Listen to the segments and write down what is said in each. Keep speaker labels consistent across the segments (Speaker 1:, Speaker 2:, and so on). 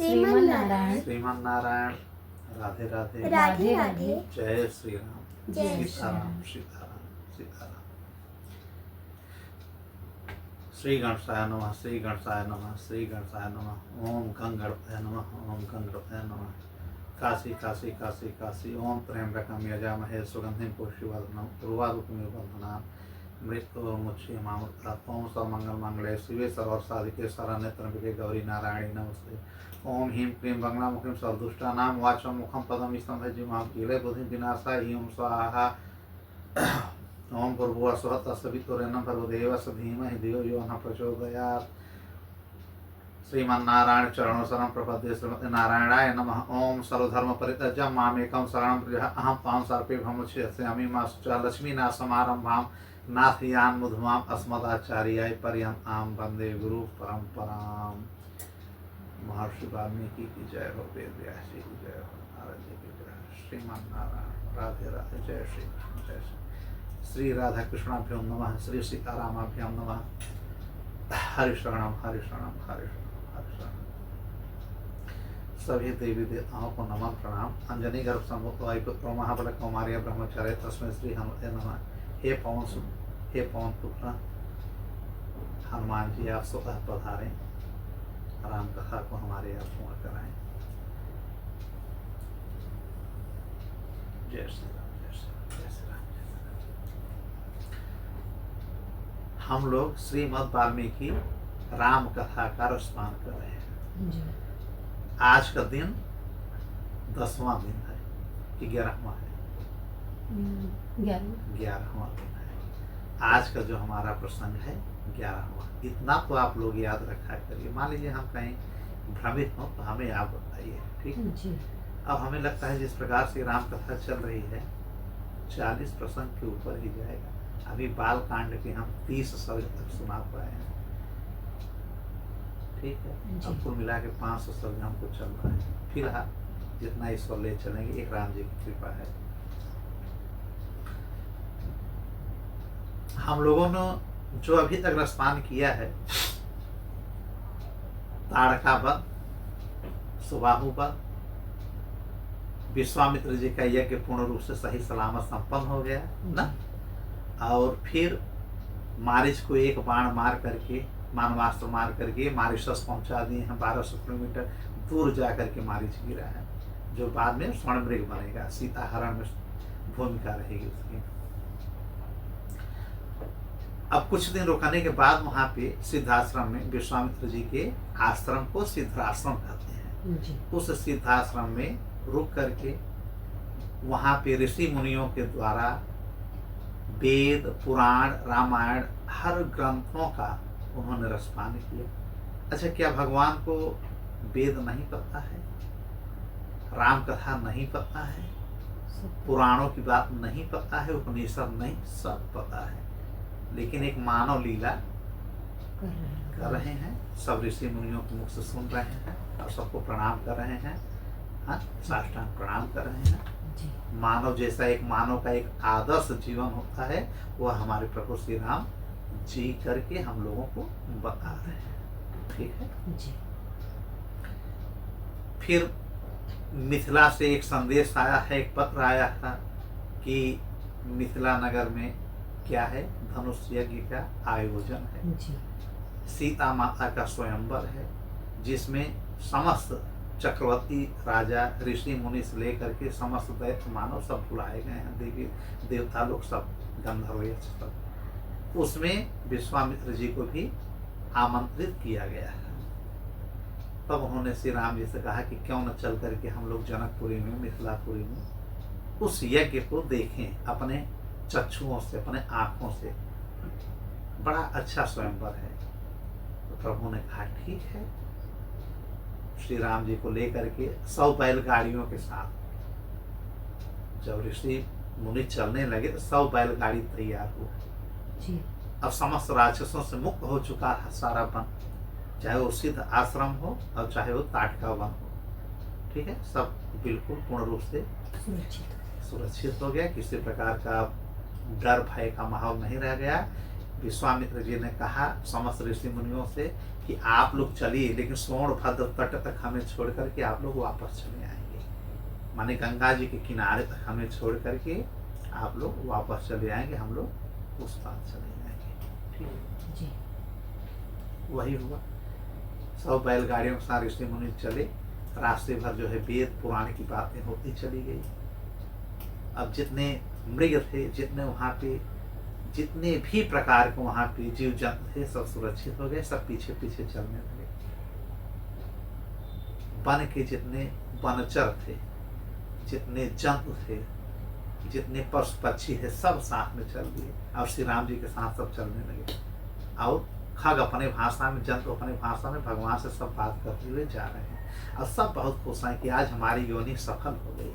Speaker 1: श्रीमन नारायण।
Speaker 2: श्रीमन नारायण। राधे राधे।
Speaker 1: राधे राधे।
Speaker 2: जय श्री राम।
Speaker 1: जय
Speaker 2: सीताराम सीताराम सीताराम। श्री गणेशाय नमः। श्री गणेशाय नमः। श्री गणेशाय नमः। ओम गंगणपतये नमः। ओम गंगणपतये नमः। काशी काशी काशी काशी। ओम त्र्यंबकं यजामहे सुगंधिं पुष्टिवर्धनम् उर्वारुकमिव बन्धनान् मृत्युर्मुक्षीयमामृतात्। ओम सर्वमंगल मंगले शिवे सर्वसाधिके शरण्ये त्र्यंबके गौरी नारायणी नमस्ते। ओम ह्रीं क्लीं बंगलामुखीं सर्वदुष्टानां वाचं मुखं पदं स्तंभयजिह्वां कीले बुद्धिं विनाशाय ॐ स्वाहा। ओम भूर्भुवः स्वः तत्सवितुर्वरेण्यं भर्गो धीमहि धियो यो नः प्रचोदयात्। श्रीमन्नारायण चरणों शरणं प्रपद्ये। श्रीमते नारायणाय नमः। ओम सर्वधर्म परित्यज्य मामेकं शरणं व्रज अहं त्वां सर्पेभ्यो मुच्ययामि। मा लक्ष्मीनाथसमारम्भां नाथयान् मुधमाम् अस्मदाचार्याय पर्यन्तां वन्दे गुरु परंपरां। महर्षि वाल्मीकि की जय हो। वेद व्यास जी की जय हो। नारद जी की जय हो। श्रीमन्नारायण। राधे राधे। जय श्री कृष्ण। जय श्री राधा कृष्णाभ्यो नमः। श्री सीतारामाभ्यो नमः। हरिशरणम हरिशरणम हरिशरणम हरिशरणम। सभी देवी देवताओं को नमन प्रणाम। अंजनी गर्भ संभूत वायुपुत्र महाबल कौमार्य ब्रह्मचार्य तस्मै श्री हनुमते नमः। हे पवन पुत्र हनुमान जी, आप स्वतः पधारें, राम कथा को हमारे आप पूर्ण कराएं। जय श्री राम। जय श्री राम। जय श्री राम। जय श्री राम। हम लोग श्रीमद् वाल्मीकि राम कथा का रसपान कर रहे हैं। आज का दिन 10वां दिन है कि 11वां है? 11वां दिन है। आज का जो हमारा प्रसंग है 11वां। इतना तो आप लोग याद रखा करिए। मान लीजिए हम कहीं भ्रमित हो तो हमें आप बताइए, ठीक है? अब हमें लगता है जिस प्रकार से राम कथा चल रही है 40 प्रसंग के ऊपर ही जाएगा। अभी बाल कांड के हम 30 सर्ग तक सुना पाए हैं, ठीक है? अब कुल मिला के 500 सर्ग हमको चल रहा है। फिलहाल जितना ईश्वर ले चलेंगे, एक राम जी की कृपा है। हम लोगों ने जो अभी तक रसपान किया है, ताड़का वध, सुबाहु वध, विश्वामित्र जी का यज्ञ पूर्ण रूप से सही सलामत संपन्न हो गया ना। और फिर मारिच को एक बाण मार करके, मानवास्त्र मार करके मारिशस पहुंचा दिए हैं। 1200 किलोमीटर दूर जा करके मारिच गिरा है, जो बाद में स्वर्णमृग बनेगा। सीता हरण में भूमिका रहेगी उसकी। अब कुछ दिन रुकने के बाद वहां पे सिद्धाश्रम में, विश्वामित्र जी के आश्रम को सिद्धाश्रम कहते हैं, उस सिद्धाश्रम में रुक करके वहां पे ऋषि मुनियों के द्वारा वेद, पुराण, रामायण हर ग्रंथों का उन्होंने रसपान किया। अच्छा, क्या भगवान को वेद नहीं पता है? राम कथा नहीं पता है? पुराणों की बात नहीं पता है? उपनिषद नहीं? सब पता है। लेकिन एक मानव लीला कर रहे हैं। सब ऋषि मुनियों के मुख से सुन रहे हैं और सबको प्रणाम कर रहे हैं। हाँ, साष्टांग प्रणाम कर रहे हैं। मानव जैसा एक मानव का एक आदर्श जीवन होता है, वह हमारे प्रभु श्री राम जी करके हम लोगों को बता रहे हैं, ठीक है जी। फिर मिथिला से एक संदेश आया है, एक पत्र आया था कि मिथिला नगर में क्या है, धनुष यज्ञ का आयोजन है जी। सीता माता का स्वयंवर है, जिसमें समस्त चक्रवर्ती राजा, ऋषि मुनि से लेकर के समस्त दैत्य मानव सब बुलाए गए हैं। देवी देवता लोग सब, गंधर्व सब। उसमें विश्वामित्र जी को भी आमंत्रित किया गया है। तब उन्होंने श्री राम जी से कहा कि क्यों न चल करके हम लोग जनकपुरी में, मिथिलापुरी में उस यज्ञ को देखें अपने चक्षुओं से, अपने आंखों से। बड़ा अच्छा स्वयंवर है। तो प्रभु ने कहा ठीक है। श्री राम जी को लेकर के 100 बैलगाड़ियों के साथ जब ऋषि मुनि चलने लगे तो 100 बैलगाड़ी तैयार हुआ। अब समस्त राक्षसों से मुक्त हो चुका है सारा वन, चाहे वो सिद्ध आश्रम हो और चाहे वो ताटका वन हो, ठीक है। सब बिल्कुल पूर्ण रूप से सुरक्षित हो गया। किसी प्रकार का डर भय का माहौल नहीं रह गया। विश्वामित्र जी ने कहा समस्त ऋषि मुनियों से कि आप लोग चलिए, लेकिन सोनभद्र तट तक हमें छोड़ करके आप लोग वापस चले आएंगे। माने गंगा जी के किनारे तक हमें छोड़ करके आप लोग वापस चले आएंगे, हम लोग उस पार चले जाएंगे। ठीक है जी। वही हुआ। सब बैलगाड़ियों के साथ ऋषि मुनि चले। रास्ते भर जो है वेद पुराण की बातें होती चली गई। अब जितने मृग थे, जितने वहाँ पे जितने भी प्रकार के वहाँ पे जीव जंतु थे, सब सुरक्षित हो गए, सब पीछे पीछे चलने लगे। वन के जितने वनचर थे, जितने जंतु थे, जितने पशु पक्षी है, सब साथ में चल दिए और श्री राम जी के साथ सब चलने लगे। और खग अपने भाषा में, जंतु अपने भाषा में भगवान से सब बात करते हुए जा रहे हैं और सब बहुत खुश हैं कि आज हमारी योनि सफल हो गई।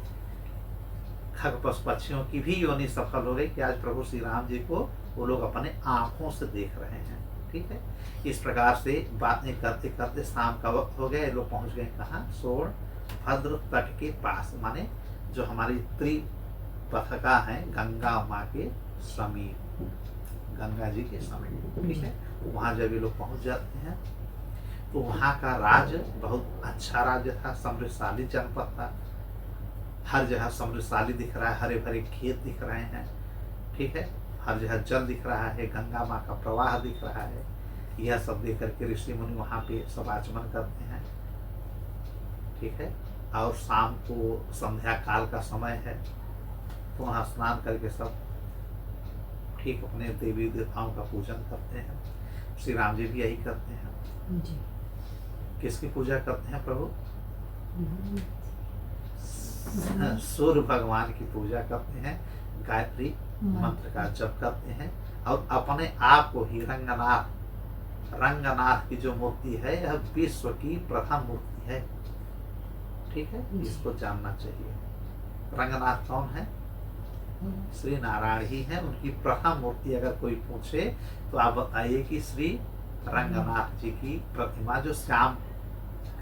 Speaker 2: खग पशु पक्षियों की भी योनि सफल हो गई कि आज प्रभु श्री राम जी को वो लोग अपने आंखों से देख रहे हैं। ठीक है, इस प्रकार से बातें करते करते शाम का वक्त हो गया। ये लोग पहुंच गए कहाँ? सोनभद्र तट के पास, माने जो हमारी त्रिपथका है गंगा माँ के समीप, गंगा जी के समीप। ठीक है, वहाँ जब ये लोग पहुंच जाते हैं तो वहाँ का राज्य बहुत अच्छा राज्य था, समृद्धशाली जनपद था। हर जगह समृद्धशाली दिख रहा है, हरे भरे खेत दिख रहे हैं। ठीक है, हर जगह जल दिख रहा है, गंगा माँ का प्रवाह दिख रहा है। यह सब देख करके ऋषि मुनि वहाँ पे सब आचमन करते हैं। ठीक है, और शाम को संध्या काल का समय है तो वहाँ स्नान करके सब ठीक अपने देवी देवताओं का पूजन करते हैं। श्री राम जी भी यही करते हैं जी। किसकी पूजा करते हैं प्रभु? सूर्य भगवान की पूजा करते हैं, गायत्री मंत्र का जप करते हैं और अपने आप को ही रंगनाथ की जो मूर्ति है यह विश्व की प्रथम मूर्ति है। ठीक है, इसको जानना चाहिए। रंगनाथ कौन है? श्री नारायण ही है। उनकी प्रथम मूर्ति अगर कोई पूछे तो आप बताइए कि श्री रंगनाथ जी की प्रतिमा जो श्याम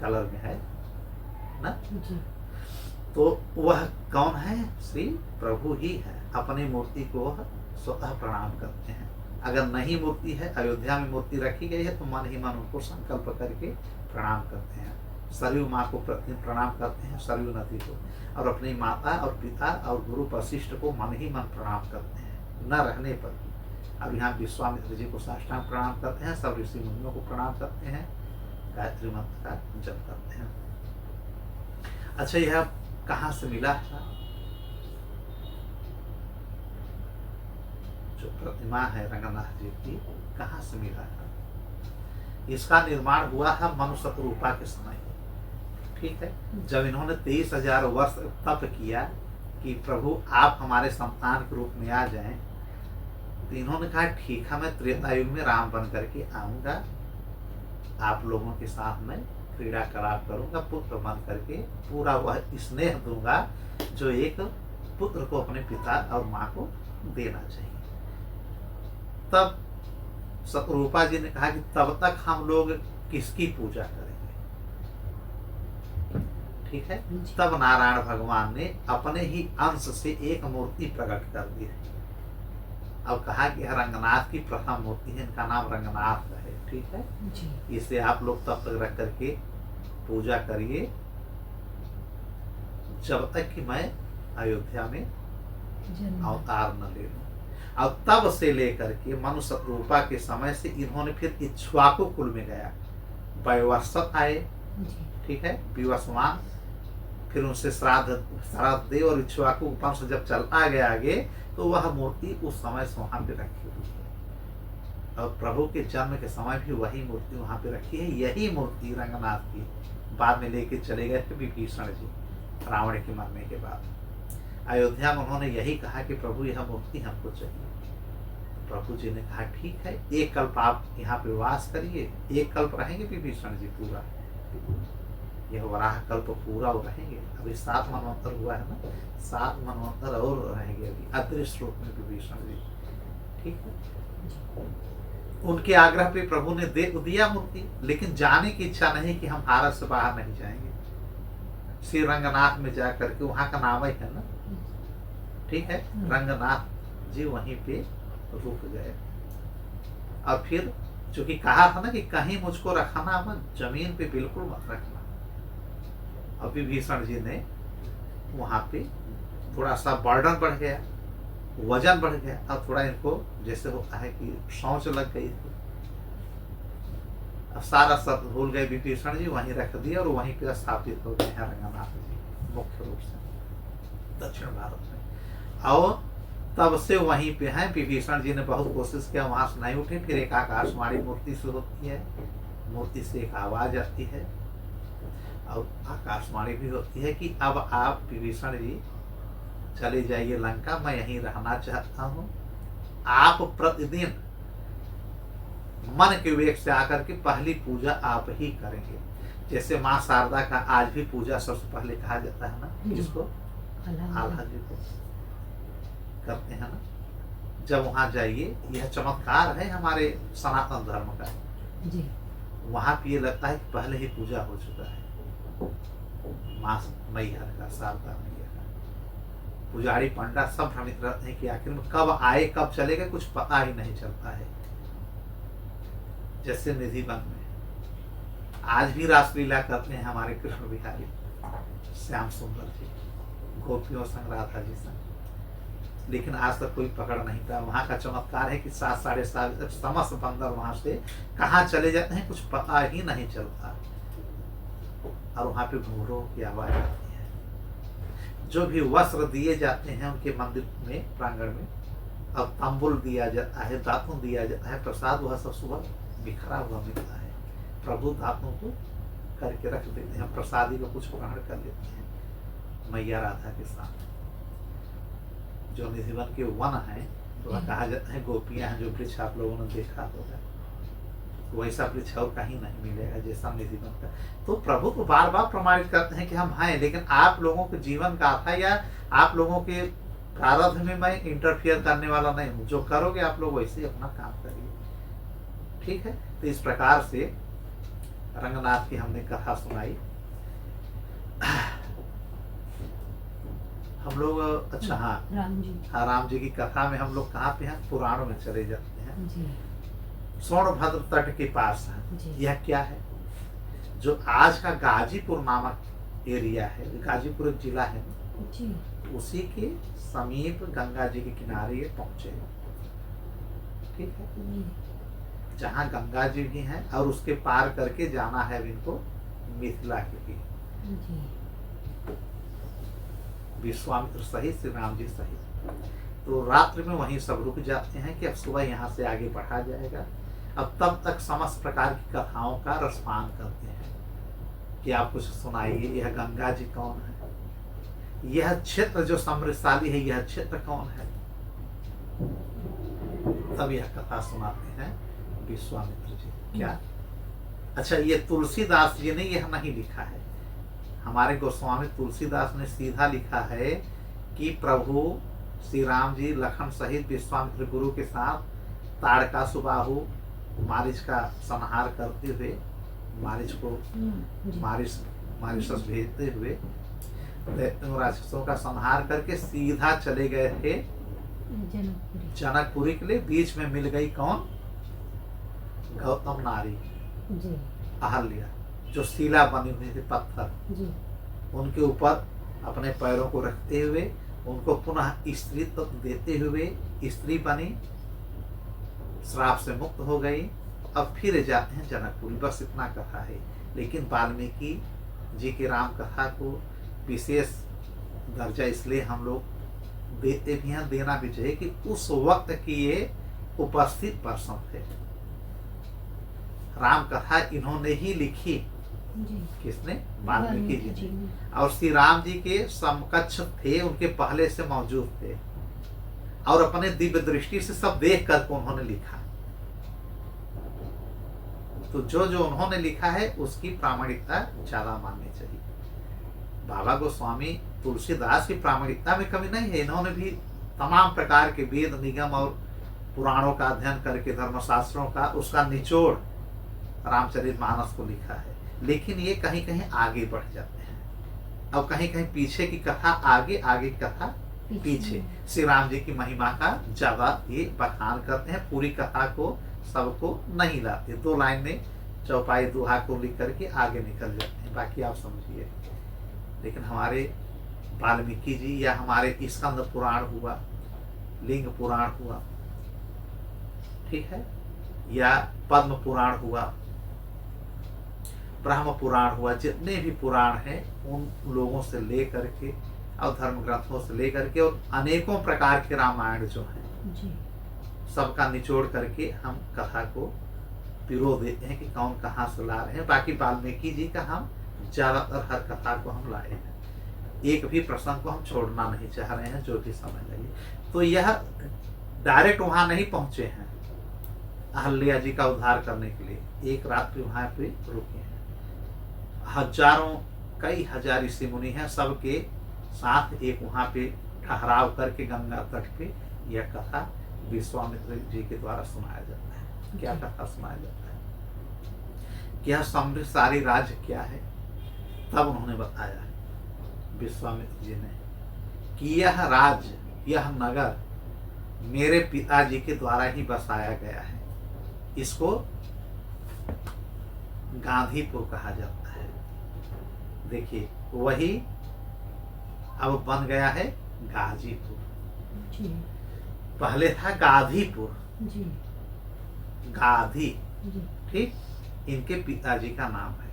Speaker 2: कलर में है ना, तो वह कौन है? श्री प्रभु ही है। अपनी मूर्ति को स्वतः प्रणाम करते हैं। अगर नहीं मूर्ति है, अयोध्या में मूर्ति रखी गई है, तो मन ही मन उनको संकल्प करके प्रणाम करते हैं। सरयू माँ को प्रतिदिन प्रणाम करते हैं, सरयू नदी को, और अपनी माता और पिता और गुरु वशिष्ठ को मन ही मन प्रणाम करते हैं, न रहने पर भी। अब यहाँ विश्वामित्र जी को साष्टांग प्रणाम करते हैं, सब ऋषि मुनियों को प्रणाम करते हैं, गायत्री मंत्र का जप करते हैं। अच्छा, यह कहाँ से मिला था? जो प्रतिमा है रंगनाथ जी की, कहाँ से मिला था? इसका निर्माण हुआ था मनु शतरूपा के समय। ठीक है, जब इन्होंने 23,000 वर्ष तप किया कि प्रभु आप हमारे संतान के रूप में आ जाएं, तो इन्होंने कहा ठीक है, मैं त्रेता युग में राम बन करके आऊंगा, आप लोगों के साथ में क्रीड़ा करार करूंगा, पुत्र बन करके पूरा वह स्नेह दूंगा जो एक पुत्र को अपने पिता और माँ को देना चाहिए। तब शतरूपा जी ने कहा कि तब तक हम लोग किसकी पूजा करेंगे? ठीक है, तब नारायण भगवान ने अपने ही अंश से एक मूर्ति प्रकट कर दी। अब कहा कि रंगनाथ की प्रथम मूर्ति है, इनका नाम रंगनाथ है। ठीक है, इसे आप लोग तब तक रख करके पूजा करिए जब तक कि मैं अयोध्या में अवतार न ले लूं। और तब से लेकर के मनु शतरूपा के समय से इन्होंने फिर इक्ष्वाकु कुल में गया, वैवस्वत आए। ठीक है, विवस्वान, फिर उनसे श्राद्ध दे, और इक्ष्वाकु वंश जब चलता गया आगे तो वह मूर्ति उस समय से वहां पे रखी हुई है। और प्रभु के जन्म के समय भी वही मूर्ति वहां पे रखी है। यही मूर्ति रंगनाथ की बाद में लेके चले गए थे विभीषण जी, रावण के मरने के बाद। अयोध्या में उन्होंने यही कहा कि प्रभु यह मूर्ति हमको चाहिए। प्रभु जी ने कहा ठीक है, एक कल्प आप यहाँ पे वास करिए, एक कल्प रहेंगे विभीषण जी पूरा, यह वराह कल्प पूरा वो रहेंगे। अभी 7 मनवंतर हुआ है ना, 7 मनवंतर और रहेंगे अभी अदृश्य रूप में विभीषण जी। ठीक है, उनके आग्रह पे प्रभु ने दे दिया मूर्ति, लेकिन जाने की इच्छा नहीं कि हम भारत से बाहर नहीं जाएंगे, श्री रंगनाथ में जा करके, वहाँ का नाम ही है ना। ठीक है, रंगनाथ जी वहीं पे रुक गए। और फिर चूंकि कहा था ना कि कहीं मुझको रखना मत, जमीन पे बिल्कुल मत रखना। और विभीषण जी ने वहां पे थोड़ा सा बर्डन बढ़ गया, वजन बढ़ गया, और थोड़ा इनको जैसे होता है कि सोच लग गई थी। अब सारा सब भूल गए विभीषण जी, वहीं रख दिया और वहीं पे स्थापित हो गए हैं रंगनाथ जी मुख्य रूप से दक्षिण भारत में। और तब से वहीं पे हैं। विभीषण जी ने बहुत कोशिश किया, वहां से नहीं उठे। फिर एक आकाशवाणी मूर्ति से होती है, मूर्ति से एक आवाज आती है और आकाशवाणी भी होती है कि अब आप विभीषण जी चले जाइए लंका, मैं यहीं रहना चाहता हूँ। आप प्रतिदिन मन के विवेक से आकर के पहली पूजा आप ही करेंगे। जैसे माँ शारदा का आज भी पूजा सबसे पहले कहा जाता है ना, जिसको आल्हा जी को करते हैं ना। जब वहां जाइए, यह चमत्कार है हमारे सनातन धर्म का जी। वहां पे ये लगता है कि पहले ही पूजा हो चुका है माँ मैया का, शारदा मैया का। पुजारी पंडा सब भ्रमित रहते हैं कि आखिर में कब आए कब चले गए, कुछ पता ही नहीं चलता है। जैसे निधि वन में आज भी रासलीला करते हैं हमारे कृष्ण बिहारी श्याम सुंदर जी, गोपियों संग राधा जी संग, लेकिन आज तक कोई पकड़ नहीं पाया। वहां का चमत्कार है कि 7 साढ़े 7 तक समस्त बंदर वहां से कहाँ चले जाते हैं, कुछ पता ही नहीं चलता। और वहां पे घोड़ों की आवाज आती है। जो भी वस्त्र दिए जाते हैं उनके मंदिर में, प्रांगण में, और तंबुल दिया जाता है, दातुन दिया जाता है, प्रसाद वह सब सुबह बिखरा हुआ मिलता है। प्रभु दातों को करके रख देते हैं, प्रसादी को कुछ ग्रहण कर लेते हैं मैया राधा के साथ। जो निधिवन के वन है, तो कहा जाता है गोपियां हैं, जो वृक्ष आप लोगों ने देखा होगा, वैसा वृक्ष और कहीं नहीं मिलेगा जैसा निधिवन का। तो प्रभु को बार बार प्रमाणित करते हैं कि हम हैं, लेकिन आप लोगों के जीवन गाथा या आप लोगों के प्रारब्ध में मैं इंटरफियर करने वाला नहीं हूँ। जो करोगे आप लोग वैसे ही अपना काम करिए, ठीक है। तो इस प्रकार से रंगनाथ की हमने कथा सुनाई। हम लोग अच्छा हाँ राम जी की कथा में हम लोग कहाँ पे हैं, पुराणों में चले जाते हैं जी। सोनभद्र तट के पास है। यह क्या है, जो आज का गाजीपुर नामक एरिया है, गाजीपुर एक जिला है जी, उसी के समीप गंगा जी के किनारे ये पहुंचे, ठीक है। जहाँ गंगा जी भी हैं और उसके पार करके जाना है इनको मिथिला के लिए, विश्वामित्र सहित श्री राम जी सहित। तो रात्रि में वहीं सब रुक जाते हैं कि अब सुबह यहाँ से आगे बढ़ा जाएगा। अब तब तक समस्त प्रकार की कथाओं का रसपान करते हैं कि आप कुछ सुनाइए, यह गंगा जी कौन है, यह क्षेत्र जो समृद्धशाली है, यह क्षेत्र कौन है। तब यह कथा सुनाते हैं विश्वामित्र जी। क्या अच्छा, ये तुलसीदास जी ने यह नहीं लिखा है, हमारे गोस्वामी तुलसीदास ने सीधा लिखा है कि प्रभु श्री राम जी लखन सहित विश्वामित्र गुरु के साथ ताड़कासुबाहु मारीच का संहार करते हुए, मारीच को मारीशस भेजते हुए राक्षसों का संहार करके सीधा चले गए थे जनकपुरी के लिए। बीच में मिल गई कौन, गौतम नारी अहल्या, जो शिला बनी हुई थी पत्थर, उनके ऊपर अपने पैरों को रखते हुए उनको पुनः स्त्रीत्व देते हुए स्त्री बनी, श्राप से मुक्त हो गई। अब फिर जाते हैं जनकपुरी। बस इतना कथा है। लेकिन वाल्मीकि जी की राम कथा को विशेष दर्जा इसलिए हम लोग देते भी हैं, देना भी चाहिए कि उस वक्त की ये उपस्थित पर्सन थे। राम कथा इन्होंने ही लिखी, किसने, वाल्मीकि जी ने, और श्री राम जी के समकक्ष थे, उनके पहले से मौजूद थे और अपने दिव्य दृष्टि से सब देख कर उन्होंने लिखा। तो जो जो उन्होंने लिखा है उसकी प्रामाणिकता ज्यादा माननी चाहिए। बाबा गोस्वामी तुलसीदास की प्रामाणिकता में कमी नहीं है, इन्होंने भी तमाम प्रकार के वेद निगम और पुराणों का अध्ययन करके धर्मशास्त्रों का उसका निचोड़ रामचरितमानस को लिखा है। लेकिन ये कहीं कहीं आगे बढ़ जाते हैं और कहीं कहीं पीछे की कथा आगे, आगे की कथा पीछे। श्री राम जी की महिमा का ज्यादा ये बखान करते हैं, पूरी कथा को सबको नहीं लाते। 2 लाइन में चौपाई दोहा को लिख करके आगे निकल जाते हैं, बाकी आप समझिए। लेकिन हमारे वाल्मीकि जी या हमारे स्कंद पुराण हुआ, लिंग पुराण हुआ, ठीक है, या पद्म पुराण हुआ, ब्रह्म पुराण हुआ, जितने भी पुराण हैं उन लोगों से लेकर के और धर्म ग्रंथों से लेकर के और अनेकों प्रकार के रामायण जो हैं सबका निचोड़ करके हम कथा को पिरो देते हैं कि कौन कहाँ से ला रहे हैं। बाकी वाल्मीकि जी का हम ज्यादातर हर कथा को हम लाए हैं, एक भी प्रसंग को हम छोड़ना नहीं चाह रहे हैं, जो भी समय लगे। तो यह डायरेक्ट वहां नहीं पहुंचे हैं अहल्या जी का उद्धार करने के लिए, एक रात भी वहां पे रुके हैं। हजारों कई हजार ऋषि मुनि हैं, सबके साथ एक वहां पे ठहराव करके गंगा तट पे यह कथा विश्वामित्र जी के द्वारा सुनाया जाता है। क्या कथा सुनाया जाता है कि यह समृद्धशाली राज्य क्या है, तब उन्होंने बताया विश्वामित्र जी ने कि यह राज्य, यह नगर मेरे पिताजी के द्वारा ही बसाया गया है। इसको गांधीपुर कहा जाता है। देखिए वही अब बन गया है गाजीपुर, पहले था गाधीपुर, गाधी, ठीक, इनके पिताजी का नाम है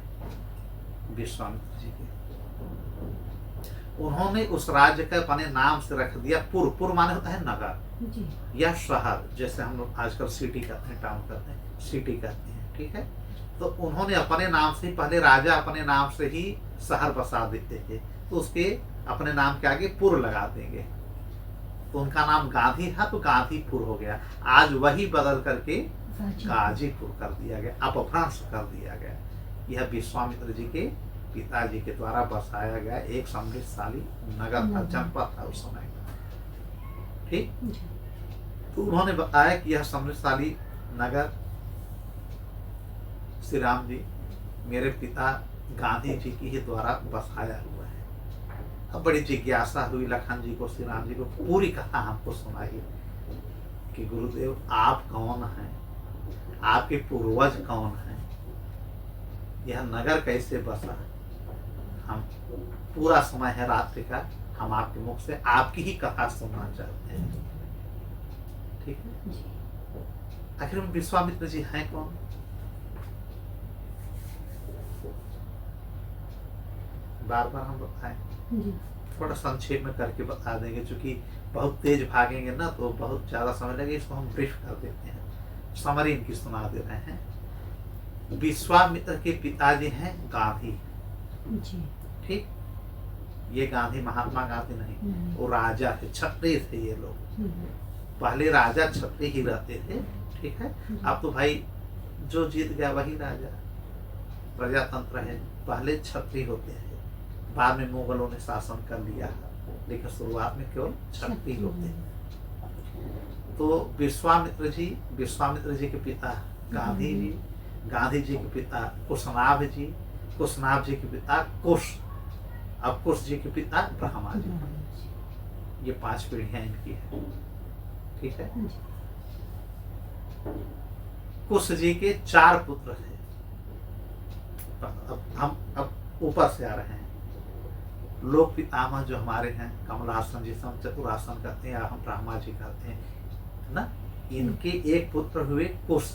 Speaker 2: विश्वामित्र जी के। उन्होंने उस राज्य का अपने नाम से रख दिया पुर। पुर माने होता है नगर या शहर, जैसे हम लोग आजकल सिटी कहते हैं, टाउन कहते हैं, सिटी कहते हैं, ठीक है। तो उन्होंने अपने नाम से, पहले राजा अपने नाम से ही शहर बसा देते थे, तो उसके अपने नाम के आगे पुर लगा देंगे, तो उनका नाम गांधी था तो गांधीपुर हो गया। आज वही बदल करके गाजीपुर कर दिया गया, अपभ्रंश कर दिया गया। यह विश्वामित्र जी के पिताजी के द्वारा बसाया गया एक समृद्धशाली नगर था, जनपद था उस समय का, ठीक। तो उन्होंने बताया कि यह समृद्धशाली नगर श्री राम जी मेरे पिता गांधी जी की ही द्वारा बसाया हुआ है। अब बड़ी जिज्ञासा हुई लखन जी को, श्री राम जी को, पूरी कथा हमको सुनाई कि गुरुदेव आप कौन हैं, आपके पूर्वज कौन हैं, यह नगर कैसे बसा। हम पूरा समय है रात्रि का, हम आपके मुख से आपकी ही कथा सुनना चाहते हैं, ठीक है। आखिर विश्वामित्र जी हैं कौन? बार बार हम बताएं, थोड़ा संक्षेप में करके बता देंगे, क्योंकि बहुत तेज भागेंगे ना तो बहुत ज्यादा समय लगेगा। इसको हम ब्रीफ कर देते हैं, समरी इनकी सुना दे रहे हैं। विश्वामित्र के पिताजी हैं गांधी, ठीक। ये गांधी महात्मा गांधी नहीं, वो राजा थे, क्षत्रिय थे ये लोग। पहले राजा क्षत्रिय ही रहते थे, ठीक है। अब तो भाई जो जीत गया वही राजा, प्रजातंत्र है। पहले क्षत्रिय होते हैं, बाद में मुगलों ने शासन कर लिया, लेकिन शुरुआत में केवल क्षत्रिय होते हैं। तो विश्वामित्र जी के पिता गांधी जी, गांधी जी के पिता कुशनाभ जी, कुशनाभ जी के पिता कुश, अब कुश जी के पिता ब्रह्मा जी। ये 5 पीढ़ियां इनकी है, ठीक है। कुश जी के 4 पुत्र थे। अब ऊपर से आ रहे हैं। लोक पितामह जो हमारे हैं, कमलासन जिसे हम चतुरासन कहते हैं या हम ब्रह्मा जी कहते हैं ना, इनके एक पुत्र हुए कुश।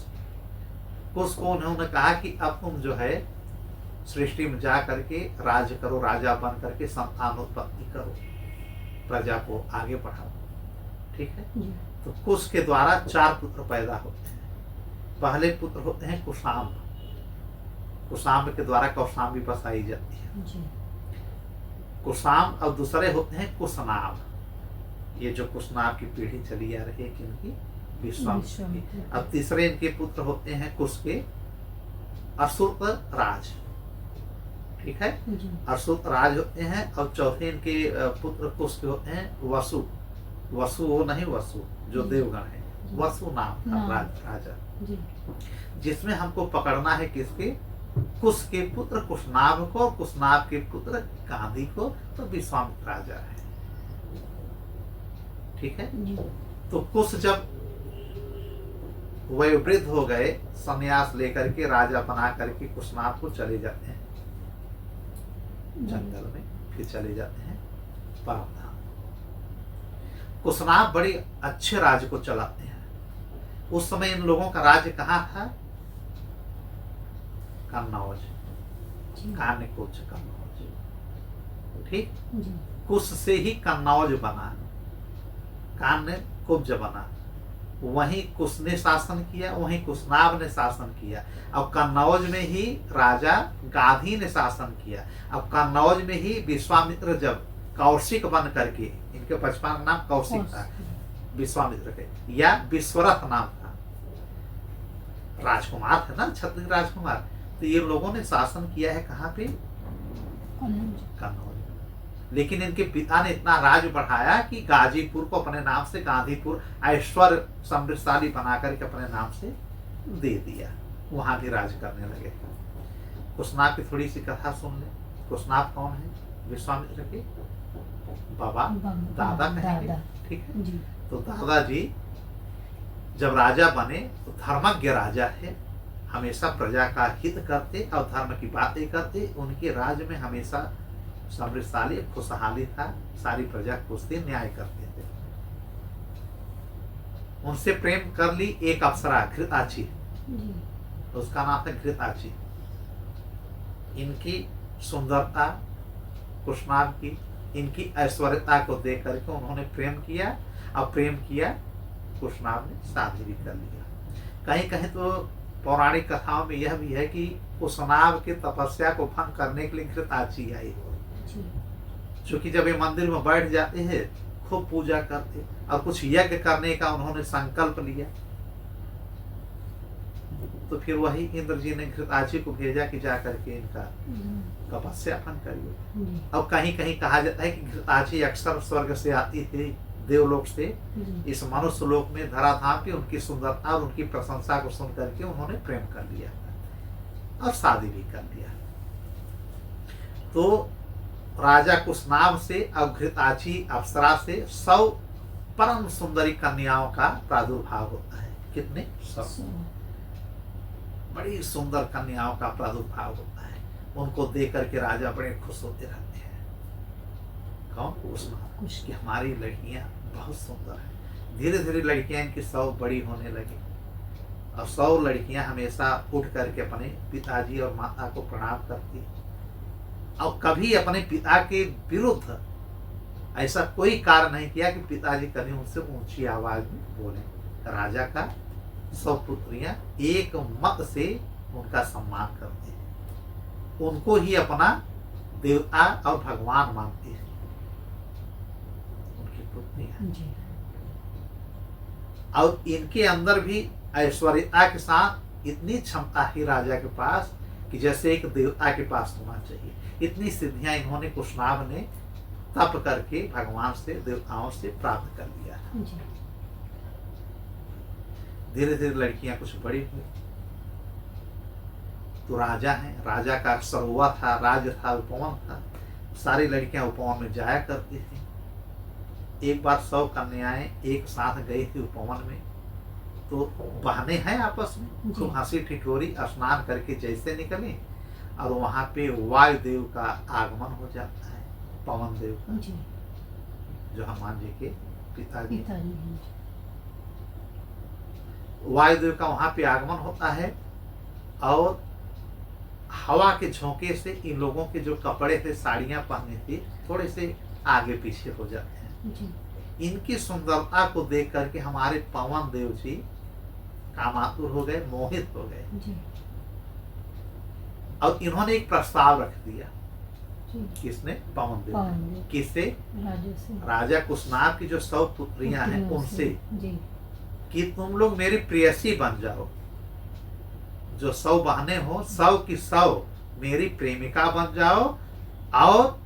Speaker 2: कुश को उन्होंने कहा कि अब तुम जो है सृष्टि में जा करके राज्य करो, राजा बन करके संतानोत्पत्ति करो, प्रजा को आगे बढ़ाओ, ठीक है। तो कुश के द्वारा 4 पुत्र पैदा होते हैं। पहले पुत्र होते हैं कुशाम्ब, कुशाम्ब के द्वारा कौशाम्बी बसाई जाती है, कुशाम्ब। और दूसरे होते हैं कुशनाभ, ये जो कुशनाभ की पीढ़ी चली आ रही है किनकी, विश्वामित्र। अब तीसरे इनके पुत्र होते हैं कुश के असुत राज, ठीक है, असुत राज होते हैं। और चौथे इनके पुत्र कुश के होते हैं वसु। वसु वो नहीं, वसु जो देवगण है, वसु नाम था राजा, जिसमें हमको पकड़ना है किसके, कुश के पुत्र कुशनाभ को, कुशनाभ के पुत्र गांधी को। तो विश्वामित्र राजा है, ठीक है। तो कुश जब वह वृद्ध हो गए, संन्यास लेकर के राजा बना करके कुशनाभ को चले जाते हैं जंगल में, फिर चले जाते हैं परम धाम। कुशनाभ बड़े अच्छे राज्य को चलाते हैं। उस समय इन लोगों का राज्य कहाँ था? कन्नौज, कान्यकुब्ज कन्नौज। ठीक, कुश से ही कन्नौज बना, कान्यकुब्ज बना। वहीं कुश ने शासन किया, वहीं कुशनाभ ने शासन किया। अब कन्नौज में ही राजा गाधी ने शासन किया। अब कन्नौज में ही विश्वामित्र जब कौशिक बन करके, इनके बचपन का नाम कौशिक था, विश्वामित्र के, या विश्वरथ नाम था, राजकुमार थे ना, क्षत्रिय राजकुमार। तो ये लोगों ने शासन किया है कहाँ पे? कन्नौज। लेकिन इनके पिता ने इतना राज बढ़ाया कि गाजीपुर को अपने नाम से, गांधीपुर ऐश्वर्य समृद्धशाली बना करके अपने नाम से दे दिया। वहां भी राज करने लगे। कुशनाभ की थोड़ी सी कथा सुन ले। कुशनाभ कौन है? विश्वामित्र के बाबा, दादा कहेंगे, ठीक है। तो दादाजी जब राजा बने तो धर्मज्ञ राजा है, हमेशा प्रजा का हित करते और धर्म की बातें करते। उनके राज्य में हमेशा समृद्धशाली खुशहाली था, सारी प्रजा खुश थी, न्याय करते थे। उनसे प्रेम कर ली एक अप्सरा घृताची, तो उसका नाम था घृताची। इनकी सुंदरता, कुशनाभ की, इनकी ऐश्वर्यता को देख करके उन्होंने प्रेम किया, और प्रेम किया कुशनाभ ने शादी भी कर लिया। कहीं कहीं तो पौराणिक कथाओं में यह भी है कि कुशनाभ की तपस्या को भंग करने के लिए घृताची आई। क्योंकि जब ये मंदिर में बैठ जाते हैं, खूब पूजा करते, और कुछ यज्ञ करने का उन्होंने संकल्प लिया, तो फिर वही इंद्र जी ने घृताची को भेजा कि जाकर के इनका तपस्या भंग करिए। अब कहीं कहीं कहा जाता है कि घृताची अक्सर स्वर्ग से आती थी, देवलोक से इस मनुष्य लोक में धराधाम की उनकी सुंदरता और उनकी प्रशंसा को सुन करके उन्होंने प्रेम कर लिया और शादी भी कर लिया। तो राजा कुशनाभ से और घृताची अप्सरा से 100 परम सुंदरी कन्याओं का प्रादुर्भाव होता है। कितने? 100 बड़ी सुंदर कन्याओं का प्रादुर्भाव होता है। उनको देख करके राजा बड़े खुश होते रहते हैं। कौन? कुशनाभ, कि हमारी लड़कियां बहुत सुंदर है। धीरे धीरे लड़कियां इनकी 100 बड़ी होने लगी, और 100 लड़कियां हमेशा उठ करके अपने पिताजी और माता को प्रणाम करती, और कभी अपने पिता के विरुद्ध ऐसा कोई कार्य नहीं किया कि पिताजी कभी उनसे ऊंची आवाज में बोले। राजा का 100 पुत्रियां एक मत से उनका सम्मान करती हैं, उनको ही अपना देवता और भगवान मानती है उनकी पुत्रियां। और इनके अंदर भी ऐश्वर्यता के साथ इतनी क्षमता है राजा के पास कि जैसे एक देवता के पास होना चाहिए। इतनी सिद्धियां इन्होंने कुशनाभ ने तप करके भगवान से, देवताओं से प्राप्त कर लिया। धीरे धीरे लड़कियां कुछ बड़ी हुई, तो राजा है, राजा का सरोवर था, राज्य था, उपवन था, सारी लड़कियां उपवन में जाया करती थी। एक बार 100 कन्याएं एक साथ गई थी उपवन में, तो बहने हैं आपस में, तो हंसी ठिठोरी स्नान करके जैसे निकली, और वहां पे वायुदेव का आगमन हो जाता है, पवन देव का, जो हनुमान जी के पिताजी। वायुदेव का वहां पे आगमन होता है, और हवा के झोंके से इन लोगों के जो कपड़े थे, साड़ियां पहने थी, थोड़े से आगे पीछे हो जाते हैं। इनकी सुंदरता को देख करके हमारे पवन देव जी कामातुर हो गए, मोहित हो गए, और इन्होंने एक प्रस्ताव रख दिया। किसने? पवन देव। किससे? राजा कुशनाभ की जो 100 पुत्रियां हैं उनसे, कि तुम लोग मेरी प्रेयसी बन जाओ। जो 100 बहनें हो, 100 की 100 मेरी प्रेमिका बन जाओ, और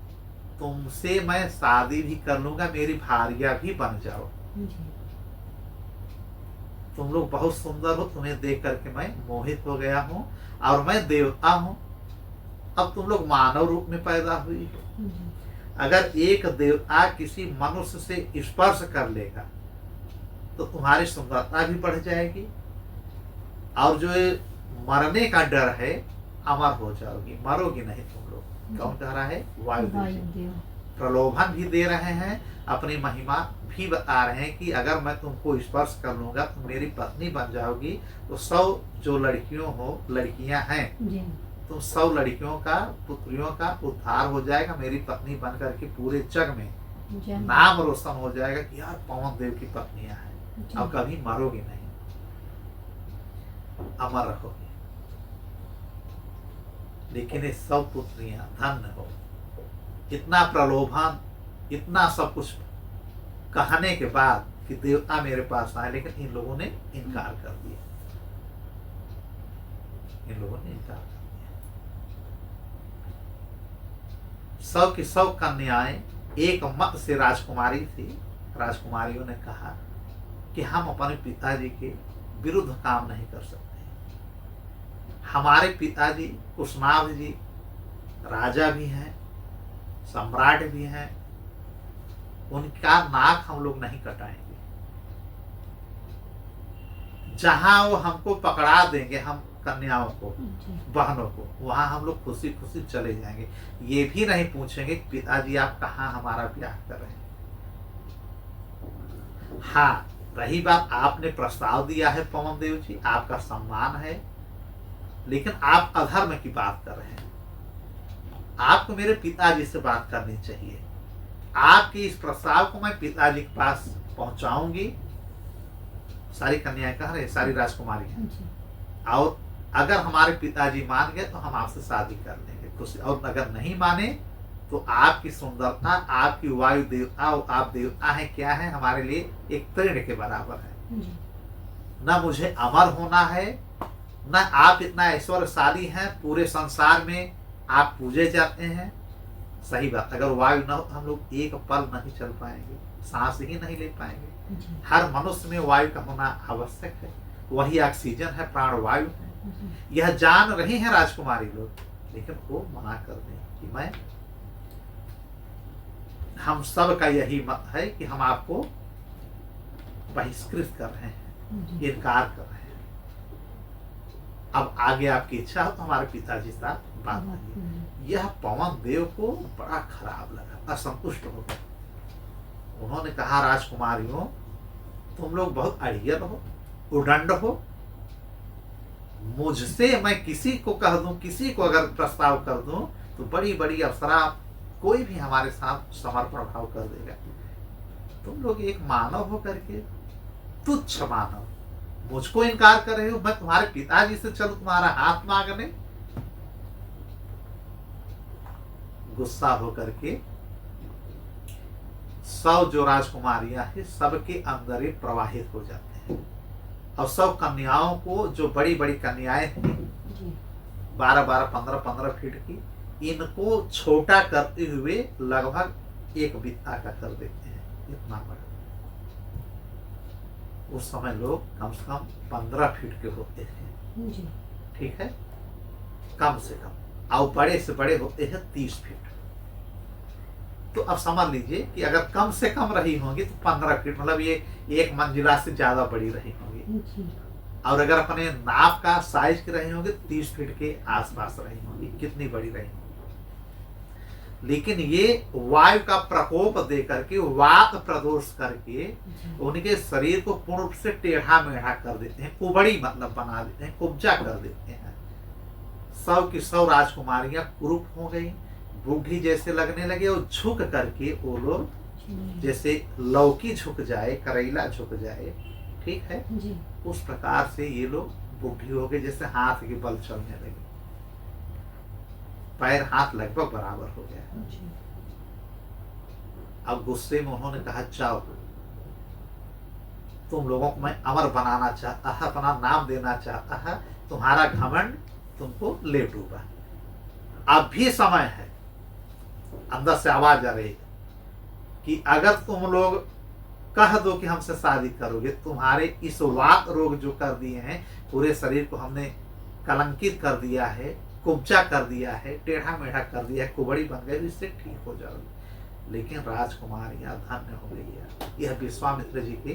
Speaker 2: तुमसे मैं शादी भी कर लूंगा, मेरी भार्या भी बन जाओ। तुम लोग बहुत सुंदर हो, तुम्हें देख करके मैं मोहित हो गया हूँ, और मैं देवता हूँ। अब तुम लोग मानव रूप में पैदा हुई हो। अगर एक देवता किसी मनुष्य से स्पर्श कर लेगा तो तुम्हारी सुंदरता भी बढ़ जाएगी, और जो ये मरने का डर है, अमर हो जाओगी, मरोगी नहीं तुम लोग। कौन कह रहा है? वायुदेव जी। प्रलोभन भी दे रहे हैं, अपनी महिमा भी बता रहे हैं कि अगर मैं तुमको स्पर्श कर लूंगा तुम मेरी पत्नी बन जाओगी, तो 100 जो लड़कियां हैं, तो 100 लड़कियों का, पुत्रियों का उद्धार हो जाएगा, मेरी पत्नी बन करके पूरे जग में नाम रोशन हो जाएगा कि यार पवन देव की पत्नियां हैं। अब कभी मरोगी नहीं, अमर रहोगी। लेकिन ये 100 पुत्रियां धन्य हो। इतना प्रलोभन, इतना सब कुछ कहने के बाद कि देवता मेरे पास आए, लेकिन इन लोगों ने इनकार कर दिया। इन लोगों ने इनकार कर दिया। 100 की 100 कन्याएं एक मत से राजकुमारी थी। राजकुमारियों ने कहा कि हम अपने पिताजी के विरुद्ध काम नहीं कर सकते। हमारे पिताजी कुशनाभ जी राजा भी हैं, सम्राट भी हैं, उनका नाक हम लोग नहीं कटाएंगे। जहां वो हमको पकड़ा देंगे, हम कन्याओं को, बहनों को, वहां हम लोग खुशी खुशी चले जाएंगे। ये भी नहीं पूछेंगे कि पिताजी आप कहाँ हमारा ब्याह कर रहे हैं। हाँ, रही बात आपने प्रस्ताव दिया है पवन देव जी, आपका सम्मान है, लेकिन आप अधर्म की बात कर रहे हैं। आपको मेरे पिताजी से बात करनी चाहिए। आपके इस प्रस्ताव को मैं पिताजी के पास पहुंचाऊंगी। सारी कन्याएं कह रहे, सारी राजकुमारी हैं, और अगर हमारे पिताजी मान गए तो हम आपसे शादी कर लेंगे खुशी, और अगर नहीं माने तो आपकी सुंदरता, आपकी वायु देवता, आप देवता हैं क्या है, हमारे लिए एक तृण के बराबर है। न मुझे अमर होना है, न आप इतना ऐश्वर्यशाली हैं, पूरे संसार में आप पूजे जाते हैं। सही बात, अगर वायु न हो तो हम लोग एक पल नहीं चल पाएंगे, सांस ही नहीं ले पाएंगे। हर मनुष्य में वायु का होना आवश्यक है, वही ऑक्सीजन है, प्राणवायु है। यह जान रही हैं राजकुमारी लोग, लेकिन वो मना कर दें कि मैं, हम सब का यही मत है कि हम आपको बहिष्कृत कर रहे हैं, इनकार कर रहे हैं। अब आगे आपकी इच्छा हो तो हमारे पिताजी से बात करिए। यह पवन देव को बड़ा खराब लगा, असंतुष्ट हो गए। उन्होंने कहा, राजकुमारियों तुम लोग बहुत अड़ियल हो, उदंड हो। मुझसे मैं किसी को कह दूं, किसी को अगर प्रस्ताव कर दूं तो बड़ी बड़ी अप्सरा, कोई भी हमारे साथ समर्पण भाव कर देगा। तुम लोग एक मानव हो करके, तुच्छ मानव, मुझको इनकार कर रहे हो। मैं तुम्हारे पिताजी से चलूं तुम्हारा हाथ मांगने? गुस्सा होकर के 100 जो राजकुमारियां हैं सबके अंदर ही प्रवाहित हो जाते हैं, और 100 कन्याओं को, जो बड़ी बड़ी कन्याएं थी 12-12, 15-15 फीट की, इनको छोटा करते हुए लगभग एक बित्ता का कर देते हैं, इतना बड़ा। उस समय लोग कम से कम 15 फीट के होते हैं, ठीक है, कम से कम, और बड़े से बड़े होते हैं 30 फीट। तो अब समझ लीजिए कि अगर कम से कम रही होंगी तो 15 फीट, मतलब ये एक मंजिला से ज्यादा बड़ी रही होंगी। और अगर अपने नाप का साइज की रही होंगी तो 30 फीट के आसपास रही होंगी, कितनी बड़ी रही होंगी। लेकिन ये वायु का प्रकोप दे करके, वात प्रदोष करके उनके शरीर को पूर्ण रूप से टेढ़ा मेढ़ा कर देते हैं, कुबड़ी मतलब बना देते हैं, कुब्जा कर देते हैं। 100 की 100 राजकुमारियां कुरूप हो गई, बूढ़ी जैसे लगने लगे, और झुक करके वो लोग जैसे लौकी झुक जाए, करेला झुक जाए, ठीक है, उस प्रकार से ये लोग बूढ़ी हो गए, जैसे हाथ के बल चलने लगे, पैर हाथ लगभग बराबर हो गया। अब गुस्से में उन्होंने कहा, जाओ, तुम लोगों को मैं अमर बनाना चाहता है, अपना नाम देना चाहता है, तुम्हारा घमंड तुमको ले डूबा। अब भी समय है। अंदर से आवाज आ रही है कि अगर तुम लोग कह दो कि हमसे शादी करोगे, तुम्हारे इस वात रोग जो कर दिए हैं, पूरे शरीर को हमने कलंकित कर दिया है, कुब्जा कर दिया है, टेढ़ा मेढ़ा कर दिया है, कुबड़ी बन गई, इससे ठीक हो जाओगे। लेकिन राजकुमारियां धन्य हो गई है। यह विश्वामित्र जी के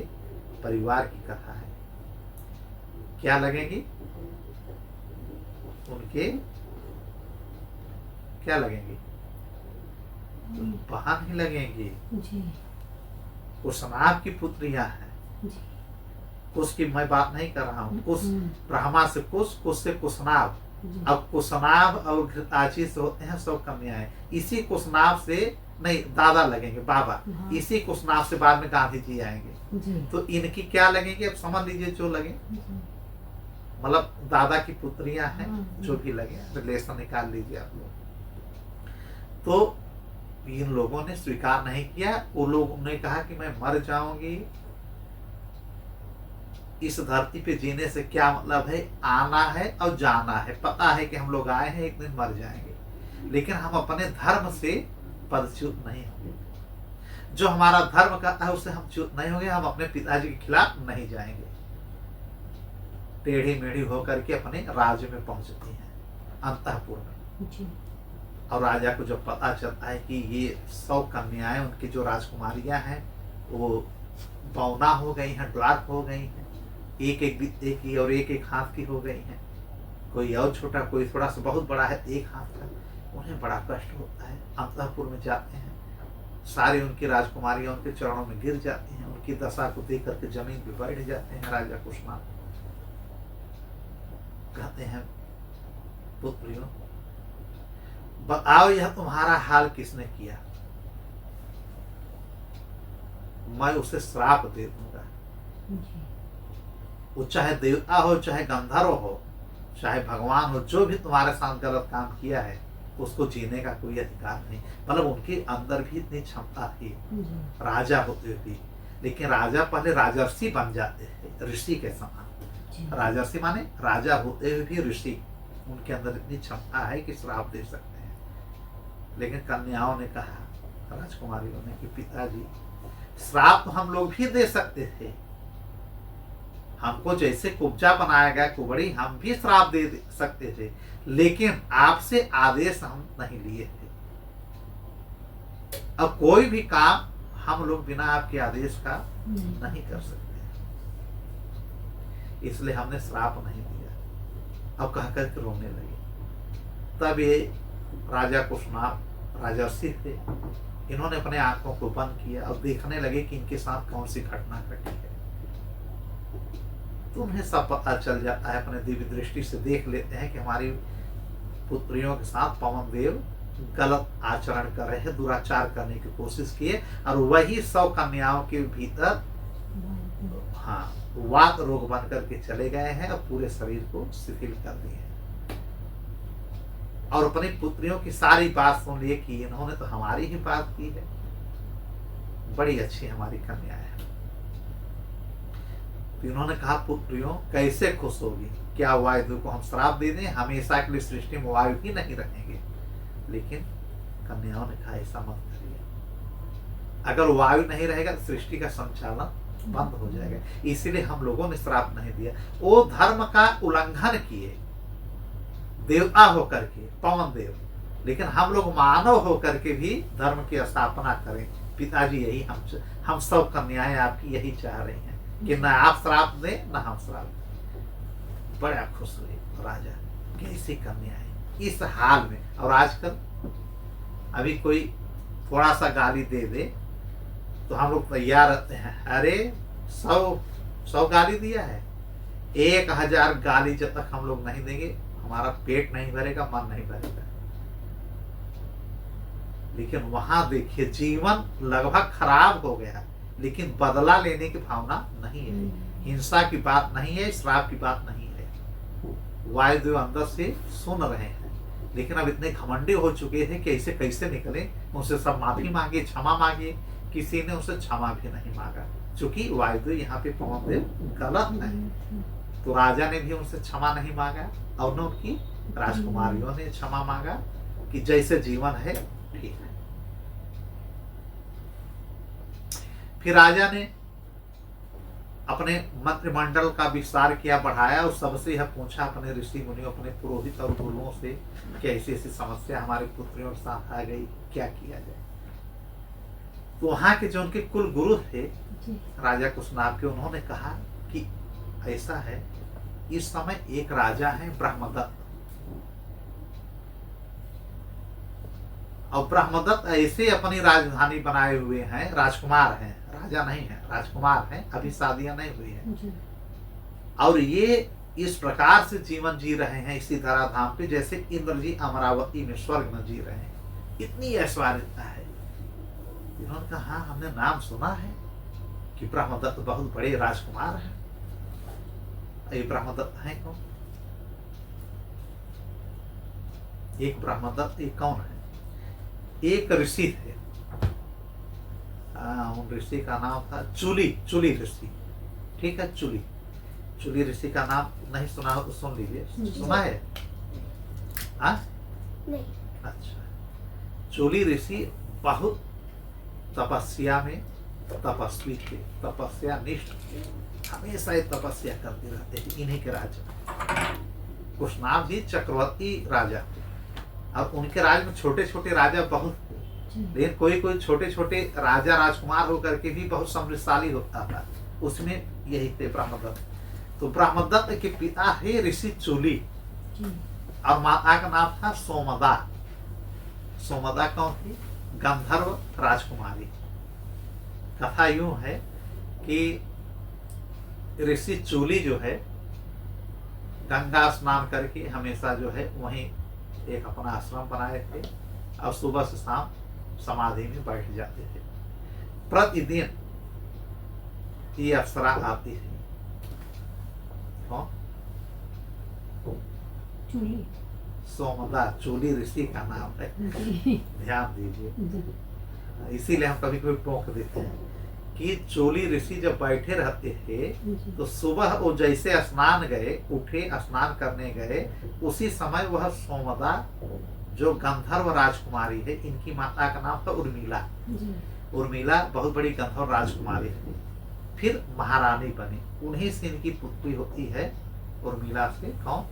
Speaker 2: परिवार की कथा है। क्या लगेगी? उनके क्या लगेंगे, बहन ही लगेंगी। कुशनाभ की पुत्रियां हैं। कुश की मैं बात नहीं कर रहा हूँ, कुश ब्रह्मा से कुश, कुश से कुशनाभ। अब कुशनाभ और घृताची से होते हैं सब कन्याएं। इसी कुशनाभ से नहीं दादा लगेंगे, बाबा। इसी कुशनाभ से बाद में गांधी जी आएंगे। तो इनकी क्या लगेंगी, अब समझ लीजिए जो लगे, मतलब दादा की पुत्रियां हैं, जो भी लगे, रिलेशन निकाल लीजिए आप लोग। तो इन लोगों ने स्वीकार नहीं किया। वो लोग ने कहा कि मैं मर जाऊंगी, इस धरती पे जीने से क्या मतलब है, आना है और जाना है। पता है कि हम लोग आए हैं, एक दिन मर जाएंगे, लेकिन हम अपने धर्म से पदच्युत नहीं होंगे। जो हमारा धर्म कहता है उससे हम च्युत नहीं होंगे। हम अपने पिताजी के खिलाफ नहीं जाएंगे। टेढ़ी मेढ़ी होकर के अपने राज्य में पहुंचती हैं, अंतःपुर में। और राजा को जब पता चलता है कि ये 100 कन्याएं उनकी जो राजकुमारियां हैं वो बौना हो गई हैं, ड्वार्फ हो गई हैं, एक एक और एक हाथ की हो गई हैं। कोई और छोटा, कोई थोड़ा सा बहुत बड़ा है, एक हाथ का। उन्हें बड़ा कष्ट होता है। अंतःपुर में जाते हैं, सारी उनकी राजकुमारियां उनके चरणों में गिर जाती हैं। उनकी दशा को देख करके जमीन पे बैठ जाते हैं। राजा कुशनाभ कहते हैं, पुत्रियों बताओ यह तुम्हारा हाल किसने किया, मैं उसे श्राप दे दूंगा। वो चाहे देवता हो, चाहे गंधर्व हो, चाहे भगवान हो, जो भी तुम्हारे साथ गलत काम किया है उसको जीने का कोई अधिकार नहीं। मतलब उनके अंदर भी इतनी क्षमता थी राजा होते हुए भी। लेकिन राजा पहले राजर्षि बन जाते थे, ऋषि के समान। राजर्षि माने राजा होते हुए भी ऋषि। उनके अंदर इतनी क्षमता है कि श्राप दे सकते हैं। लेकिन कन्याओं ने कहा, राजकुमारियों ने, कि पिताजी श्राप तो हम लोग भी दे सकते थे। हमको जैसे कुब्जा बनाया गया कुबड़ी, हम भी श्राप दे सकते थे, लेकिन आपसे आदेश हम नहीं लिए थे। अब कोई भी काम हम लोग बिना आपके आदेश का नहीं कर सकते, इसलिए हमने श्राप नहीं दिया। अब कह कर रोने लगे। तब ये राजा कुशनाभ राजर्षि थे, इन्होंने अपने आंखों को बंद किया और देखने लगे कि इनके साथ कौन सी घटना घटी है। तो उन्हें सब पता चल जाता है। अपने दिव्य दृष्टि से देख लेते हैं कि हमारी पुत्रियों के साथ पवन देव गलत आचरण कर रहे हैं, दुराचार करने की कोशिश किए, और वही 100 कन्याओं के भीतर वात रोग बन करके चले गए हैं और पूरे शरीर को शिथिल कर दिए। और अपनी पुत्रियों की सारी बात सुन लिए कि इन्होंने तो हमारी ही बात की है, बड़ी अच्छी हमारी कन्या है। तो इन्होंने कहा, पुत्रियों कैसे खुश होगी, क्या वायु को हम श्राप दे दें, हमेशा के लिए सृष्टि में वायु ही नहीं रहेंगे। लेकिन कन्याओं ने कहा, ऐसा मत करिए, अगर वायु नहीं रहेगा तो सृष्टि का संचालन बंद हो जाएगा। इसीलिए हम लोगों ने श्राप नहीं दिया। वो धर्म का उल्लंघन किए, देवता होकर के, पवन देव, लेकिन हम लोग मानव होकर के भी धर्म की स्थापना करें। पिताजी यही हम सब कन्याएं आपकी यही चाह रही हैं कि न आप श्राप दें न हम श्राप दें। बड़ा खुश हुए राजा, कैसी कन्याएं इस हाल में। और आजकल अभी कोई थोड़ा सा गाली दे दे तो हम लोग तैयार रहते हैं, अरे 100 गाली दिया है, 1000 गाली जब तक हम लोग नहीं देंगे हमारा पेट नहीं भरेगा, मन नहीं भरेगा। लेकिन वहां देखिए जीवन लगभग खराब हो गया, लेकिन बदला लेने की भावना नहीं है, हिंसा की बात नहीं है, श्राप की बात नहीं है। वायुदेव अंदर से सुन रहे हैं, लेकिन अब इतने घमंडी हो चुके हैं कि ऐसे कैसे निकले। उनसे सब माफी मांगे, क्षमा मांगे, किसी ने उनसे क्षमा भी नहीं मांगा, क्योंकि वायुदेव यहाँ पे पवन देव गलत है। तो राजा ने भी उनसे क्षमा नहीं मांगा और न उनकी राजकुमारियों ने क्षमा मांगा कि जैसे जीवन है ठीक है। फिर राजा ने अपने मंत्रिमंडल का विस्तार किया, बढ़ाया, और सबसे यह पूछा अपने ऋषि मुनियों, अपने पुरोहित और गुरुओं से कि ऐसी ऐसी समस्या हमारी पुत्रियों के साथ आ गई, क्या किया जाए। तो वहां के जो उनके कुल गुरु थे राजा कुशनाभ के, उन्होंने कहा कि ऐसा है, इस समय एक राजा है ब्रह्मदत्त, और ब्रह्मदत्त ऐसे अपनी राजधानी बनाए हुए हैं, राजकुमार हैं, राजा नहीं है, राजकुमार हैं, अभी शादियां नहीं हुई है। और ये इस प्रकार से जीवन जी रहे हैं इसी धराधाम पे जैसे इंद्र जी अमरावती में स्वर्ग में जी रहे हैं। इतनी ऐश्वर्यता है। इन्होंने कहा हाँ, हमने नाम सुना है कि ब्रह्मदत्त बहुत बड़े राजकुमार हैं। ये ब्रह्मदत्त हैं कौन? एक ब्रह्मदत्त ये कौन है? एक ऋषि थे, उन ऋषि का नाम था चूली ऋषि। ठीक है, चूली ऋषि का नाम नहीं सुना हो तो सुन लीजिए। सुना है? नहीं। अच्छा, चूली ऋषि बहुत तपस्या में तपस्वी थे, तपस्या निष्ठ थे, हमेशा ये तपस्या करते रहते थे। इन्हीं के राजा कुशनाभ जी चक्रवर्ती राजा थे और उनके राज में छोटे छोटे राजा बहुत थे, लेकिन कोई कोई छोटे छोटे राजा राजकुमार होकर के भी बहुत समृद्धशाली होता था। उसमें यही थे ब्रह्मदत्त। तो ब्रह्मदत्त के पिता है ऋषि चूली और माता का नाम था सोमदा। सोमदा कौन थी? गंधर्व राजकुमारी। कथा यूं है कि ऋषि चूली जो है गंगा स्नान करके हमेशा जो है वहीं एक अपना आश्रम बनाए थे और सुबह से शाम समाधि में बैठ जाते थे। प्रतिदिन ये अप्सरा आती है। कौन?
Speaker 1: चूली।
Speaker 2: सोमदा, चूली ऋषि का नाम है। ध्यान दीजिए, इसीलिए हम कभी कभी टोक देते हैं कि चूली ऋषि जब बैठे रहते थे तो सुबह वो जैसे स्नान गए, उठे स्नान करने गए, उसी समय वह सोमदा जो गंधर्व राजकुमारी है, इनकी माता का नाम था उर्मिला। उर्मिला बहुत बड़ी गंधर्व राजकुमारी है, फिर महारानी बनी। उन्हीं से इनकी पुत्री होती है उर्मिला से। कौन?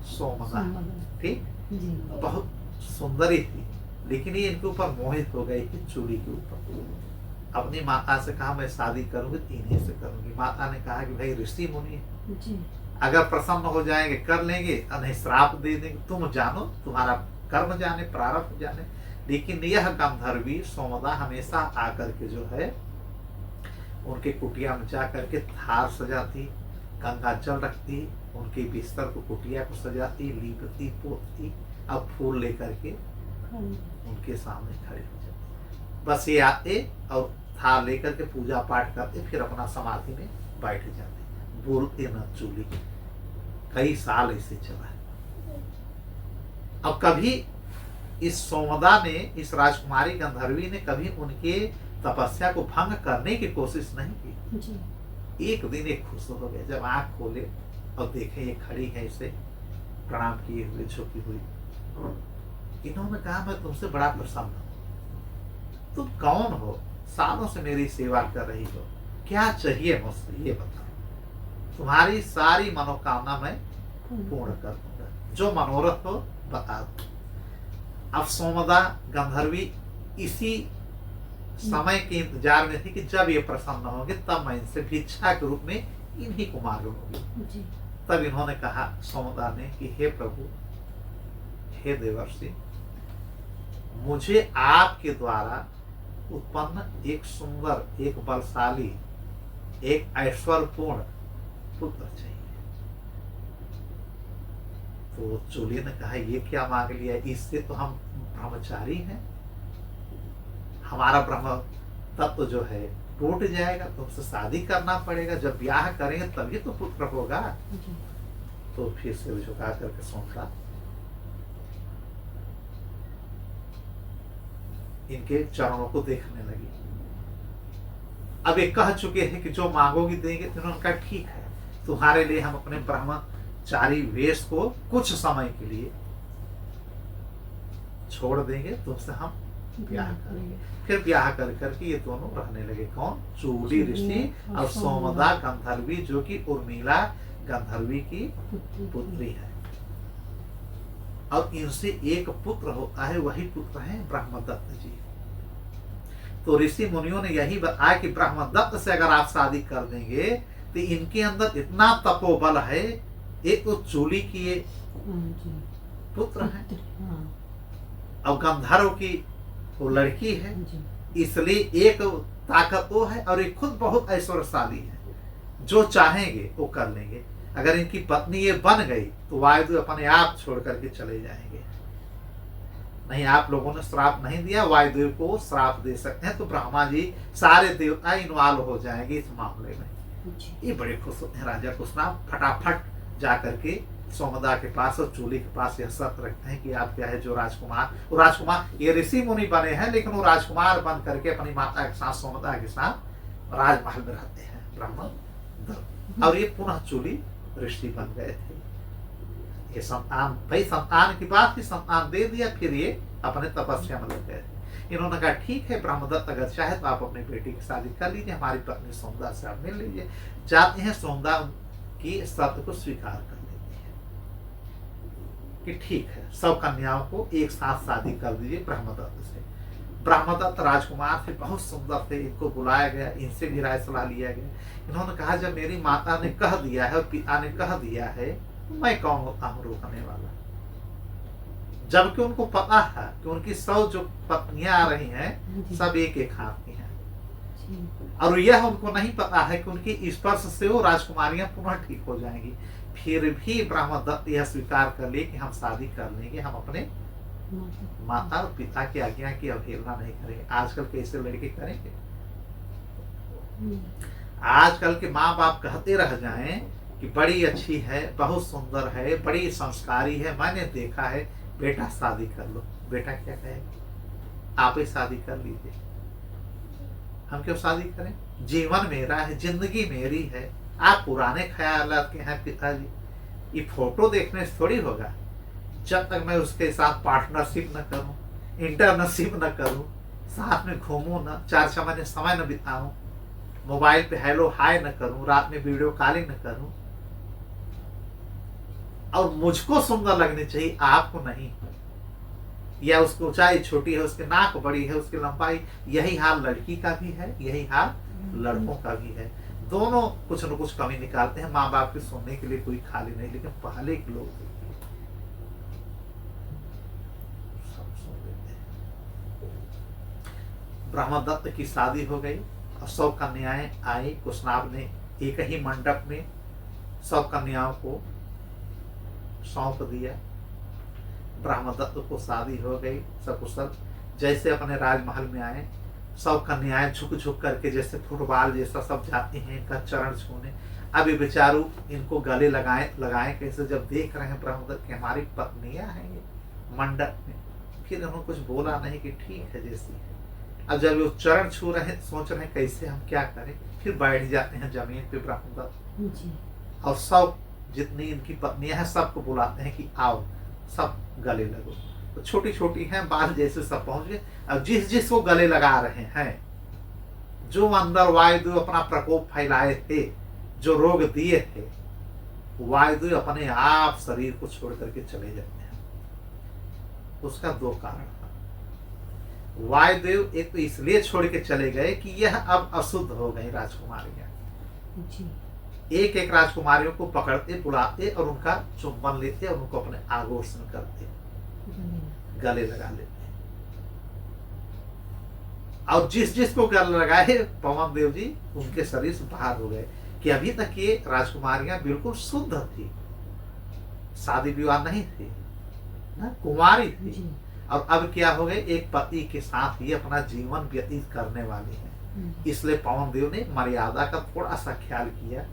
Speaker 2: सोमदा। ठीक, बहुत सुंदरी थी, लेकिन ये इनके ऊपर मोहित हो गई थी, चूली के ऊपर। अपनी माता से कहा मैं शादी करूंगी तो इन्हीं से करूंगी। माता ने कहा कि भाई ऋषि मुनि है, अगर प्रसन्न हो जाएंगे कर लेंगे, नहीं श्राप दे देंगे, तुम जानो, तुम्हारा कर्म जाने, प्रारब्ध जाने। लेकिन यह गंधर्वी सोमदा हमेशा आकर के जो है उनके कुटिया में जा करके थार सजाती, गंगा जल रखती, उनके बिस्तर को, कुटिया को सजाती, लीपती, पोतती, अब फूल लेकर के उनके सामने खड़े हो जाते। बस ये आते और थार लेकर के पूजा पाठ करते, फिर अपना समाधि में बैठ जाते। बोलते न चूली। कई साल ऐसे चला। अब कभी इस सोमदा ने, इस राजकुमारी गंधर्वी ने कभी उनके तपस्या को भंग करने की कोशिश नहीं की। एक दिन एक खुश हो गए, जब आंख खोले और देखे ये खड़ी है, इसे प्रणाम किए हुए, झुकी हुई। इन्होंने कहा मैं तुमसे बड़ा प्रसन्न हूं। तुम कौन हो? सालों से मेरी सेवा कर रही हो, क्या चाहिए मुझसे ये बताओ। तुम्हारी सारी मनोकामना मैं पूर्ण कर दूंगा, जो मनोरथ हो बता दो। अब सोमदा गंधर्वी इसी समय के इंतजार में थी कि जब ये प्रसन्न होंगे तब मैं इनसे भिक्षा के रूप में इन्हीं को मांगूंगी। तब इन्होंने कहा, सोमदा ने, कि हे प्रभु, हे देवर्षि, मुझे आपके द्वारा उत्पन्न एक सुंदर, एक बलशाली, एक ऐश्वर्यपूर्ण पुत्र चाहिए। तो चूली ने कहा ये क्या मांग लिया, इससे तो हम ब्रह्मचारी हैं, हमारा ब्रह्म तत्व जो है टूट जाएगा, तुमसे शादी करना पड़ेगा, जब ब्याह करेंगे तभी तो पुत्र होगा। तो फिर से झुका करके सोमदा इनके चरणों को देखने लगी। अब ये कह चुके हैं कि जो मांगोगी देंगे। तो उन्होंने कहा ठीक है, तुम्हारे लिए हम अपने ब्रह्मचारी वेश को कुछ समय के लिए छोड़ देंगे, तुमसे हम ब्याह करेंगे। फिर ब्याह कर करके ये दोनों रहने लगे। कौन? चूली ऋषि और सोमदा गंधर्वी, जो कि उर्मिला गंधर्वी की पुत्री है। और इनसे एक पुत्र होता है, वही पुत्र है ब्रह्मदत्त जी। तो ऋषि मुनियों ने यही बताया कि ब्रह्मदत्त से अगर आप शादी कर देंगे तो इनके अंदर इतना तपोबल है, एक तो चूली की पुत्र है और गंधर्व की वो लड़की है, इसलिए एक ताकत वो है और एक खुद बहुत ऐश्वर्यशाली है, जो चाहेंगे वो कर लेंगे। अगर इनकी पत्नी ये बन गई तो वायुदेव अपने आप छोड़ करके चले जाएंगे। नहीं, आप लोगों ने श्राप नहीं दिया, वायुदेव को श्राप दे सकते हैं, तो ब्रह्मा जी सारे देवता इन्वॉल्व हो जाएंगे इस मामले में। ये बड़े खुश होते हैं। राजा कुशनाभ फटाफट जा करके सोमदा के पास और चूली के पास यह शर्त रखते हैं कि आप क्या है, जो राजकुमार, वो राजकुमार ये ऋषि मुनि बने हैं, लेकिन वो राजकुमार बन करके अपनी माता के साथ, सोमदा के साथ राजमहल में रहते हैं ब्रह्म। और ये पुनः चूली ऋषि बन गए थे। ये संतान, भाई संतान की बात की, संतान दे दिया, फिर ये अपने तपस्या में लग गए थे। इन्होंने कहा ठीक है ब्रह्मदत्त, अगर चाहे तो आप अपनी बेटी की शादी कर लीजिए, हमारी पत्नी सोमदा से आप मिल लीजिए। जाते हैं, सोमदा की शर्त को स्वीकार कर लेती है कि ठीक है, सब कन्याओं को एक साथ शादी कर दीजिए ब्रह्मदत्त से। ब्रह्मदत्त राजकुमार थे, बहुत सुंदर थे, इनको बुलाया गया, इनसे भी राय सलाह लिया गया। इन्होंने कहा जब मेरी माता ने कह दिया है और पिता ने कह दिया है, मैं कौन होता हूँ रोकने वाला। जबकि उनको पता है कि उनकी 100 जो पत्नियां आ रही हैं सब एक एक हाथ की हैं, और यह उनको नहीं पता है कि उनकी स्पर्श से वो राजकुमारियां पुनः ठीक हो जाएंगी। फिर भी ब्रह्मदत्त यह स्वीकार कर लिए कि हम शादी कर लेंगे, हम अपने माता और पिता की आज्ञा की अवहेलना नहीं करेंगे। आजकल कैसे लड़के करेंगे? आजकल के माँ बाप कहते रह जाएं कि बड़ी अच्छी है, बहुत सुंदर है, बड़ी संस्कारी है, मैंने देखा है, बेटा शादी कर लो। बेटा क्या कहेगा? आप ही शादी कर लीजिए, हम क्यों शादी करें? जीवन मेरा है, जिंदगी मेरी है, आप पुराने ख्यालात के हैं पिताजी। ये फोटो देखने से थोड़ी होगा। जब तक मैं उसके साथ पार्टनरशिप न करूं, इंटर्नशिप न करूं, साथ में घूमूं न, 4 महीने समय न बिताऊं, मोबाइल पे हेलो हाय न करूं, रात में वीडियो कॉलिंग न करूं, और मुझको सुंदर लगनी चाहिए, आपको नहीं। या उसकी ऊंचाई छोटी है, उसकी नाक बड़ी है, उसकी लंबाई, यही हाल लड़की का भी है, यही हाल लड़कों का भी है। दोनों कुछ न कुछ कमी निकालते हैं। माँ बाप की सुनने के लिए कोई खाली नहीं, लेकिन पहले के लोग सब सुन लेते हैं। ब्रह्मदत्त की शादी हो गई और 100 कन्याएं आई। कुशनाभ ने एक ही मंडप में 100 कन्याओं को सौंप दिया। ब्रह्मदत्त को शादी हो गई सकुशल। जैसे अपने राजमहल में आए, 100 कन्याएं झुक झुक करके जैसे फुटबॉल जैसा सब जाती हैं इनका चरण छूने। अभी बेचारू इनको गले लगाए कैसे, जब देख रहे हैं ब्रह्मदत्त की हमारी पत्नियां हैं ये मंडप में, फिर उन्होंने कुछ बोला नहीं कि ठीक है जैसी है। अब जब वो चरण छू रहे हैं, सोच रहे हैं कैसे हम क्या करें, फिर बैठ जाते हैं जमीन पे ब्रह्मदत्त, और सब जितनी इनकी पत्नियां हैं सबको बुलाते हैं कि आओ सब गले लगो। तो छोटी छोटी हैं, बाल जैसे सब पहुंच गए। अब जिस को गले लगा रहे हैं, जो अंदर वायुदेव अपना प्रकोप फैलाए थे, जो रोग दिए थे, वायुदेव अपने आप शरीर को छोड़ करके चले जाते हैं। उसका 2 कारण था। वायुदेव एक तो इसलिए छोड़ के चले गए कि यह अब अशुद्ध हो गई राजकुमारियां। एक एक राजकुमारियों को पकड़ते, बुलाते और उनका चुंबन लेते और उनको अपने आगोशन करते, गले लगा लेते। और जिस को गले लगाए पवन देव जी उनके शरीर से बाहर हो गए कि अभी तक ये राजकुमारियां बिल्कुल शुद्ध थी, शादी विवाह नहीं थी ना, कुंवारी थी। और अब क्या हो गए, एक पति के साथ ही अपना जीवन व्यतीत करने वाली है। इसलिए पवन देव ने मर्यादा का थोड़ा सा ख्याल किया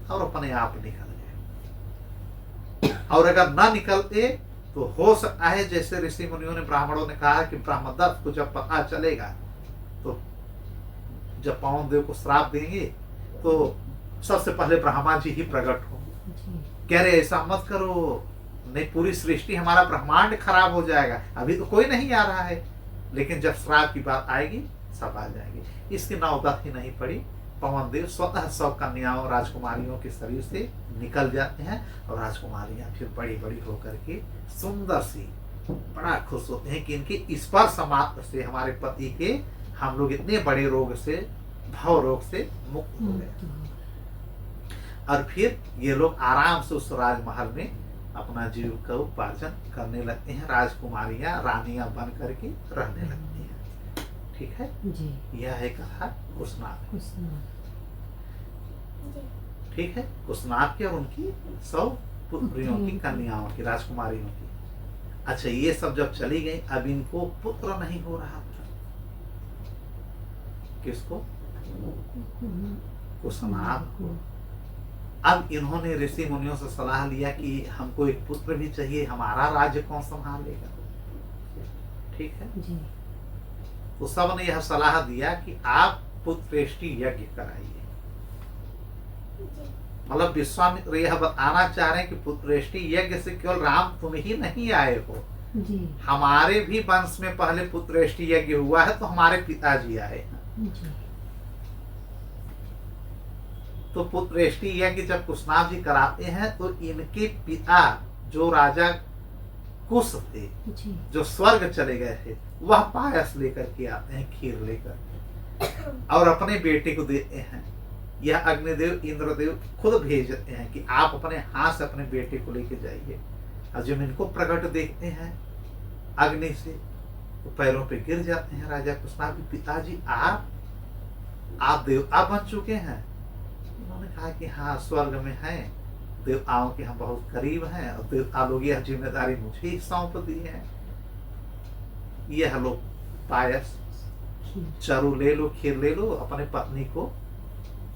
Speaker 2: और अपने आप निकल गए। और अगर ना निकलते तो हो सकता है जैसे ऋषि मुनियों ने, ब्राह्मणों ने कहा कि ब्रह्मदत्त को जब पता चलेगा तो जब पवन देव को श्राप देंगे तो सबसे पहले ब्रह्मा जी ही प्रकट होंगे, कह रहे ऐसा मत करो, नहीं पूरी सृष्टि हमारा ब्रह्मांड खराब हो जाएगा। अभी तो कोई नहीं आ रहा है, लेकिन जब श्राप की बात आएगी सब आ जाएंगे। इसकी नौबत ही नहीं पड़ी। पवन देव स्वतः 100 कन्याओं राजकुमारियों के शरीर से निकल जाते हैं और राजकुमारियां फिर बड़ी बड़ी होकर के सुंदर सी, बड़ा खुश होते हैं कि इनके स्पर्श मात्र से हमारे पति के हम लोग इतने बड़े रोग से, भव रोग से मुक्त हो गए। और फिर ये लोग आराम से उस राजमहल में अपना जीव का उपार्जन करने लगते हैं, राजकुमारियां रानियां बन करके रहने लगती हैं। ठीक है
Speaker 1: जी।
Speaker 2: यह है कथा कुशनाग। ठीक है, कुशनाग की और उनकी 100 पुत्रियों की, कन्याओं की, राजकुमारियों की। अच्छा, ये सब जब चली गई, अब इनको पुत्र नहीं हो रहा था। किसको? कुशनाग को। अब इन्होंने ऋषि मुनियों से सलाह लिया कि हमको एक पुत्र भी चाहिए, हमारा राज्य कौन संभालेगा। ठीक है
Speaker 1: जी।
Speaker 2: तो सबने यह सलाह दिया कि आप पुत्रेष्टि यज्ञ कराइए। मतलब विश्वामित्र यह बताना चाह रहे हैं कि पुत्रेष्टि यज्ञ से केवल राम तुम ही नहीं आए हो
Speaker 1: जी।
Speaker 2: हमारे भी वंश में पहले पुत्रेष्टि यज्ञ हुआ है, तो हमारे पिताजी आए हैं।
Speaker 1: जी।
Speaker 2: तो पुत्रेष्टि यज्ञ जब कुशनाग जी कराते हैं तो इनके पिता जो राजा कुश थे, जो स्वर्ग चले गए थे, वह पायस लेकर के आते हैं, खीर लेकर, और अपने बेटे को देते हैं। यह अग्निदेव इंद्रदेव खुद भेजते हैं कि आप अपने हाथ से अपने बेटे को लेके जाइए। और जब इनको प्रकट देखते हैं अग्नि से, तो पैरों पे गिर जाते हैं राजा कुशनाग के पिताजी, आप देवता बन चुके हैं। उन्होंने कहा कि हाँ, स्वर्ग में हैं, देवताओं के हम बहुत करीब हैं, और देवता लोग यह जिम्मेदारी मुझे ही सौंप दी है। यह लो पायस, चरु ले लो, खीर ले लो, अपने पत्नी को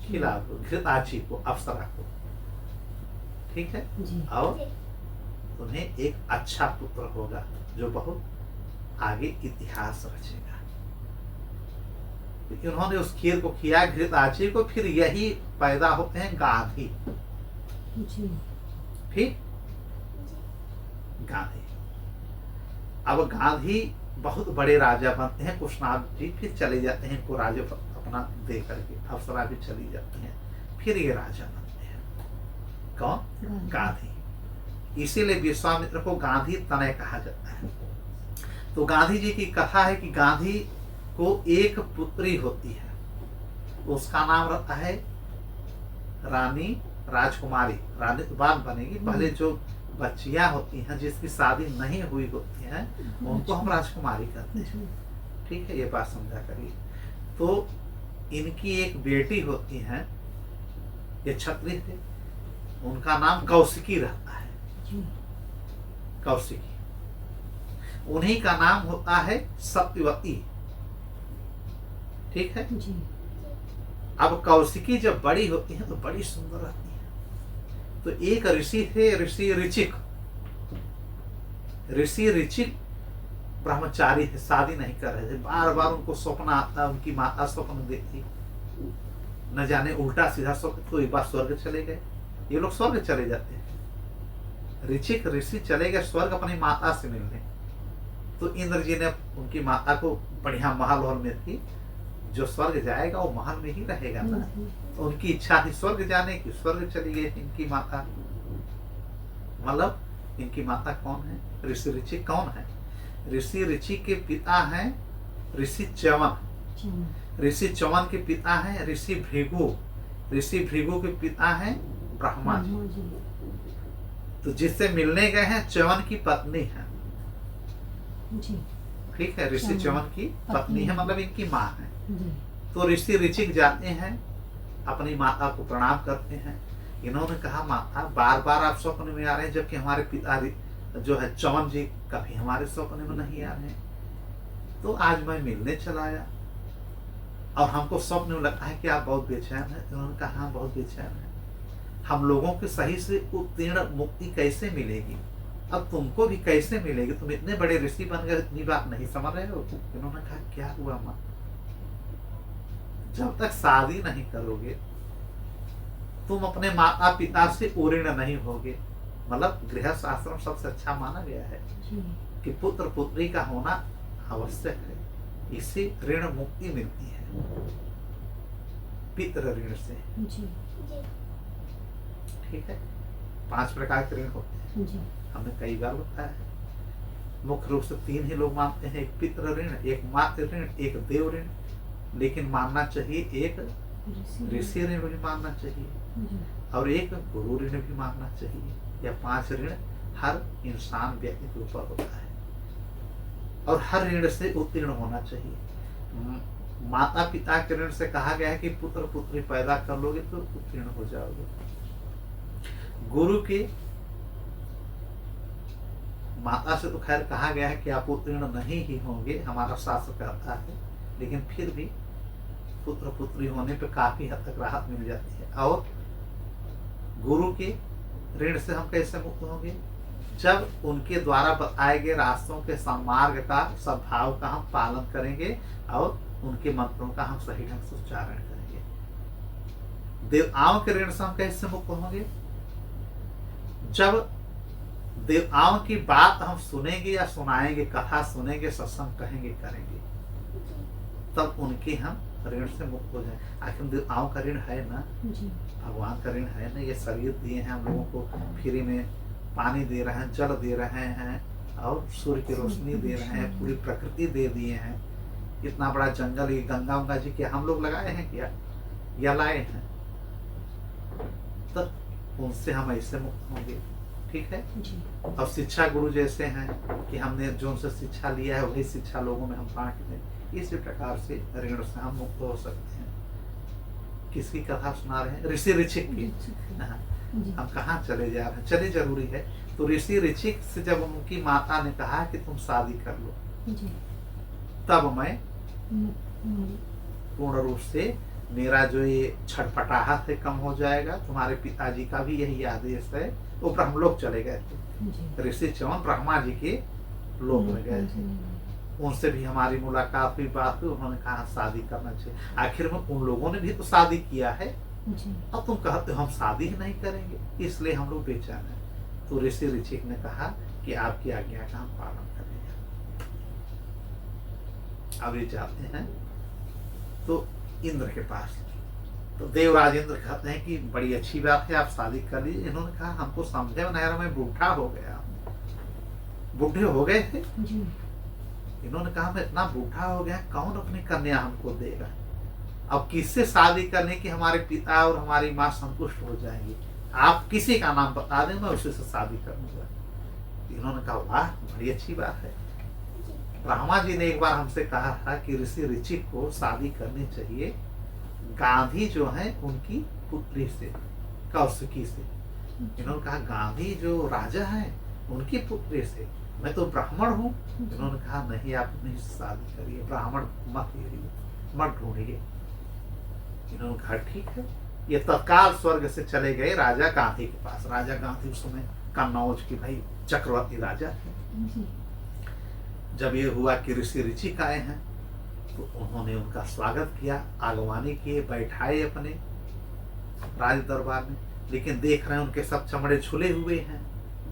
Speaker 2: खिला दो, घृताची को, अप्सरा को। ठीक है और तुम्हें एक अच्छा पुत्र होगा जो बहुत आगे इतिहास रचेगा। तो इन्होंने उस खीर को खिया, घृताची को, फिर यही पैदा होते हैं गांधी। ठीक, गांधी। अब गांधी बहुत बड़े राजा बनते हैं। कुशनाग जी फिर चले जाते हैं, इनको राज्य अपना दे करके, अप्सरा भी चली जाती हैं, फिर ये राजा बनते हैं। कौन? गांधी। इसीलिए विश्वामित्र को गांधी तनय कहा जाता है। तो गांधी जी की कथा है कि गांधी को एक पुत्री होती है, उसका नाम रहता है रानी राजकुमारी। रानी तो बाद बनेगी, पहले जो बच्चियां होती हैं जिसकी शादी नहीं हुई होती हैं उनको हम राजकुमारी कहते हैं। ठीक है, ये बात समझा करिए। तो इनकी एक बेटी होती है, ये क्षत्रिय थे, उनका नाम कौशिकी रहता है। कौशिकी। उन्हीं का नाम होता है सत्यवती। ठीक है जी। अब कौशिकी जब बड़ी होती है तो बड़ी सुंदर रहती है। तो एक ऋषि थे, ऋषि ऋचिक। ऋषि ऋचिक ब्रह्मचारी थे, शादी नहीं कर रहे थे। बार बार उनको स्वप्न आता, उनकी माता स्वप्न देखती, न जाने उल्टा सीधा स्वप्न। तो एक बार स्वर्ग चले गए, ये लोग स्वर्ग चले जाते हैं। ऋचिक ऋषि चले गए स्वर्ग अपनी माता से मिलने। तो इंद्र जी ने उनकी माता को, बढ़िया महल हॉल में थी, जो स्वर्ग जाएगा वो महल में ही रहेगा ना। तो उनकी इच्छा थी स्वर्ग जाने की, स्वर्ग चली गई इनकी माता। मतलब इनकी माता कौन है? ऋषि ऋचिक। कौन है? ऋषि ऋचिक के पिता हैं ऋषि च्यवन। ऋषि च्यवन के पिता हैं ऋषि भृगु। ऋषि भृगु के पिता हैं ब्रह्मा जी। तो जिससे मिलने गए हैं च्यवन की पत्नी है। ठीक है, ऋषि च्यवन की पत्नी है, मतलब इनकी माँ है। तो ऋषि ऋचिक जाते हैं, अपनी माता को प्रणाम करते हैं। इन्होंने कहा, माता बार बार आप स्वप्न में आ रहे हैं, जबकि हमारे पिता जो है च्यवन जी कभी हमारे स्वप्न में नहीं आ रहे हैं। तो आज मैं मिलने चला आया और हमको स्वप्न में लगता है कि आप बहुत बेचैन हैं। इन्होंने कहा, हाँ बहुत बेचैन है। हम लोगों के सही से उत्तीर्ण मुक्ति कैसे मिलेगी, अब तुमको भी कैसे मिलेगी? तुम इतने बड़े ऋषि बन गए, इतनी बात नहीं समझ रहे हो? इन्होंने कहा, क्या हुआ माँ? जब तक शादी नहीं करोगे तुम अपने माता पिता से उऋण नहीं होगे। मतलब गृहस्थ आश्रम सबसे अच्छा माना गया है कि पुत्र पुत्री का होना आवश्यक है, इससे ऋण मुक्ति मिलती है, पितृ ऋण से। ठीक है, 5 प्रकार के ऋण होते हैं, हमने कई बार बताया है। मुख्य रूप से 3 ही लोग मानते हैं, एक पितृ ऋण, एक मातृ ऋण, एक देव ऋण। लेकिन मानना चाहिए एक ऋषि ऋण भी मानना चाहिए और एक गुरु ऋण भी मानना चाहिए। यह 5 ऋण हर इंसान व्यक्ति के ऊपर होता है और हर ऋण से उत्तीर्ण होना चाहिए। माता पिता के ऋण से कहा गया है कि पुत्र पुत्री पैदा कर लोगे तो उत्तीर्ण हो जाओगे। गुरु के माता से तो खैर कहा गया है कि आप उत्तीर्ण नहीं ही होंगे, हमारा शास्त्र कहता है, लेकिन फिर भी पुत्र पुत्री होने पे काफी हद तक राहत मिल जाती है। और गुरु के ऋण से हम कैसे मुक्त होंगे? जब उनके द्वारा बताए गए रास्तों के सन्मार्ग का, सद्भाव का हम पालन करेंगे और उनके मंत्रों का हम सही ढंग से उच्चारण करेंगे। देवताओं के ऋण से हम कैसे मुक्त होंगे? जब देवताओं की बात हम सुनेंगे या सुनाएंगे, कथा सुनेंगे, सत्संग कहेंगे, करेंगे, तब उनके हम ऋण से मुक्त हो जाए। आखिर देवताओं का ऋण है ना, भगवान का ऋण है ना। ये शरीर दिए हैं हम लोगों को, फ्री में पानी दे रहे हैं, जल दे रहे हैं और सूर्य की रोशनी दे रहे हैं, पूरी प्रकृति दे दिए हैं। इतना बड़ा जंगल, ये गंगा जी क्या हम लोग लगाए हैं क्या, या लाए हैं? तब उनसे हम ऐसे मुक्त होंगे। ठीक है। अब शिक्षा गुरु जैसे हैं कि हमने जो उनसे शिक्षा लिया है वही शिक्षा लोगों में हम बांट दें। इसी प्रकार से ऋण से हम मुक्त हो सकते हैं। किसकी कथा सुना रहे हैं? ऋषि ऋचिक की। हम कहाँ चले जा रहे हैं? चले जरूरी है। तो ऋषि ऋचिक से जब उनकी माता ने कहा कि तुम शादी कर लो, तब मैं पूर्ण रूप से, मेरा जो ये छटपटाहट है कम हो जाएगा। तुम्हारे पिताजी का भी यही आदेश है। वो ब्रह्मलोक चले गए थे, ऋषि चौन ब्रह्मा जी के लोक में गए थे। उनसे भी हमारी मुलाकात हुई, बात हुई, उन्होंने कहा शादी करना चाहिए। आखिर में उन लोगों ने भी तो शादी किया है, अब तुम कहते हो हम शादी ही नहीं करेंगे, इसलिए हम लोग बेचैन हैं। तो ऋषि ऋचिक ने कहा कि आपकी आज्ञा का हम पालन करेंगे। अब ये जाते हैं तो इंद्र के पास। तो देवराज इंद्र कहते हैं कि बड़ी अच्छी बात है, आप शादी कर लीजिए। इन्होंने कहा हमको समझे में नहीं आ रहा, मैं बूढ़ा हो गया। बूढ़े हो गए थे जी। इन्होंने कहा मैं इतना बूढ़ा हो गया, कौन अपनी कन्या हमको देगा? अब किससे शादी करने की हमारे पिता और हमारी माँ संतुष्ट हो जाएंगी? आप किसी का नाम बता दें, मैं उसी से शादी करूंगा। इन्होंने कहा वाह, बड़ी अच्छी बात है। ब्रह्मा जी ने एक बार हमसे कहा था कि ऋषि ऋचिक को शादी करनी चाहिए गांधी जो है उनकी पुत्री से, कौशिकी से। इन्होंने कहा गांधी जो राजा है उनकी पुत्री से, मैं तो ब्राह्मण हूँ। इन्होंने कहा नहीं, आप नहीं शादी करिए, ब्राह्मण मत लीजिए, मत ढूंढिए। इन्होंने कहा ठीक है। ये तत्काल स्वर्ग से चले गए राजा गांधी के पास। राजा गांधी उस समय कन्नौज की भाई चक्रवर्ती राजा थे। जब ये हुआ कि ऋषि ऋचिक आए हैं तो उन्होंने उनका स्वागत किया, आगवानी किए, बैठाए अपने राज दरबार में। लेकिन देख रहे हैं उनके सब चमड़े झुले हुए हैं,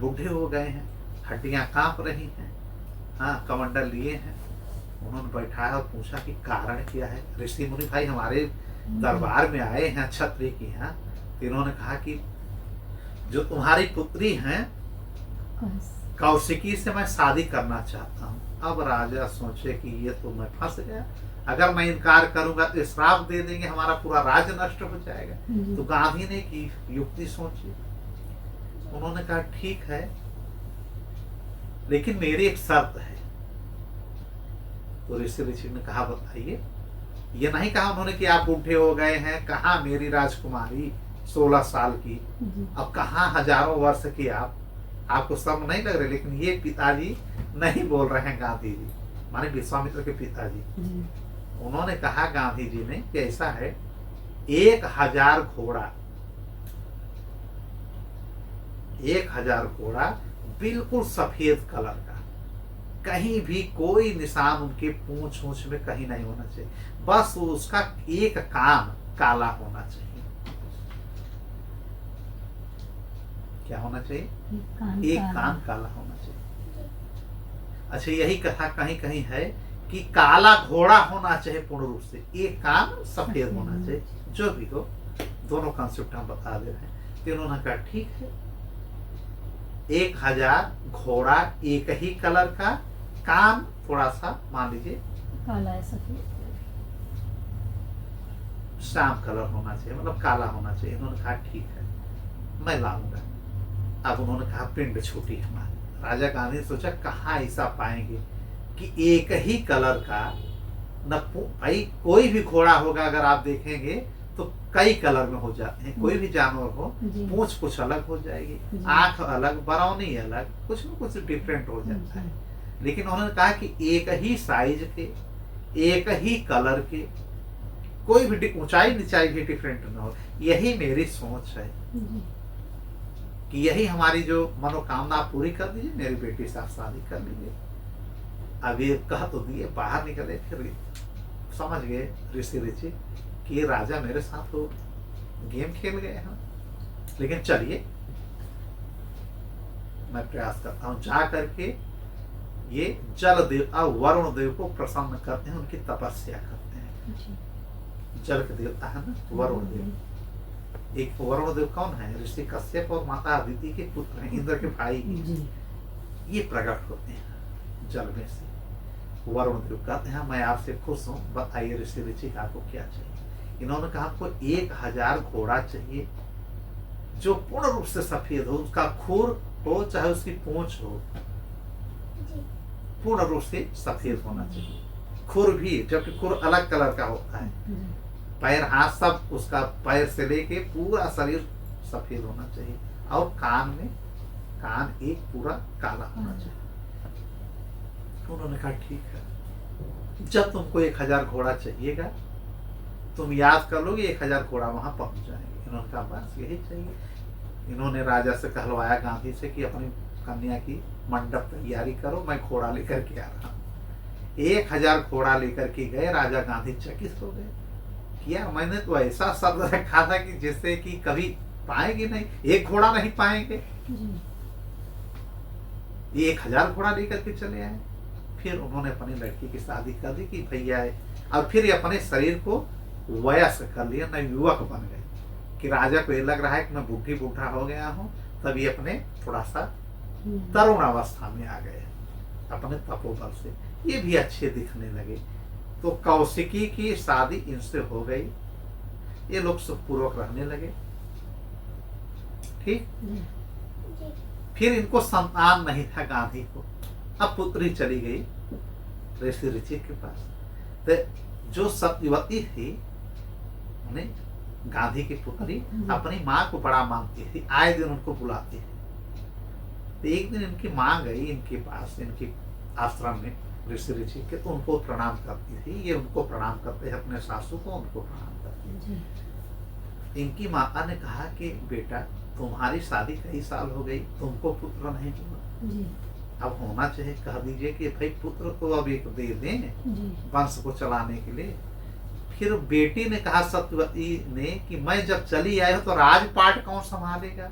Speaker 2: बूढ़े हो गए हैं, हड्डियां कांप रही हैं, हाँ, कमंडल लिए हैं। उन्होंने बैठाया और पूछा कि कारण क्या है? ऋषि मुनि भाई हमारे दरबार में आए हैं क्षत्रिय की यहाँ। तो इन्होंने कहा कि जो तुम्हारी पुत्री हैं कौशिकी से मैं शादी करना चाहता हूँ। अब राजा सोचे कि ये तो मैं फंस गया, अगर मैं इनकार करूंगा तो श्राप दे देंगे, हमारा पूरा राज्य नष्ट हो जाएगा। तो गांधी ने की युक्ति सोची। उन्होंने कहा ठीक है, लेकिन मेरी एक शर्त है। तो ऋषि ऋषि ने कहा बताइए। ये नहीं कहा उन्होंने कि आप बूढ़े हो गए हैं, कहा मेरी राजकुमारी 16 साल की, अब कहा हजारों वर्ष की आपको सब नहीं लग रहे। लेकिन ये पिताजी नहीं बोल रहे हैं, गांधी जी माने विश्वामित्र के पिताजी। उन्होंने कहा गांधी जी ने कि ऐसा है, 1000 घोड़ा, 1000 घोड़ा बिल्कुल सफेद कलर का, कहीं भी कोई निशान उनके पूंछ ऊंच में कहीं नहीं होना चाहिए, बस उसका एक कान काला होना चाहिए। क्या होना चाहिए? एक कान काला होना चाहिए। अच्छा, यही कथा कहीं कहीं है कि काला घोड़ा होना चाहिए पूर्ण रूप से, एक कान सफेद होना चाहिए। जो भी हो, दोनों कंसेप्ट हम बता दे रहे हैं। तो उन्होंने कहा ठीक है, 1000 घोड़ा एक ही कलर का, कान थोड़ा सा मान लीजिए
Speaker 1: काला है, सफेद
Speaker 2: शाम कलर होना चाहिए, मतलब काला होना चाहिए। इन्होंने कहा ठीक है, मैं लाऊंगा। अब उन्होंने कहा पिंड छूटी हमारी। राजा गांधी ने सोचा कहाँ ऐसा पाएंगे कि एक ही कलर का न भाई कोई भी घोड़ा होगा अगर आप देखेंगे तो कई कलर में हो जाते हैं, कोई भी जानवर हो पूंछ कुछ अलग हो जाएगी, आंख अलग, बरौनी अलग, कुछ न कुछ डिफरेंट हो जाता है। लेकिन उन्होंने कहा कि एक ही साइज के, एक ही कलर के, कोई भी ऊंचाई निचाई भी डिफरेंट ना हो। यही मेरी सोच है कि यही हमारी जो मनोकामना पूरी कर दीजिए, मेरी बेटी से आप शादी कर लीजिए। अब ये कह तो दिए, बाहर निकले, फिर समझ गए ऋषि ऋषि कि ये राजा मेरे साथ तो गेम खेल गए हैं। लेकिन चलिए मैं प्रयास करता हूं, जा करके ये जल देवता वरुण देव को प्रसन्न करते हैं, उनकी तपस्या करते हैं। जल के देवता है ना वरुण देव। एक वरुण देव कौन है? ऋषि कश्यप और माता अदिति के पुत्र हैं, इंद्र के भाई। ये प्रकट होते हैं जल में से। वरुण देव कहते हैं मैं आपसे खुश हूँ, बताइए ऋषि ऋषि आपको क्या चाहिए? इन्होंने कहा आपको 1000 घोड़ा चाहिए जो पूर्ण रूप से सफेद हो, उसका खुर हो चाहे उसकी पूंछ हो, पूर्ण रूप से सफेद होना चाहिए। खुर भी, जबकि खुर अलग कलर का होता है, पैर हाथ सब उसका पैर से लेके पूरा शरीर सफेद होना चाहिए, और कान एक पूरा काला होना चाहिए। उन्होंने कहा ठीक है, जब तुमको 1000 घोड़ा चाहिएगा तुम याद कर लोगे 1000 घोड़ा वहां पहुंच जाएंगे। इन्होंने कहा बस यही चाहिए। इन्होंने राजा से कहलवाया गांधी से कि अपनी कन्या की मंडप तैयारी करो, मैं घोड़ा लेकर के आ रहा हूँ। 1000 घोड़ा लेकर के गए। राजा गांधी चकित हो गए कि यार मैंने तो ऐसा शब्द रखा था कि जिससे कि कभी पाएंगे नहीं, एक घोड़ा नहीं पाएंगे, ये 1000 घोड़ा लेकर के चले आए। फिर उन्होंने अपनी लड़की की शादी कर दी कि भैया, और फिर ये अपने शरीर को वयस्क कर लिया, नए युवक बन गए कि राजा को ये लग रहा है कि मैं बूढ़ा हो गया हूँ, तब ये अपने थोड़ा सा तरुण अवस्था में आ गए अपने तपोबल से। ये भी अच्छे दिखने लगे। तो कौशिकी की शादी इनसे हो गई, ये लोग सुखपूर्वक रहने लगे। ठीक, फिर इनको संतान नहीं था गांधी को। अब पुत्री चली गई ऋषि ऋषि के पास। तो जो सत्यवती थी उन्हें गांधी की पुत्री अपनी माँ को बड़ा मानती थी, आए दिन उनको बुलाती थी। तो एक दिन इनकी माँ गई इनके पास, इनके आश्रम में ऋषि ऋषि के, तो उनको प्रणाम करती थी। ये उनको प्रणाम करते हैं, अपने सासू को उनको प्रणाम करती थी। इनकी माता ने कहा कि बेटा तुम्हारी शादी कई साल हो गई, तुमको पुत्र नहीं हुआ, अब होना चाहिए, कह दीजिए कि भाई पुत्र को अब एक दे दें वंश को चलाने के लिए। फिर बेटी ने कहा सत्यवती ने कि मैं जब चली आई हूँ तो राजपाट कौन संभालेगा?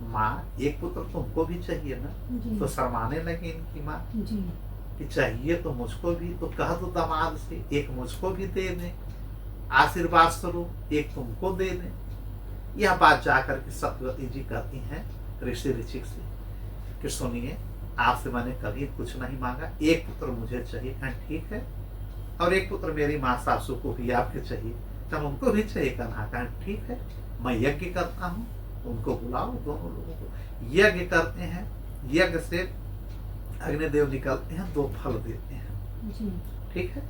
Speaker 2: माँ एक पुत्र तुमको भी चाहिए ना। तो शर्माने लगी इनकी माँ कि चाहिए तो मुझको भी, तो कह दो दामाद से एक मुझको भी दे दें, आशीर्वाद स्वरूप एक तुमको दे दें। यह बात जाकर के सत्यवती जी कहती हैं ऋषि ऋषि से कि सुनिए, आपसे मैंने कभी कुछ नहीं मांगा, एक पुत्र मुझे चाहिए। ठीक है, और एक पुत्र मेरी माँ सासू को भी आपके चाहिए, तब उनको भी चाहिए। कहा ठीक है, मैं यज्ञ करता हूँ, उनको बुलाओ, दोनों लोगों को यज्ञ करते हैं। यज्ञ से अग्निदेव निकलते हैं, 2 फल देते हैं। ठीक है,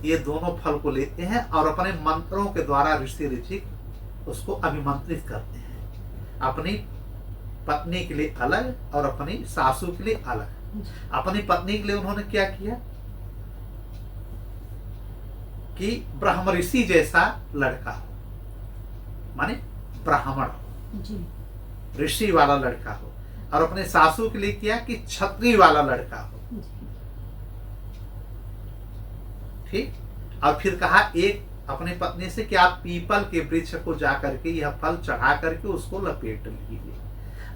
Speaker 2: ये दोनों फल को लेते हैं और अपने मंत्रों के द्वारा ऋषि ऋषि उसको अभिमंत्रित करते हैं, अपनी पत्नी के लिए अलग और अपनी सासू के लिए अलग। अपनी पत्नी के लिए उन्होंने क्या किया कि ब्रह्म ऋषि जैसा लड़का हो, माने ब्राह्मण हो, ऋषि वाला लड़का हो, और अपने सासू के लिए किया कि क्षत्रिय वाला लड़का हो। ठीक, और फिर कहा एक अपनी पत्नी से कि आप पीपल के वृक्ष को जाकर के यह फल चढ़ा करके उसको लपेट लीजिए।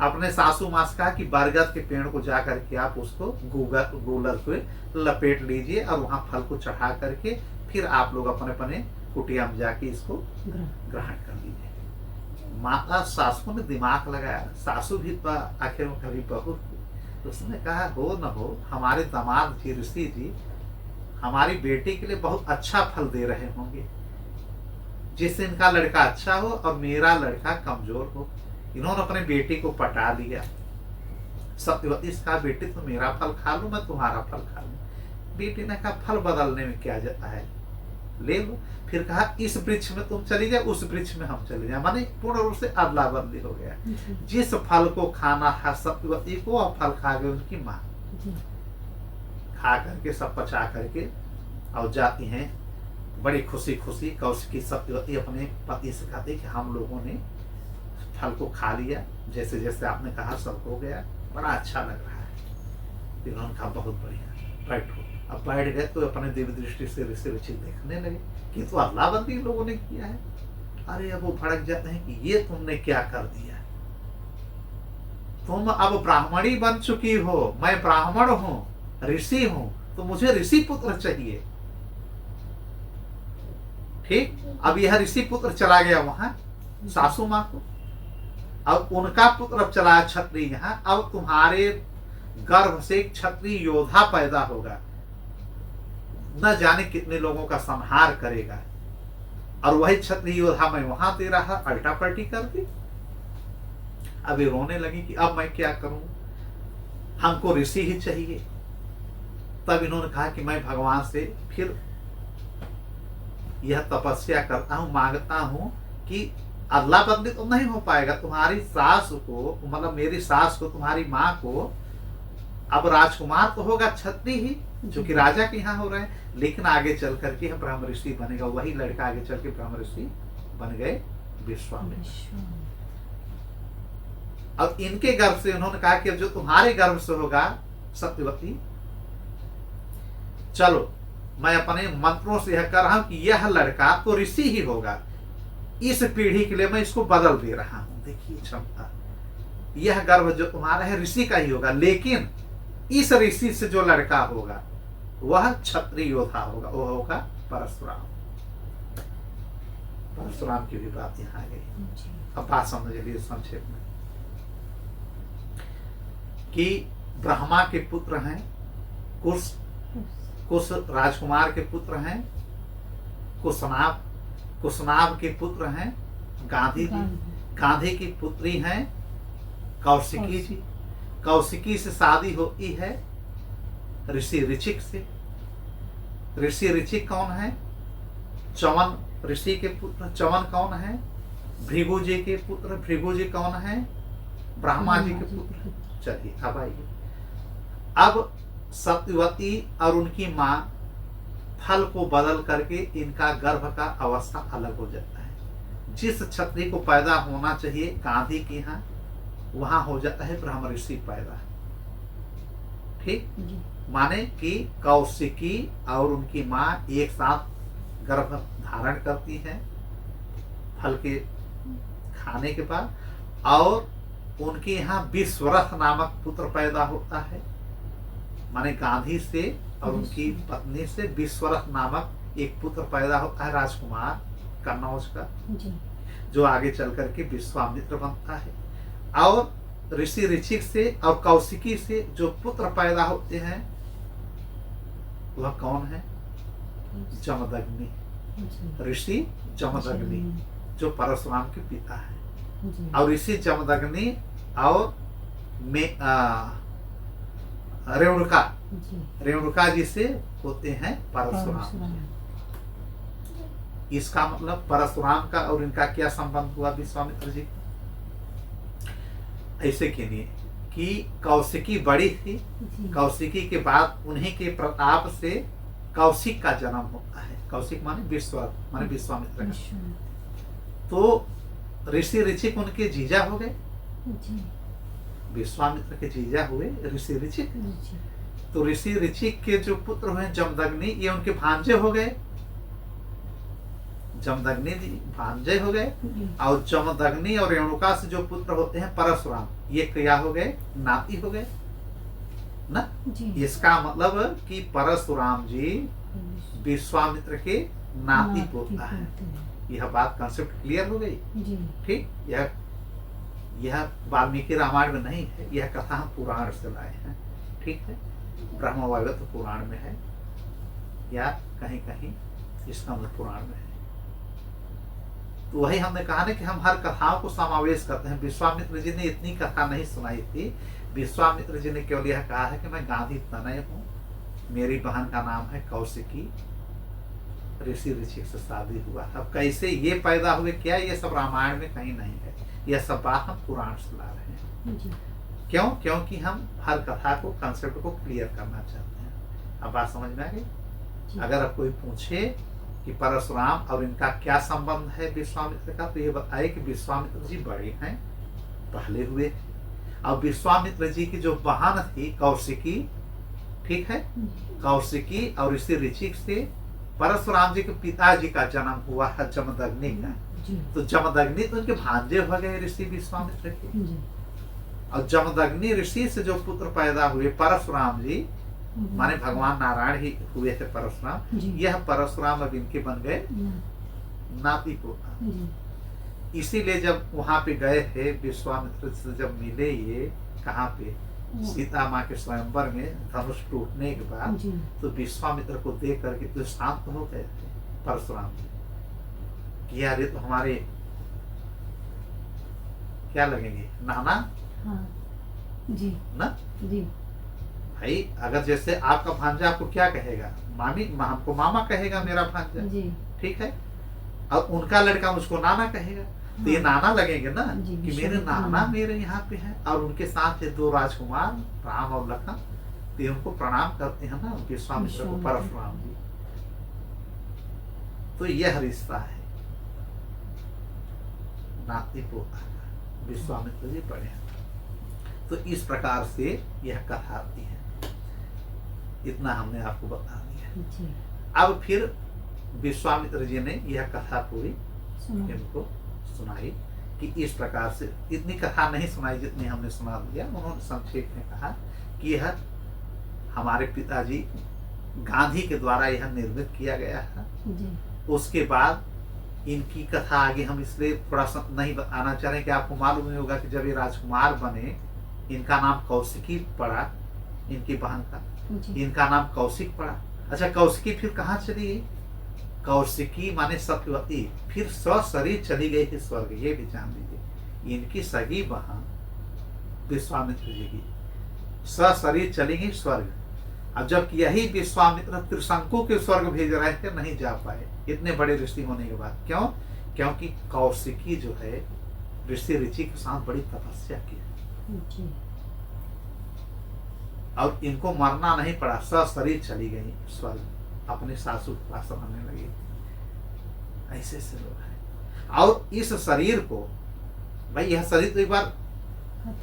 Speaker 2: अपने सासू माँ से कहा कि बरगद के पेड़ को जाकर के आप उसको गूलर पे लपेट लीजिए और वहां फल को चढ़ा करके फिर आप लोग अपने अपने कुटिया में जाके इसको ग्रहण कर लीजिए। माता सासू ने दिमाग लगाया, सासू भी तो आखिर में कभी बहू थी। उसने कहा हो न हो हमारे दामाद जी ऋषि जी हमारी बेटी के लिए बहुत अच्छा फल दे रहे होंगे, जिससे इनका लड़का अच्छा हो और मेरा लड़का कमजोर हो। इन्होंने अपने बेटी को पटा लिया। सत्यवती से कहा बेटी तुम मेरा फल खा लो, मैं तुम्हारा फल खा लूं। बेटी ने कहा फल बदलने में क्या जाता है, ले लो। फिर कहा इस वृक्ष में तुम चली जाए, उस वृक्ष में हम चले जाए, माने पूर्ण रूप से अदला बदली हो गया। जिस फल को खाना था सत्यवती को, और फल खा गए उनकी माँ। खा करके सब पचा करके और जाती हैं बड़ी खुशी खुशी। कौशिकी सत्यवती अपने पति से कहती कि हम लोगों ने फल को खा लिया, जैसे जैसे आपने कहा सब हो गया, बड़ा अच्छा लग रहा है। इन्होंने कहा बहुत बढ़िया, बैठो। अब बैठ गए तो अपने दिव्य दृष्टि से ऋषि ऋषि देखने लगे कि तो अदला बदली लोगों ने किया है। अरे अब वो भड़क जाते हैं कि ये तुमने क्या कर दिया, तुम अब ब्राह्मणी बन चुकी हो, मैं ब्राह्मण हूं, ऋषि हूं, तो मुझे ऋषि पुत्र चाहिए। ठीक, अब यह ऋषि पुत्र चला गया वहां सासू माँ को, अब उनका पुत्र अब चला क्षत्रिय यहाँ। अब तुम्हारे गर्भ से क्षत्रिय योद्धा पैदा होगा, न जाने कितने लोगों का संहार करेगा। और वही क्षत्रिय योद्धा मैं वहां दे रहा, अल्टा पलटी कर दी। अभी रोने लगी कि अब मैं क्या करूं, हमको ऋषि ही चाहिए। तब इन्होंने कहा कि मैं भगवान से फिर यह तपस्या करता हूं, मांगता हूं कि अदला बदली तो नहीं हो पाएगा, तुम्हारी सास को, मतलब मेरी सास को, तुम्हारी माँ को अब राजकुमार तो होगा क्षत्रिय ही, जो कि राजा के यहाँ हो रहे हैं, लेकिन आगे चल करके ब्रह्म ऋषि बनेगा। वही लड़का आगे चल के ब्रह्म ऋषि बन गए विश्वामित्र। अब इनके गर्भ से उन्होंने कहा कि जो तुम्हारे गर्भ से होगा सत्यवती, चलो मैं अपने मंत्रों से यह कर रहा हूं कि यह लड़का तो ऋषि ही होगा, इस पीढ़ी के लिए मैं इसको बदल दे रहा हूं। देखिए क्षमता, यह गर्भ जो तुम्हारा है ऋषि का ही होगा, लेकिन इस ऋषि से जो लड़का होगा वह क्षत्रिय योद्धा होगा, वह होगा परशुराम। परशुराम की भी बात यहाँ आ गई। अब बात समझ लीजिए संक्षेप में कि ब्रह्मा के पुत्र हैं कुश, कुश राजकुमार के पुत्र हैं कुशनाभ, कुशनाभ के पुत्र हैं गांधी जी, गांधी की पुत्री हैं कौशिकी जी, कौशिकी से शादी होती है ऋषि ऋचिक से। ऋषि ऋचिक कौन है, चवन ऋषि के पुत्र। चवन कौन है, भृगु जी के पुत्र। भृगु जी कौन है, ब्रह्मा जी के पुत्र। चलिए अब आइए, अब सत्यवती और उनकी माँ फल को बदल करके इनका गर्भ का अवस्था अलग हो जाता है। जिस क्षत्रिय को पैदा होना चाहिए गांधी के यहाँ, वहां हो जाता है ब्रह्म ऋषि पैदा। ठीक, माने कि कौशिकी और उनकी माँ एक साथ गर्भ धारण करती है फल के खाने के बाद, और उनके यहाँ विश्वरथ नामक पुत्र पैदा होता है। माने गांधी से और उनकी पत्नी से विश्वरथ नामक एक पुत्र पैदा होता है, राजकुमार कन्नौज का, जो आगे चल करके विश्वामित्र बनता है। और ऋषि ऋचिक से और कौशिकी से जो पुत्र पैदा होते हैं वह कौन है, जमदग्नि। ऋषि जमदग्नि जो परशुराम के पिता है, और ऋषि जमदग्नि और रेणुका, रेणुका जी से होते हैं परशुराम। इसका मतलब परशुराम का और इनका क्या संबंध हुआ विश्वामित्र जी? ऐसे कीजिए कि कौशिकी बड़ी थी, कौशिकी के बाद उन्हीं के प्रताप से कौशिक का जन्म होता है। कौशिक माने विश्वरथ, माने विश्वामित्र का। तो ऋषि ऋचिक उनके जीजा हो गए, विश्वामित्र के जीजा हुए ऋषि ऋचिक। तो ऋषि ऋचिक के जो पुत्र हुए जमदग्नि, ये उनके भांजे हो गए, जमदग्नि जी भांजे हो गए। और जमदग्नि और रेणुका से जो पुत्र होते हैं परशुराम, ये क्या हो गए, नाती हो गए ना। इसका मतलब कि परशुराम जी विश्वामित्र के नाती पोता है। यह बात कंसेप्ट क्लियर हो गई। ठीक, यह वाल्मीकि रामायण में नहीं है, यह कथा हम पुराण से लाए हैं। ठीक है, ब्रह्म वैवर्त पुराण में है, या कहीं कहीं स्कंद पुराण में है। तो वही हमने कहा ना कि हम हर कथाओं को समावेश करते हैं। विश्वामित्र जी ने इतनी कथा नहीं सुनाई थी। विश्वामित्र जी ने केवल यह कहा है कि मैं गांधी तनय हूँ, मेरी बहन का नाम है कौशिकी, ऋषि ऋषिक से शादी हुआ। अब कैसे ये पैदा हुए क्या, ये सब रामायण में कहीं नहीं है। यह सब बात हम पुराण से ला रहे हैं। क्यों? क्योंकि हम हर कथा को, कंसेप्ट को क्लियर करना चाहते हैं। अब बात समझ में आ गई? अगर अब कोई पूछे कि परशुराम और इनका क्या संबंध है विश्वामित्र का, तो ये बताए कि विश्वामित्र जी बड़े हैं, पहले हुए थे। अब विश्वामित्र जी की जो बहन थी कौशिकी, ठीक है, कौशिकी और ऋषि ऋषिक से परशुराम जी के पिताजी का जन्म हुआ है, जमदग्नि का। तो जमदग्नि तो उनके भांजे हो गए ऋषि विश्वामित्र के। और जमदग्नि ऋषि से जो पुत्र पैदा हुए परशुराम जी, माने भगवान नारायण ही हुए थे परशुराम, यह परशुराम अब इनके बन गए नाती पोता। इसीलिए जब वहां पे गए थे विश्वामित्र से, जब मिले ये कहाँ पे, सीता माँ के स्वयंवर में धनुष टूटने के बाद, तो विश्वामित्र को देख करके तो शांत हो गए थे परशुराम जी कि यार ये तो हमारे क्या लगेंगे, नाना।
Speaker 1: हाँ, जी
Speaker 2: ना
Speaker 1: जी
Speaker 2: भाई, अगर जैसे आपका भांजा आपको क्या कहेगा, मामी, हमको मामा कहेगा मेरा भांजा, ठीक है, और उनका लड़का मुझको नाना कहेगा, तो ये नाना लगेंगे ना कि मेरे नाना मेरे यहाँ पे है। और उनके साथ ये दो राजकुमार राम और लखन, तो उनको प्रणाम करते हैं ना विश्वामित्र को परशुराम जी। तो यह रिश्ता है नाती पोता का, विश्वामित्र जी बड़े हैं। तो इस प्रकार से यह कथा आती है। इतना हमने आपको बता दिया। अब फिर विश्वामित्र जी ने यह कथा पूरी इनको सुनाई कि इस प्रकार से, इतनी कथा नहीं सुनाई जितनी हमने सुना दिया। उन्होंने संक्षेप में कहा कि यह हमारे पिताजी गांधी के द्वारा यह निर्मित किया गया है। उसके बाद इनकी कथा आगे हम इसलिए थोड़ा सा नहीं बताना चाह रहे कि आपको मालूम नहीं होगा कि जब ये राजकुमार बने, इनका नाम कौशिकी पड़ा, इनकी बहन का इनका नाम कौशिक पड़ा। अच्छा, कौशिकी फिर कहाँ चली गई? कौशिकी माने सत्यवती, फिर सशरीर चली गई थी स्वर्ग। ये भी जान लीजिए, इनकी सगी बहन विश्वामित्र जी की सशरीर चली गई स्वर्ग। अब जबकि यही विश्वामित्र त्रिशंकु के स्वर्ग भेज रहे थे, नहीं जा पाए इतने बड़े ऋषि होने के बाद। क्यों? क्योंकि कौशिकी जो है ऋषि ऋषि के साथ बड़ी तपस्या की और इनको मरना नहीं पड़ा, सशरीर चली गई स्वर्ग, अपने सासू के पास रहने लगी। ऐसे ऐसे लोग हैं। और इस शरीर को, भाई यह शरीर तो एक बार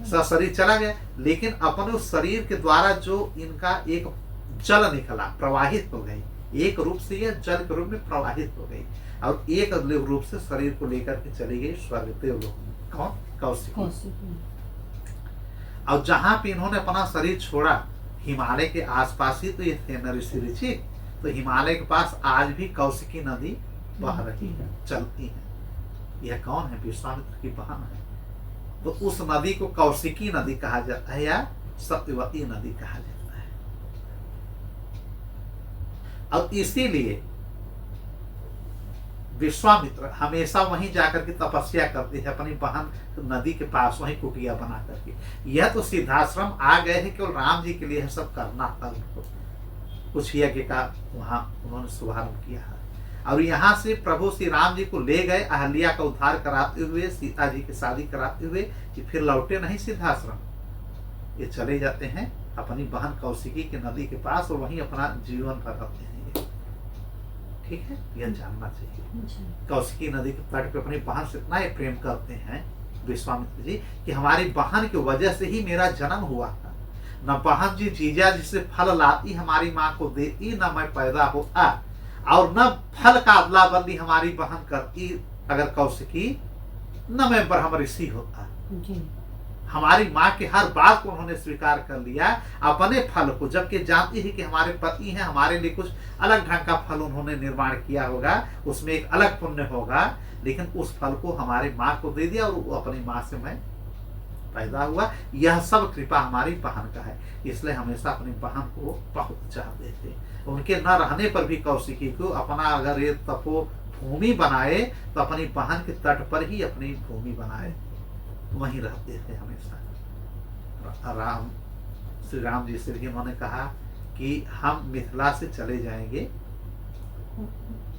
Speaker 2: सशरीर चला गया, लेकिन अपने उस शरीर के द्वारा जो इनका एक जल निकला, प्रवाहित हो गई, एक रूप से यह जल के रूप में प्रवाहित हो गई और एक रूप से शरीर को लेकर के चली गई स्वर्ग देवलोक में। कौन? कौशिकी। और जहां पे इन्होंने अपना शरीर छोड़ा, हिमालय के आसपास ही तो ये थे न ऋषि ऋषि, तो हिमालय के पास आज भी कौशिकी नदी बह रही है, चलती है। यह कौन है? विश्वामित्र की बहन है। तो उस नदी को कौशिकी नदी कहा जाता है या सत्यवती नदी कहा जाता है। और इसीलिए विश्वामित्र हमेशा वहीं जाकर के तपस्या करते हैं, अपनी बहन नदी के पास वहीं कुटिया बना करके। यह तो सिद्धाश्रम आ गए हैं, केवल राम जी के लिए सब करना था उनको। कुछ यज्ञ का वहां उन्होंने शुभारंभ किया है। और यहाँ से प्रभु श्री राम जी को ले गए, अहल्या का उद्धार कराते हुए, सीता जी की शादी कराते हुए, कि फिर लौटे नहीं सिद्धाश्रम। ये चले जाते हैं अपनी बहन कौशिकी के नदी के पास और वहीं अपना जीवन भर रहते हैं। ठीक है, यह जानना चाहिए। कौशिकी नदी के तट पे अपनी बहन से इतना ही प्रेम करते हैं विश्वामित्र जी कि हमारी बहन की वजह से ही मेरा जन्म हुआ था। न बहन जी जीजा जिससे फल लाती हमारी माँ को देती, न मैं पैदा होता, और न फल का अदला बदली हमारी बहन करती अगर कौशिकी, न मैं ब्रह्म ऋषि होता। हमारी माँ के हर बात को उन्होंने स्वीकार कर लिया, अपने फल को, जबकि जानती है कि हमारे पति हैं, हमारे लिए कुछ अलग ढंग का फल उन्होंने निर्माण किया होगा, उसमें एक अलग पुण्य होगा, लेकिन उस फल को हमारी माँ को दे दिया और वो अपनी माँ से मैं पैदा हुआ। यह सब कृपा हमारी बहन का है, इसलिए हमेशा अपनी बहन को बहुत चाहते थे। उनके न रहने पर भी कौशिकी को अपना अगर ये तपो भूमि बनाए तो अपनी बहन के तट पर ही अपनी भूमि बनाए, वहीं रहते थे हमेशा। राम श्री राम जी से भी उन्होंने कहा कि हम मिथिला से चले जाएंगे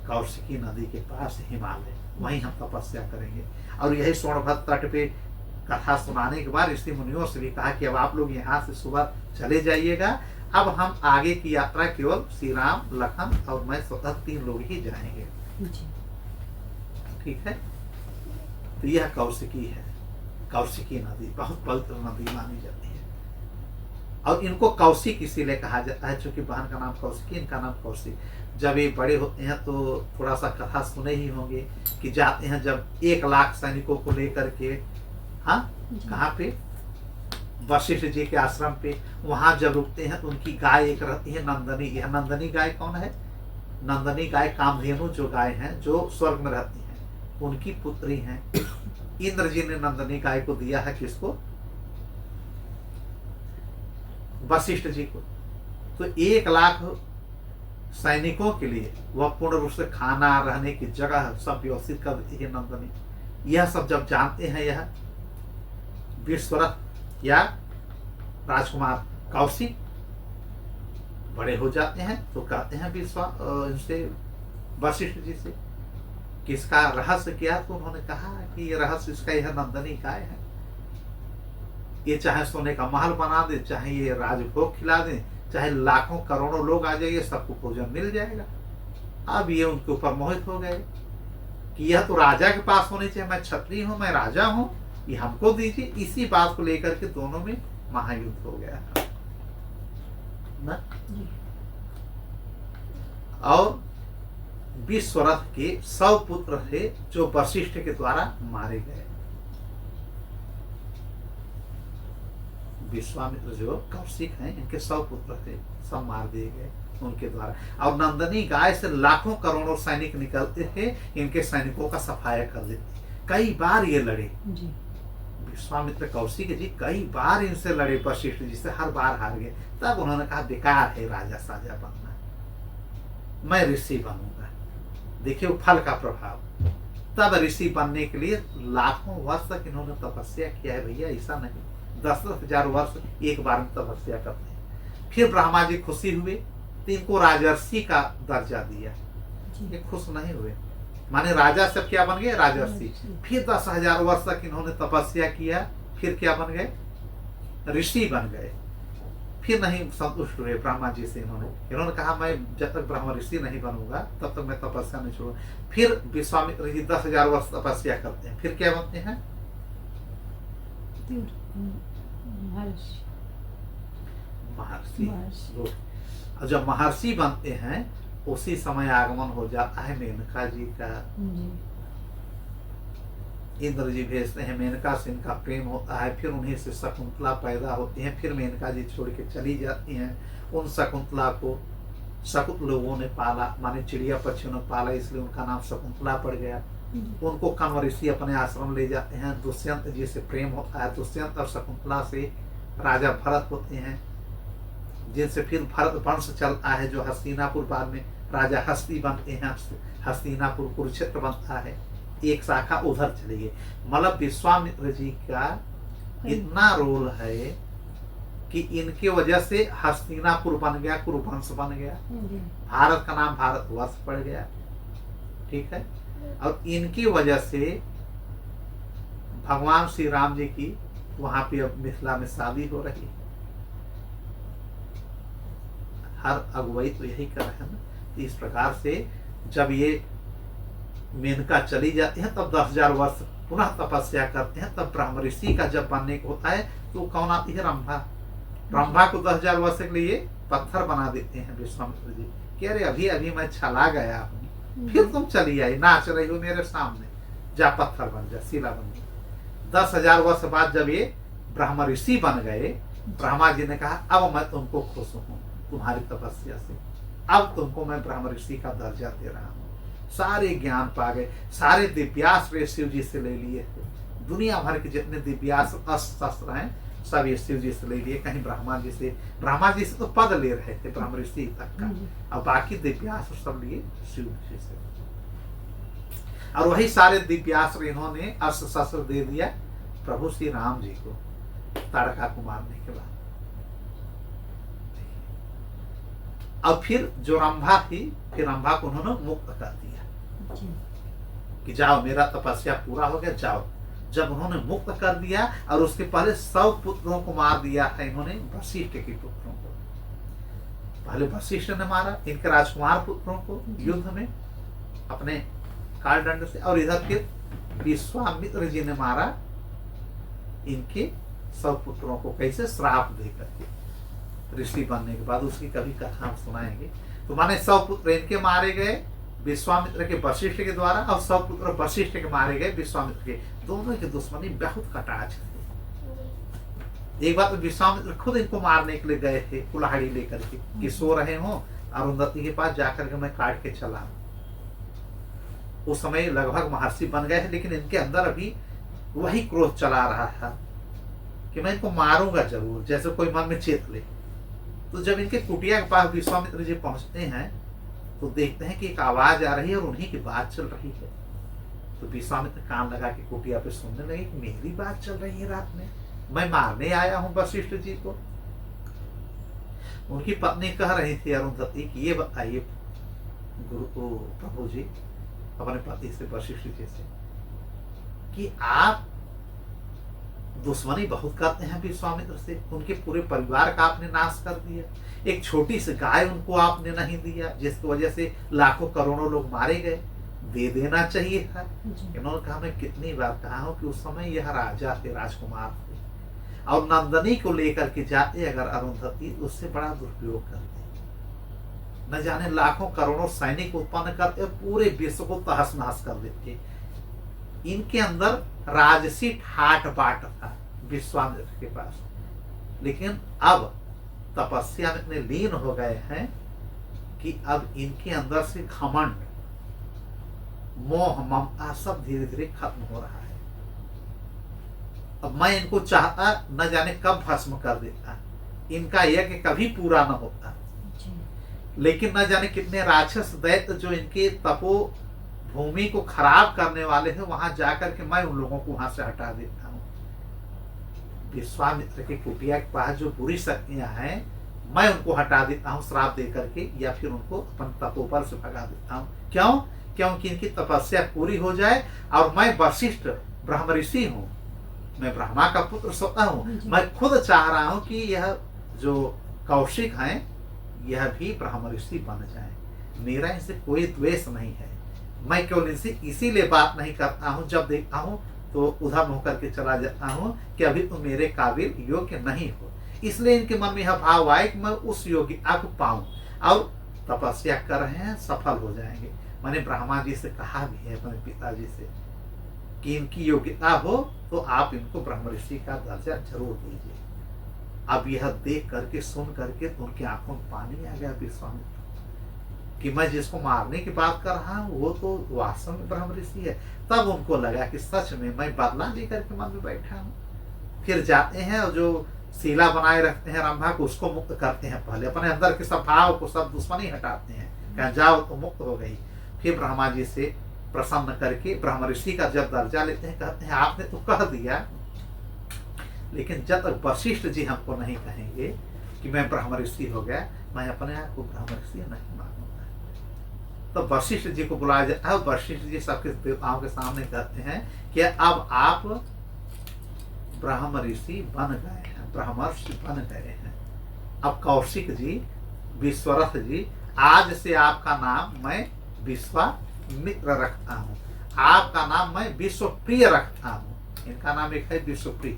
Speaker 2: कौशिकी नदी के पास हिमालय, वहीं हम तपस्या करेंगे। और यही सोनभद्र तट पे कथा सुनाने के बाद ऋषि मुनियों से भी कहा कि अब आप लोग यहाँ से सुबह चले जाइएगा, अब हम आगे की यात्रा केवल श्री राम, लखन और मैं स्वतः 3 लोग ही जाएंगे। ठीक है। तो यह कौशिकी है, कौशिकी नदी बहुत पवित्र नदी मानी जाती है। और इनको कौशिक इसीलिए कहा जाता है क्योंकि बहन का नाम कौशिकी, इनका नाम कौशिक। जब ये बड़े होते हैं तो थोड़ा सा कथा सुने ही होंगे कि जाते हैं जब 1 लाख सैनिकों को लेकर के, हाँ, कहाँ पे, वशिष्ठ जी के आश्रम पे, वहां जब रुकते हैं तो उनकी गाय एक रहती है नंदनी। यह नंदनी गाय कौन है? नंदनी गाय कामधेनु जो गाय हैं जो स्वर्ग में रहती हैं, उनकी पुत्री हैं। इंद्र जी ने नंदनी गाय को दिया है किसको? वशिष्ठ जी को। तो 1 लाख सैनिकों के लिए वह पूर्ण रूप से खाना, रहने की जगह सब व्यवस्थित कर देती है नंदनी। यह सब जब जानते हैं यह विश्वरथ या राजकुमार कौशिक बड़े हो जाते हैं तो कहते हैं इनसे वशिष्ठ जी से कि इसका रहस्य क्या? तो उन्होंने कहा कि ये रहस्य इसका यह नंदनी गाय है। ये चाहे सोने का महल बना दे, चाहे ये राजभोग खिला दे, चाहे लाखों करोड़ों लोग आ जाएंगे, सबको भोजन मिल जाएगा। अब ये उनके ऊपर मोहित हो गए कि यह तो राजा के पास होनी चाहिए, मैं क्षत्रिय हूं, मैं राजा हूं, ये हमको दीजिए। इसी बात को लेकर के दोनों में महायुद्ध हो गया ना। और विश्वरथ के 100 पुत्र थे जो वशिष्ठ के द्वारा मारे गए। विश्वामित्र जो कौशिक हैं, इनके 100 पुत्र थे, सब मार दिए गए उनके द्वारा। और नंदनी गाय से लाखों करोड़ों सैनिक निकलते थे, इनके सैनिकों का सफाया कर देते। कई बार ये लड़े, विश्वामित्र कौशिक जी कई बार इनसे लड़े वशिष्ठ जी से, हर बार हार गए। तब उन्होंने कहा बेकार है राजा साजा बनना, मैं ऋषि बनूंगा। देखिए फल का प्रभाव। तब ऋषि बनने के लिए लाखों वर्ष तक इन्होंने तपस्या किया है भैया, ऐसा नहीं 10-10 हजार वर्ष एक बार में तपस्या करते हैं। फिर ब्रह्मा जी खुशी हुए तो इनको राजर्षि का दर्जा दिया। ये खुश नहीं हुए, माने राजा सब क्या बन गए? राजर्षि। फिर 10,000 वर्ष तक इन्होंने तपस्या किया, फिर क्या बन गए? ऋषि बन गए। फिर नहीं संतुष्ट हुए ब्रह्मा जी से, इन्होंने कहा मैं जब तक ब्रह्म ऋषि नहीं बनूंगा तब तक मैं तपस्या नहीं छोड़ूंगा। फिर विश्वामित्र जी 10,000 वर्ष तपस्या करते हैं, फिर क्या बनते हैं? महर्षि। और जब महर्षि बनते हैं उसी समय आगमन हो जाता है मेनका जी का। इंद्र जी भेजते हैं, मेनका से इनका प्रेम होता है। फिर उन्हीं से शकुंतला पैदा होती है। फिर मेनका जी छोड़ के चली जाती हैं। उन शकुंतला को शकुंत लोगों ने पाला, माने चिड़िया पक्षियों ने पाला, इसलिए उनका नाम शकुंतला पड़ गया। उनको कण्व ऋषि अपने आश्रम ले जाते हैं। दुष्यंत जी से प्रेम होता है। दुष्यंत और शकुंतला से राजा भरत होते हैं, जिनसे फिर भरत वंश चलता है, जो हस्तिनापुर बाद में राजा हस्ती बनते हैं। हस्तिनापुर कुरुक्षेत्र बनता है, एक शाखा उधर चली गई। मतलब विश्वामित्र जी का इतना रोल है कि इनके वजह से हस्तिनापुर बन गया, कुरुवंश बन गया, भारत का नाम भारतवर्ष पड़ गया। ठीक है। और इनकी वजह से भगवान श्री राम जी की वहां पे अब मिथिला में शादी हो रही है। हर अगुवाई तो यही कर रहे हैं ना। इस प्रकार से जब ये मेनका चली जाती है तब 10,000 वर्ष पुनः तपस्या करते हैं। तब ब्रह्म ऋषि का जब बनने को होता है तो कौन आती है? रंभा। रंभा को 10,000 वर्ष के लिए पत्थर बना देते हैं विश्वामित्र जी कि अरे अभी अभी मैं छला गया हूँ, फिर तुम चली आई, नाच रही हो मेरे सामने, जा पत्थर बन जा, शिला बन जा। 10,000 वर्ष बाद जब ये ब्रह्म ऋषि बन गए, ब्रह्मा जी ने कहा अब मैं तुमको खुश हूँ तुम्हारी तपस्या से, अब तुमको मैं ब्रह्म ऋषि का दर्जा दे रहा हूँ। सारे ज्ञान पा गए, सारे दिव्यास्त्र शिव जी से ले लिए थे। दुनिया भर के जितने दिव्यास्त्र अस्त्र हैं सब ये शिव जी से ले लिए। कहीं ब्रह्मा जी से तो पद ले रहे थे ब्रह्म ऋषि तक का, और बाकी दिव्यास्त्र सब लिए शिव जी से। और वही सारे दिव्यास्त्र इन्होंने अस्त्र शस्त्र दे दिया प्रभु श्री राम जी को ताड़का को मारने के बाद। अब फिर जो रंभा थी, फिर रंभा को उन्होंने मुक्त कर दिया कि जाओ मेरा तपस्या पूरा हो गया, जाओ। जब उन्होंने मुक्त कर दिया और उसके पहले 100 पुत्रों को मार दिया था इन्होंने, वशिष्ठ के पुत्रों को। पहले वशिष्ठ ने मारा इनके राजकुमार पुत्रों को युद्ध में अपने कालदंड से, और इधर फिर विश्वामित्र जी ने मारा इनके 100 पुत्रों को। कैसे? श्राप दे करके। ऋषि बनने के बाद उसकी कभी कथा हम सुनाएंगे। तो माने 100 पुत्र इनके मारे गए विश्वामित्र के वशिष्ठ के द्वारा, और 100 पुत्र वशिष्ठ के मारे गए विश्वामित्र के। दोनों की दुश्मनी बहुत कटाक्ष थी। एक बार तो विश्वामित्र खुद इनको मारने के लिए गए थे कुल्हाड़ी लेकर के कि सो रहे हो, अरुंधति के पास जाकर के मैं काट के चला। उस समय लगभग महर्षि बन गए थे, लेकिन इनके अंदर अभी वही क्रोध चला रहा था कि मैं इनको मारूंगा जरूर, जैसे कोई मन में चेत ले। तो जब इनके कुटिया के पास विश्वामित्र जी पहुंचते हैं तो देखते हैं कि एक आवाज आ रही है और उन्हीं की बात चल रही है। तो विश्वामित्र कान लगा के कुटिया पे सुनने लगे कि मेरी बात चल रही है रात में, मैं मारने आया हूं वशिष्ठ जी को। उनकी पत्नी कह रही थी अरुंधति कि ये बताइए गुरु को प्रभु जी अपने पति से वशिष्ठ जी से कि आप दुश्मनी बहुत करते हैं विश्वामित्र से, उनके पूरे परिवार का आपने नाश कर दिया, एक छोटी सी गाय उनको आपने नहीं दिया जिसकी वजह से लाखों करोड़ों लोग मारे गए, दे देना चाहिए था। इन्होंने कहा मैं कितनी बार कहा हूं कि उस समय यह राजा थे, राजकुमार थे, और नंदनी को लेकर के जाते अगर अरुंधति उससे बड़ा दुरुपयोग करते, न जाने लाखों करोड़ों सैनिक उत्पन्न करते, पूरे विश्व को तहस नहस कर देते। इनके अंदर राजसी ठाट बाट था विश्वामित्र के पास, लेकिन अब तपस्या में इतने लीन हो गए हैं कि अब इनके अंदर से घमंड, मोह, ममता सब धीरे धीरे खत्म हो रहा है। अब मैं इनको चाहता न जाने कब भस्म कर देता, इनका यज्ञ कभी पूरा न होता, लेकिन न जाने कितने राक्षस दैत्य जो इनके तपो भूमि को खराब करने वाले हैं, वहां जाकर के मैं उन लोगों को वहां से हटा देता हूं। विश्वामित्र के कुटिया के पास जो बुरी शक्तियां हैं मैं उनको हटा देता हूं श्राप दे करके, या फिर उनको अपन तपोबल से भगा देता हूं। क्यों? क्योंकि इनकी तपस्या पूरी हो जाए, और मैं वशिष्ठ ब्रह्म ऋषि हूं, मैं ब्रह्मा का पुत्र स्वतः हूं, मैं खुद चाह रहा हूं कि यह जो कौशिक हैं यह भी ब्रह्म ऋषि बन जाए। मेरा इनसे कोई द्वेष नहीं है, मैं केवल इनसे इसीलिए बात नहीं करता हूं, जब देखता हूं तो उधर होकर के चला जाता हूं कि अभी तुम मेरे काबिल योग्य नहीं हो। इसलिए इनके मन में यह भाव आए कि मैं उस योग्यता को पाऊं, और तपस्या कर रहे हैं, सफल हो जाएंगे। मैंने ब्रह्मा जी से कहा भी है अपने पिताजी से कि इनकी योग्यता हो तो आप इनको ब्रह्म ऋषि का दर्जा जरूर दीजिए। अब यह देख करके सुन करके तो उनकी आंखों में पानी आ गया विश्वामित्र कि मैं जिसको मारने की बात कर रहा हूँ वो तो वास्तव में ब्रह्म ऋषि है। तब उनको लगा कि सच में मैं बदला लेकर के मन में बैठा हूँ। फिर जाते हैं और जो शीला बनाए रखते हैं रंभा को, उसको मुक्त करते हैं। पहले अपने अंदर के सब भाव को, सब दुश्मनी हटाते हैं, कहा जाओ तो मुक्त हो गई। फिर ब्रह्मा जी से प्रसन्न करके ब्रह्म ऋषि का जब दर्जा लेते हैं, कहते हैं आपने तो कह दिया, लेकिन जब तक वशिष्ठ जी हमको नहीं कहेंगे कि मैं ब्रह्म ऋषि हो गया, मैं अपने आप को ब्रह्म ऋषि नहीं मानूंगा। तो वशिष्ठ जी को बुलाया जाता है। वशिष्ठ जी सबके देवताओं के सामने कहते हैं कि अब आप ब्रह्म ऋषि बन गए हैं, ब्रह्मर्षि बन गए हैं। अब कौशिक जी, विश्वरथ जी, आज से आपका नाम मैं विश्वामित्र रखता हूँ, आपका नाम मैं विश्वप्रिय रखता हूँ। इनका नाम एक है विश्वप्रिय।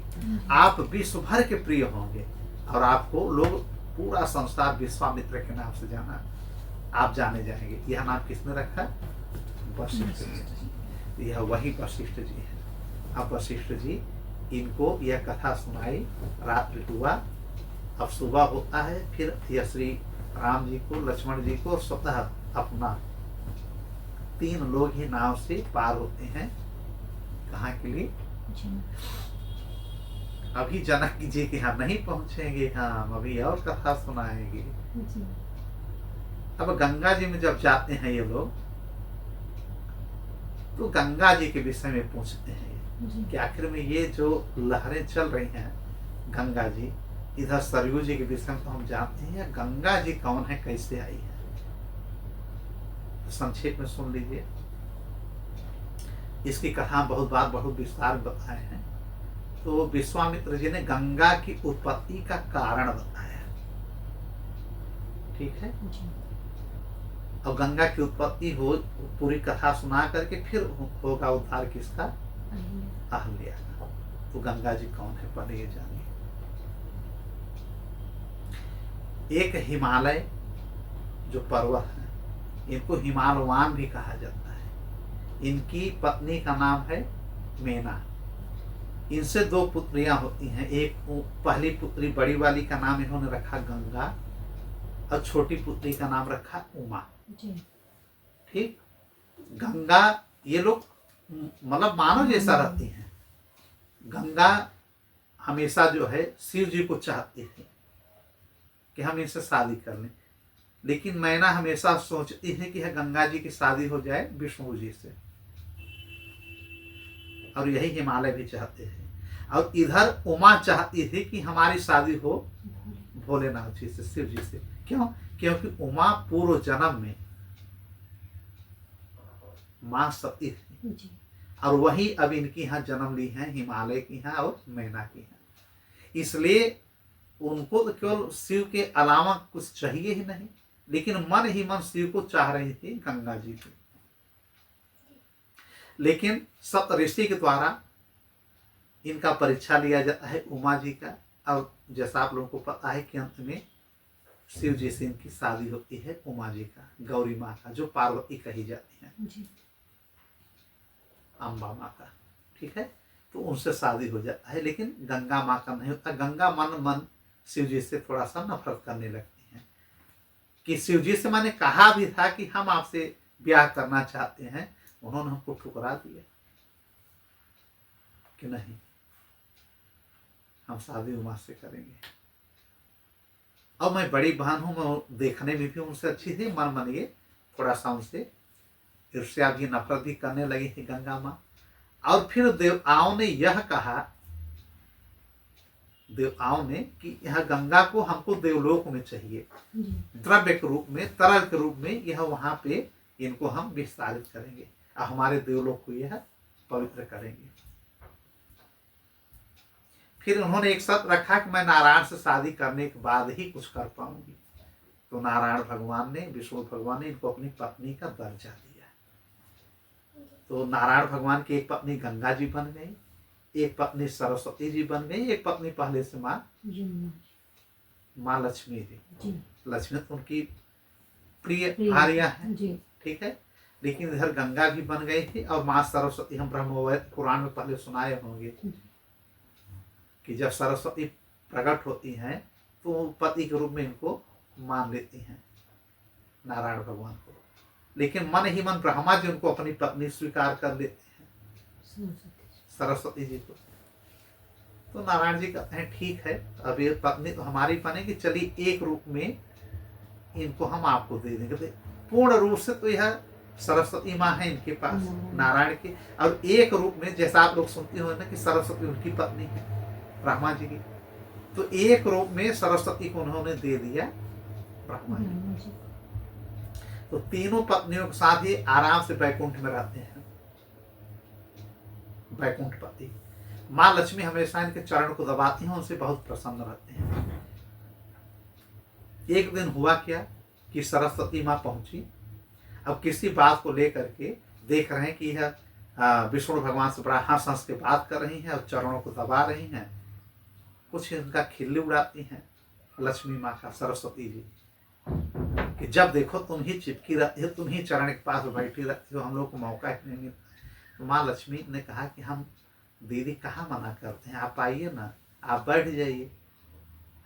Speaker 2: आप विश्व भर के प्रिय होंगे और आपको लोग पूरा संसार विश्वामित्र के नाम से आप जाने जाएंगे। यह नाम किसने रखा? वशिष्ठ जी। यह वही वशिष्ठ जी है। अब वशिष्ठ जी इनको यह कथा सुनाई, रात्रि हुआ, अब सुबह होता है। फिर यह श्री राम जी को, लक्ष्मण जी को स्वतः अपना 3 लोग ही नाव से पार होते हैं। कहाँ के लिए? अभी जनक जी के यहाँ नहीं पहुंचेंगे, हम अभी और कथा सुनाएंगे। अब गंगा जी में जब जाते हैं ये लोग, तो गंगा जी के विषय में पूछते हैं
Speaker 1: जी।
Speaker 2: कि आखिर में ये जो लहरें चल रही हैं गंगा जी, इधर सरयू जी के विषय में तो हम जानते हैं, गंगा जी कौन है, कैसे आई है, तो संक्षेप में सुन लीजिए। इसकी कथा बहुत बार बहुत विस्तार में बताए हैं। तो विश्वामित्र जी ने गंगा की उत्पत्ति का कारण बताया, ठीक है।
Speaker 1: जी।
Speaker 2: और गंगा की उत्पत्ति हो, पूरी कथा सुना करके फिर होगा उद्धार किसका, अहल्या का। तो गंगा जी कौन है पहले ये जानिए। एक हिमालय जो पर्वत है, इनको हिमालवान भी कहा जाता है। इनकी पत्नी का नाम है मेना। इनसे दो पुत्रियां होती हैं। एक पहली पुत्री बड़ी वाली का नाम इन्होंने रखा गंगा, और छोटी पुत्री का नाम रखा उमा। ठीक। गंगा, ये लोग मतलब मानव जैसा रहती हैं। गंगा हमेशा जो है शिव जी को चाहती है कि हम इनसे शादी कर लें, लेकिन मैना हमेशा सोचती है कि गंगा जी की शादी हो जाए विष्णु जी से, और यही हिमालय भी चाहते हैं। और इधर उमा चाहती थी कि हमारी शादी हो भोलेनाथ जी से, शिव जी से। क्यों? क्योंकि उमा पूर्व जन्म में मां सती थी, और वही अब इनकी यहाँ जन्म ली है, हिमालय की यहाँ और मैना की यहाँ। इसलिए उनको तो केवल शिव के अलावा कुछ चाहिए ही नहीं, लेकिन मन ही मन शिव को चाह रही थी गंगा जी को। लेकिन सप्त ऋषि के द्वारा इनका परीक्षा लिया जाता है उमा जी का, और जैसा आप लोगों को पता है कि अंत में शिव जी से इनकी शादी होती है उमा जी का, गौरी माँ का, जो पार्वती कही जाती है
Speaker 1: जी।
Speaker 2: अम्बा माँ का, ठीक है। तो उनसे शादी हो जाता है, लेकिन गंगा माँ का नहीं होता। गंगा मन मन शिव जी से थोड़ा सा नफरत करने लगती हैं कि शिव जी से मैंने कहा भी था कि हम आपसे ब्याह करना चाहते हैं, उन्होंने हमको ठुकरा दिया कि नहीं, हम शादी उमा से करेंगे। और मैं बड़ी बहन हूं, मैं देखने में भी उनसे अच्छी थी, मन मन ये थोड़ा सा उनसे ईर्ष्या भी नफरत भी करने लगी थी गंगा माँ। और फिर देवताओं ने यह कहा, देवताओं ने, कि यह गंगा को हमको देवलोक में चाहिए, द्रव्य के रूप में, तरल के रूप में, यह वहां पे इनको हम विस्तारित करेंगे और हमारे देवलोक को यह पवित्र करेंगे। फिर उन्होंने एक शर्त रखा कि मैं नारायण से शादी करने के बाद ही कुछ कर पाऊंगी। तो नारायण भगवान ने, विष्णु भगवान ने इनको अपनी पत्नी का दर्जा दिया। तो नारायण भगवान की एक पत्नी गंगा जी बन गई, एक पत्नी सरस्वती जी बन गई, एक पत्नी पहले से माँ लक्ष्मी जी। लक्ष्मी उनकी प्रिय भार्या है, ठीक है। लेकिन इधर गंगा भी बन गई थी, और माँ सरस्वती, हम ब्रह्मवेद पुराण में पहले सुनाए होंगे कि जब सरस्वती प्रकट होती हैं तो पति के रूप में इनको मान लेती हैं नारायण भगवान को। लेकिन मन ही मन ब्रह्मा जी उनको अपनी पत्नी स्वीकार कर लेते हैं, सरस्वती जी को। तो नारायण जी कहते हैं ठीक है, अब ये पत्नी तो हमारी बनेगी, चलिए एक रूप में इनको हम आपको दे देंगे। तो पूर्ण रूप से तो यह सरस्वती माँ है इनके पास, नारायण की, और एक रूप में जैसा आप लोग सुनते हो ना कि सरस्वती उनकी पत्नी है ब्रह्मा जी की, तो एक रूप में सरस्वती को उन्होंने दे दिया ब्रह्मा जी। तो तीनों पत्नियों के साथ ही आराम से बैकुंठ में रहते हैं, बैकुंठ पति। माँ लक्ष्मी हमेशा इनके चरण को दबाती हैं, उनसे बहुत प्रसन्न रहते हैं। एक दिन हुआ क्या कि सरस्वती माँ पहुंची, अब किसी बात को लेकर के देख रहे हैं कि यह विष्णु भगवान से बड़ा हंस हंस के बात कर रही हैं और चरणों को दबा रही हैं। कुछ इनका खिल्ली उड़ाती हैं लक्ष्मी माँ का, सरस्वती जी, कि जब देखो तुम ही चिपकी रहती हो, तुम ही चरण के पास बैठी रहती हो, हम लोग को मौका ही नहीं मिलता। तो माँ लक्ष्मी ने कहा कि हम दीदी कहाँ मना करते हैं, आप आइए ना, आप बैठ जाइए,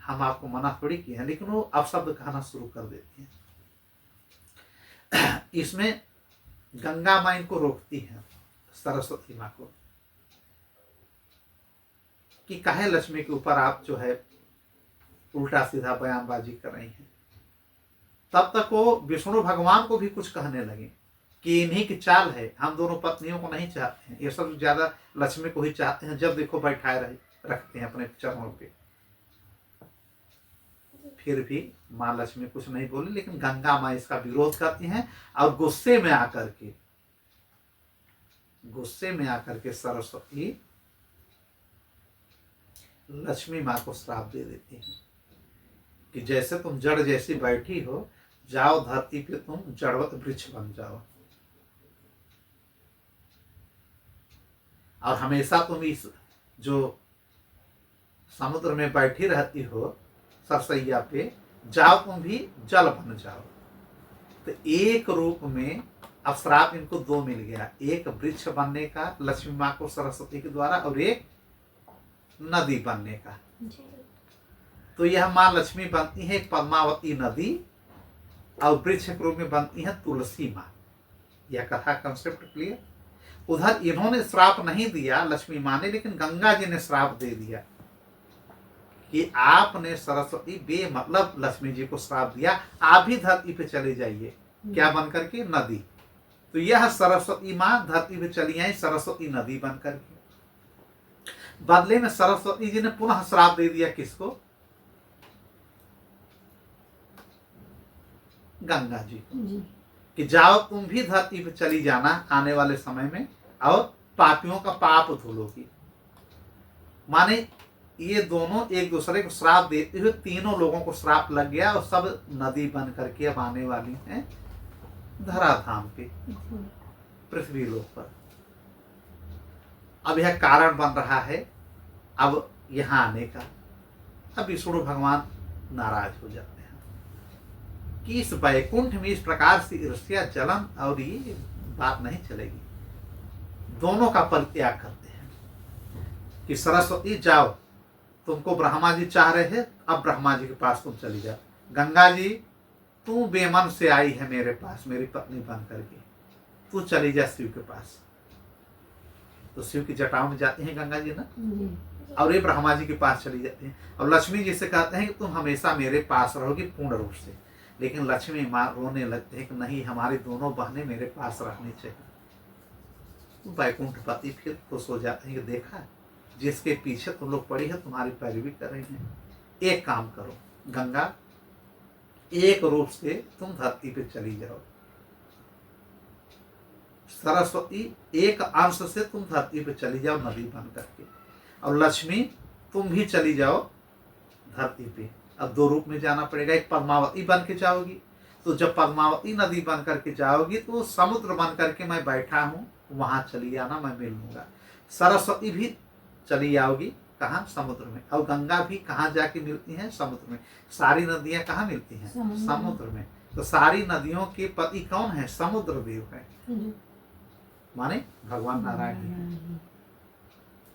Speaker 2: हम आपको मना थोड़ी किए हैं। लेकिन वो अपशब्द कहना शुरू कर देती हैं। इसमें गंगा माँ इनको रोकती है, सरस्वती माँ को, कि काहे लक्ष्मी के ऊपर आप जो है उल्टा सीधा बयानबाजी कर रही हैं। तब तक वो विष्णु भगवान को भी कुछ कहने लगे कि इन्हीं की चाल है, हम दोनों पत्नियों को नहीं चाहते हैं, ये सब ज्यादा लक्ष्मी को ही चाहते हैं, जब देखो बैठाए रखते हैं अपने चरणों पे। फिर भी माँ लक्ष्मी कुछ नहीं बोली, लेकिन गंगा माँ इसका विरोध करती हैं और गुस्से में आकर के सरस्वती लक्ष्मी माँ को श्राप दे देती हैं कि जैसे तुम जड़ जैसी बैठी हो, जाओ धरती पे तुम जड़वत वृक्ष बन जाओ, और हमेशा तुम इस जो समुद्र में बैठी रहती हो सरसैया पे, जाओ तुम भी जल बन जाओ। तो एक रूप में अब श्राप इनको दो मिल गया, एक वृक्ष बनने का लक्ष्मी माँ को सरस्वती के द्वारा, और एक नदी बनने का। तो यह माँ लक्ष्मी बनती है पद्मावती नदी, और वृक्ष के रूप में बनती है तुलसी माँ। यह कथा कंसेप्ट क्लियर। उधर इन्होंने श्राप नहीं दिया लक्ष्मी माँ ने, लेकिन गंगा जी ने श्राप दे दिया कि आपने सरस्वती बे मतलब लक्ष्मी जी को श्राप दिया, आप भी धरती पे चले जाइए। क्या बन करके? नदी। तो यह सरस्वती माँ धरती पे चली आई सरस्वती नदी बन करके। बदले में सरस्वती जी ने पुनः श्राप दे दिया किसको? गंगा जी को, कि जाओ तुम भी धरती पे चली जाना आने वाले समय में, और पापियों का पाप धुलोगी। माने ये दोनों एक दूसरे को श्राप देते हुए तीनों लोगों को श्राप लग गया, और सब नदी बन करके अब आने वाली हैं धराधाम पे, पृथ्वी लोक पर। अब यह कारण बन रहा है अब यहाँ आने का। अब विष्णु भगवान नाराज हो जाते हैं कि इस वैकुंठ में इस प्रकार से ईर्ष्या जलन और ये बात नहीं चलेगी। दोनों का परित्याग करते हैं कि सरस्वती जाओ, तुमको ब्रह्मा जी चाह रहे थे, अब ब्रह्मा जी के पास तुम चली जाओ। गंगा जी तू बेमन से आई है मेरे पास मेरी पत्नी बन करके, तू चली जा शिव के पास। तो शिव की जटाओं में जाती हैं गंगा जी ना, और ये ब्रह्मा जी के पास चली जाती हैं, और लक्ष्मी जी से कहते हैं कि तुम हमेशा मेरे पास रहोगी पूर्ण रूप से। लेकिन लक्ष्मी माँ रोने लगते हैं कि नहीं, हमारी दोनों बहनें मेरे पास रहनी चाहिए। वैकुंठ पति फिर खुश हो जाते हैं कि देखा, जिसके पीछे तुम लोग पड़ी है तुम्हारी पैरवी कर रही हैं। एक काम करो गंगा, एक रूप से तुम धरती पे चली जाओ। सरस्वती एक अंश से तुम धरती पे चली जाओ नदी बन करके, और लक्ष्मी तुम भी चली जाओ धरती पे। अब दो रूप में जाना पड़ेगा, एक पद्मावती बन के जाओगी, तो जब पद्मावती नदी बन करके जाओगी तो समुद्र बन करके मैं बैठा हूँ, वहां चली आना, मैं मिल लूंगा। सरस्वती भी चली आओगी, कहाँ? समुद्र में। और गंगा भी कहाँ जाके मिलती हैं? समुद्र में। सारी नदियां कहाँ मिलती हैं? समुद्र में। तो सारी नदियों के पति कौन है? समुद्र देव है, माने भगवान नारायण है।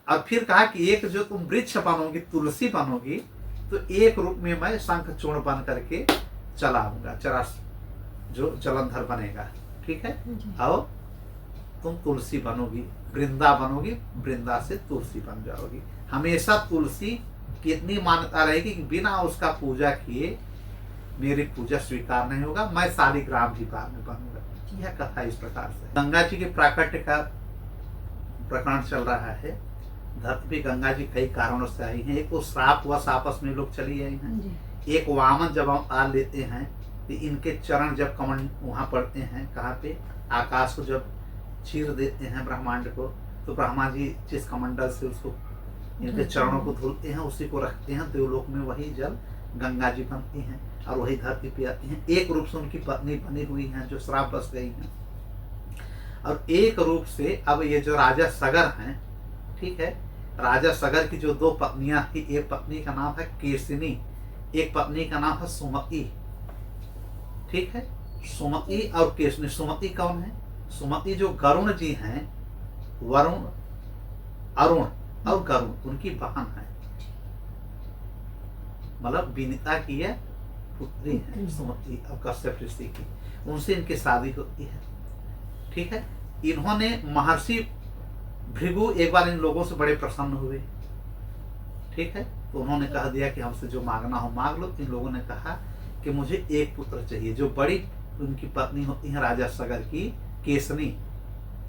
Speaker 2: और फिर कहा कि एक जो तुम वृक्ष बनोगी, तुलसी बनोगी, तो एक रूप में मैं शंख चूर्ण बन करके चला आऊंगा, चरास जो जलंधर बनेगा, ठीक है। और तुम तुलसी बनोगी, वृंदा बनोगी, वृंदा से तुलसी बन जाओगी। हमेशा तुलसी की इतनी मान्यता रहेगी कि बिना उसका पूजा किए मेरी पूजा स्वीकार नहीं होगा, मैं शालिग्राम जी बाद में बनूंगा। यह कथा इस प्रकार से गंगा जी के प्राकट्य का प्रकरण चल रहा है। धरती पे गंगा जी कई कारणों से आई हैं। एक तो श्राप वश आपस में लोग चली आई हैं, एक वामन जब अवतार लेते हैं तो इनके चरण जब कमंड वहां पड़ते हैं, कहाँ पे? आकाश को जब चीर देते हैं ब्रह्मांड को, तो ब्रह्मा जी जिस कमंडल से उसको इनके चरणों को धुलते हैं, उसी को रखते हैं देवलोक में, वही जल गंगा जी बनती हैं और वही धरती पे आती हैं। एक रूप से उनकी पत्नी बनी हुई हैं जो श्राप बस गई हैं, और एक रूप से अब ये जो राजा सगर हैं, ठीक है, राजा सगर की जो दो पत्नियां थी, एक पत्नी का नाम है केसिनी, एक पत्नी का नाम है सुमति, ठीक है। सुमति और केसिनी। सुमति कौन है? सुमति जो गरुण जी हैं, वरुण, अरुण और गरुण, उनकी बहन है, मतलब विनीता की यह पुत्री है सुमति और कश्यप ऋषि की, उनसे इनकी शादी होती है, ठीक है। इन्होंने महर्षि भृगु एक बार इन लोगों से बड़े प्रसन्न हुए, ठीक है, तो उन्होंने कह दिया कि हमसे जो मांगना हो मांग लो। इन लोगों ने कहा कि मुझे एक पुत्र चाहिए। जो बड़ी उनकी पत्नी होती है राजा सगर की, केसनी,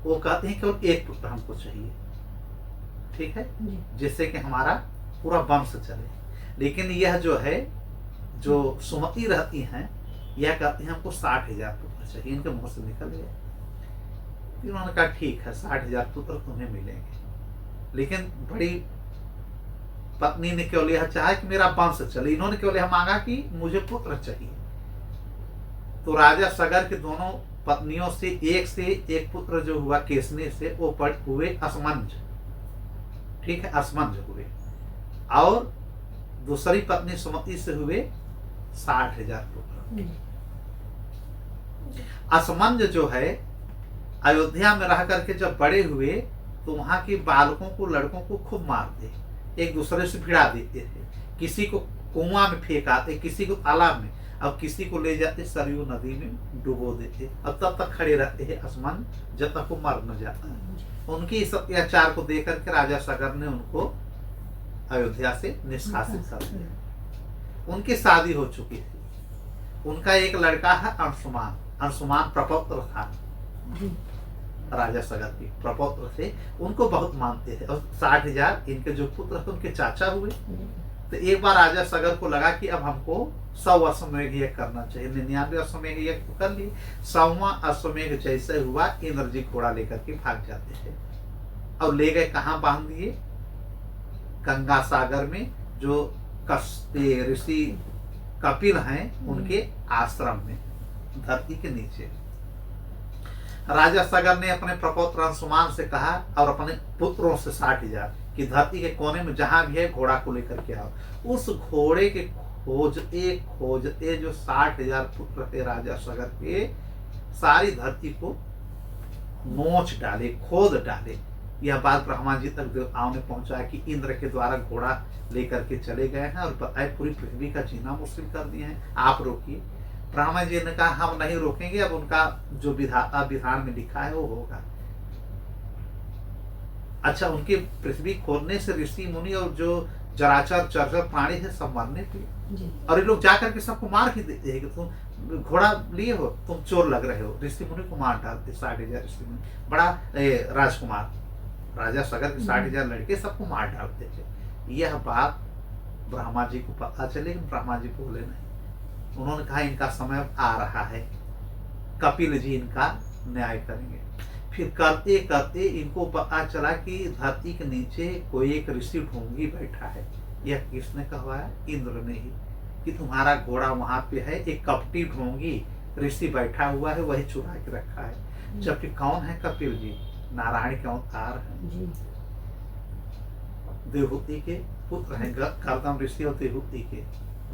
Speaker 2: वो कहते हैं केवल एक पुत्र हमको चाहिए, ठीक है,
Speaker 1: जी
Speaker 2: जिससे कि हमारा पूरा वंश चले। लेकिन यह जो है, जो सुमति रहती हैं, यह कहती हैं हमको 60,000 पुत्र चाहिए। इनके मुंह से निकल गया। इन्होंने कहा ठीक है, 60,000 पुत्र तुम्हें मिलेंगे। लेकिन बड़ी पत्नी ने केवल यह चाहा कि मेरा वंश चले। इन्होंने केवल यह मांगा कि मुझे पुत्र चाहिए। तो राजा सगर के दोनों पत्नियों से एक पुत्र जो हुआ केसनी से, वो हुए असमंज, ठीक है, असमंज हुए। और दूसरी पत्नी सुमति से हुए 60,000 पुत्र। असमंज जो है, अयोध्या में रह करके जब बड़े हुए तो वहां के बालकों को, लड़कों को खूब मारते, एक दूसरे से भिड़ा देते थे। किसी को कुआं में फेंकाते, किसी को तालाब में, अब किसी को ले जाते सरयू नदी में डुबो देते। अब तब तक खड़े रहते हैं असमंज जब तक वो मर न जाता है। उनके इस अत्याचार को देख करके राजा सगर ने उनको अयोध्या से निष्कासित कर दिया। उनकी शादी हो चुकी थी। उनका एक लड़का है अंशुमान। अंशुमान प्रपौत्र था राजा सगर की, प्रपौत्र थे। उनको बहुत मानते थे। और 60,000 इनके जो पुत्र थे उनके चाचा हुए। तो एक बार राजा सगर को लगा कि अब हमको 100 अश्वमेघ यज्ञ करना चाहिए। 99 अश्वमेघ यज्ञ तो कर लिए। 100वां अश्वमेघ जैसे हुआ, इंद्र जी घोड़ा लेकर के भाग जाते थे और ले गए, कहाँ बांध दिए? गंगा सागर में, जो ऋषि कपिल हैं उनके आश्रम में, धरती के नीचे। राजा सगर ने अपने प्रपौत्र अंशुमान से कहा और अपने पुत्रों से 60,000 कि धरती के कोने में जहां भी है घोड़ा को लेकर के आओ। उस घोड़े के खोजते खोजते जो 60,000 पुत्र थे राजा सगर के, सारी धरती को नोच डाले, खोद डाले। यह बात ब्रह्मा जी तक देवताओं ने पहुंचाया कि इंद्र के द्वारा घोड़ा लेकर के चले गए हैं और बताए पूरी पृथ्वी का जीना मुश्किल कर दिए हैं, आप रोकिए। ब्रह्मा जी ने कहा हम नहीं रोकेंगे, अब उनका जो विधाता विधान में लिखा है वो होगा। अच्छा, उनकी पृथ्वी खोदने से ऋषि मुनि और जो चराचर चरचर प्राणी थे सब मरने थे। और ये लोग जाकर के सबको मार के देते हैं कि तुम घोड़ा लिए हो, तुम चोर लग रहे हो। ऋषि मुनि को मार डालते, 60,000 ऋषि मुनि, बड़ा राजकुमार राजा सगर के 60,000 लड़के सबको मार डालते थे। यह बात ब्रह्मा जी को पता चले, लेकिन ब्रह्मा जी बोले नहीं। उन्होंने कहा इनका समय आ रहा है, कपिल जी इनका न्याय करेंगे। फिर करते करते इनको पता चला कि धरती के नीचे कोई एक ऋषि ढोंगी बैठा है। यह किसने कहवाया? इंद्र ने ही, कि तुम्हारा घोड़ा वहां पे है, एक कपटी ढोंगी ऋषि बैठा हुआ है, वही चुरा के रखा है। जबकि कौन है? कपिल जी, नारायण के अवतार हैं, देवहूति के पुत्र हैं, कर्दम ऋषि और देवहूति के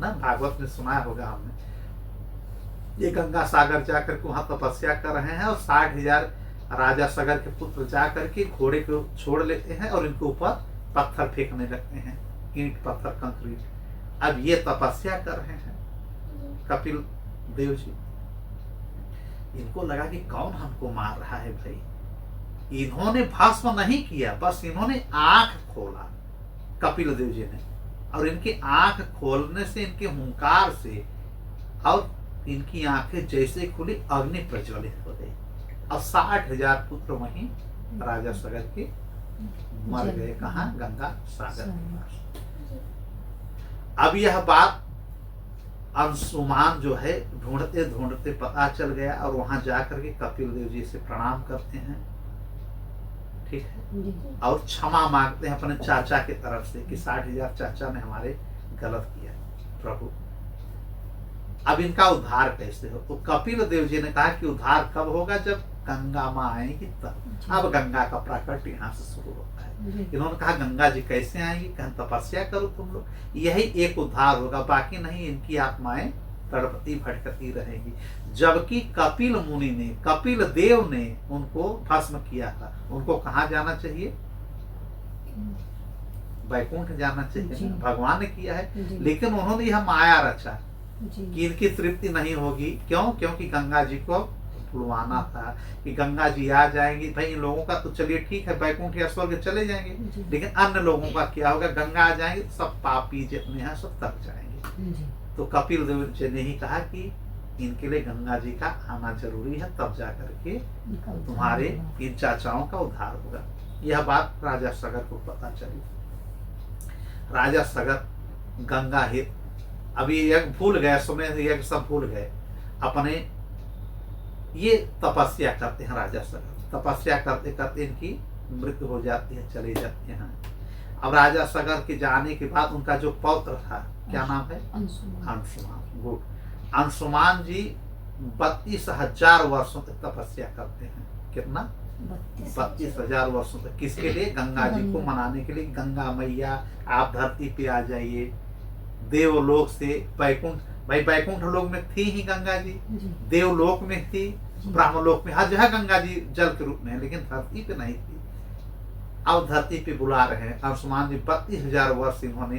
Speaker 2: ना, भागवत में सुनाया होगा हमने। ये गंगा सागर जाकर के वहां तपस्या कर रहे हैं और 60,000 राजा सगर के पुत्र जाकर के घोड़े को छोड़ लेते हैं और इनके ऊपर पत्थर फेंकने लगते हैं, ईंट पत्थर कंक्रीट। अब ये तपस्या कर रहे हैं कपिल देव जी। इनको लगा कि कौन हमको मार रहा है भाई। इन्होंने भस्म नहीं किया, बस इन्होंने आंख खोला कपिल देव जी ने, और इनकी आंख खोलने से, इनके हुंकार से, और इनकी आंखें जैसे खुली अग्नि प्रज्वलित हो गई और 60,000 पुत्र वहीं राजा सगर के मर गए। कहाँ? गंगा सागर। अब यह बात अंशुमान जो है ढूंढते ढूंढते पता चल गया और वहां जाकर के कपिल देव जी से प्रणाम करते हैं, ठीक है, और क्षमा मांगते हैं अपने चाचा के तरफ से कि 60,000 चाचा ने हमारे गलत किया प्रभु, अब इनका उद्धार कैसे हो? तो कपिल देव जी ने कहा कि उद्धार कब होगा? जब गंगा माँ आएंगी तब। अब गंगा का प्राकट यहाँ से शुरू होता है। इन्होंने कहा गंगा जी कैसे आएंगी? कहीं तपस्या करो तुम लोग, यही एक उद्धार होगा, बाकी नहीं। इनकी आत्माएं तड़पती भटकती रहेगी। जबकि कपिल मुनि ने, कपिल देव ने उनको भस्म किया था। उनको कहाँ जाना चाहिए? वैकुंठ जाना चाहिए, भगवान ने किया है। लेकिन उन्होंने यह माया रचा कि इनकी तृप्ति नहीं होगी। क्यों? क्योंकि गंगा जी को बुलवाना था कि गंगा जी आ जाएंगी। भाई इन लोगों का तो चलिए ठीक है, वैकुंठ या स्वर्ग चले जाएंगे, लेकिन अन्य लोगों का क्या होगा? गंगा आ जाएंगे तो सब पापी जितने हैं सब तक जाएंगे। तो कपिल देव जी ने ही कहा कि इनके लिए गंगा जी का आना जरूरी है, तब जा करके
Speaker 1: इनका उद्धार
Speaker 2: तुम्हारे
Speaker 1: होगा।
Speaker 2: इन चाचाओं का उद्धार होगा। यह बात राजा सगर को पता चली। राजा सगर गंगा ही अभी यज्ञ भूल गए, सुमेध यज्ञ सब भूल गए, अपने ये तपस्या करते हैं। राजा सगर तपस्या करते करते इनकी मृत्यु हो जाती है, चले जाते हैं। अब राजा सगर के जाने के बाद उनका जो पौत्र था, क्या नाम है?
Speaker 1: अंशुमान।
Speaker 2: अंशुमान। गुड। अंशुमान जी 32,000 वर्षों तक तपस्या करते हैं। कितना? 32,000 वर्षों तक। किसके लिए? गंगा जी को मनाने के लिए। गंगा मैया आप धरती पे आ जाइए। देवलोक से बैकुंठ, भाई बैकुंठ लोक में थी ही गंगा जी, देवलोक में थी, ब्रह्मलोक में हर जगह गंगा जी जल के रूप में है, लेकिन धरती पे नहीं थी। अब धरती पे बुला रहे हैं। अंशुमान जी 32,000 वर्ष इन्होंने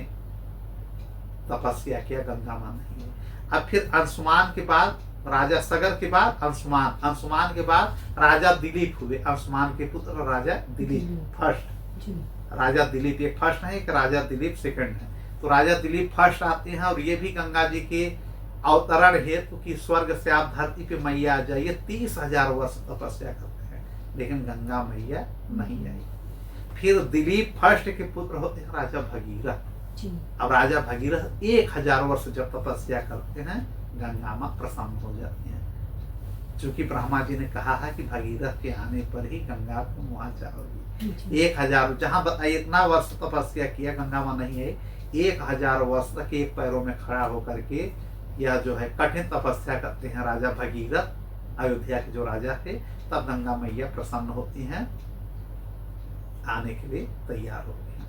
Speaker 2: तपस्या किया, गंगा मां नहीं है। अब फिर अंशुमान के बाद, राजा सगर के बाद अंशुमान के बाद राजा दिलीप हुए। अंशुमान के पुत्र राजा दिलीप फर्स्ट। राजा दिलीप एक फर्स्ट है, एक राजा दिलीप सेकंड है। तो राजा दिलीप फर्स्ट आते हैं और ये भी गंगा जी के अवतरण हेतु कि स्वर्ग से आप धरती पे मैया आ जाइए। 30,000 वर्ष तपस्या करते हैं, लेकिन गंगा मैया नहीं आई। फिर दिलीप फर्स्ट के पुत्र होते हैं राजा भगीरथ। अब राजा भगीरथ 1,000 वर्ष जब तपस्या करते हैं, गंगा मां प्रसन्न हो जाती हैं। चूंकि ब्रह्मा जी ने कहा है कि भगीरथ के आने पर ही गंगा तुम वहां जाओगी। 1,000 जहां इतना वर्ष तपस्या किया, गंगा मां नहीं आई। 1,000 वर्ष तक एक पैरों में खड़ा होकर के यह जो है कठिन तपस्या करते हैं राजा भगीरथ, अयोध्या के जो राजा थे। तब गंगा मैया प्रसन्न होती हैं, आने के लिए तैयार होती हैं।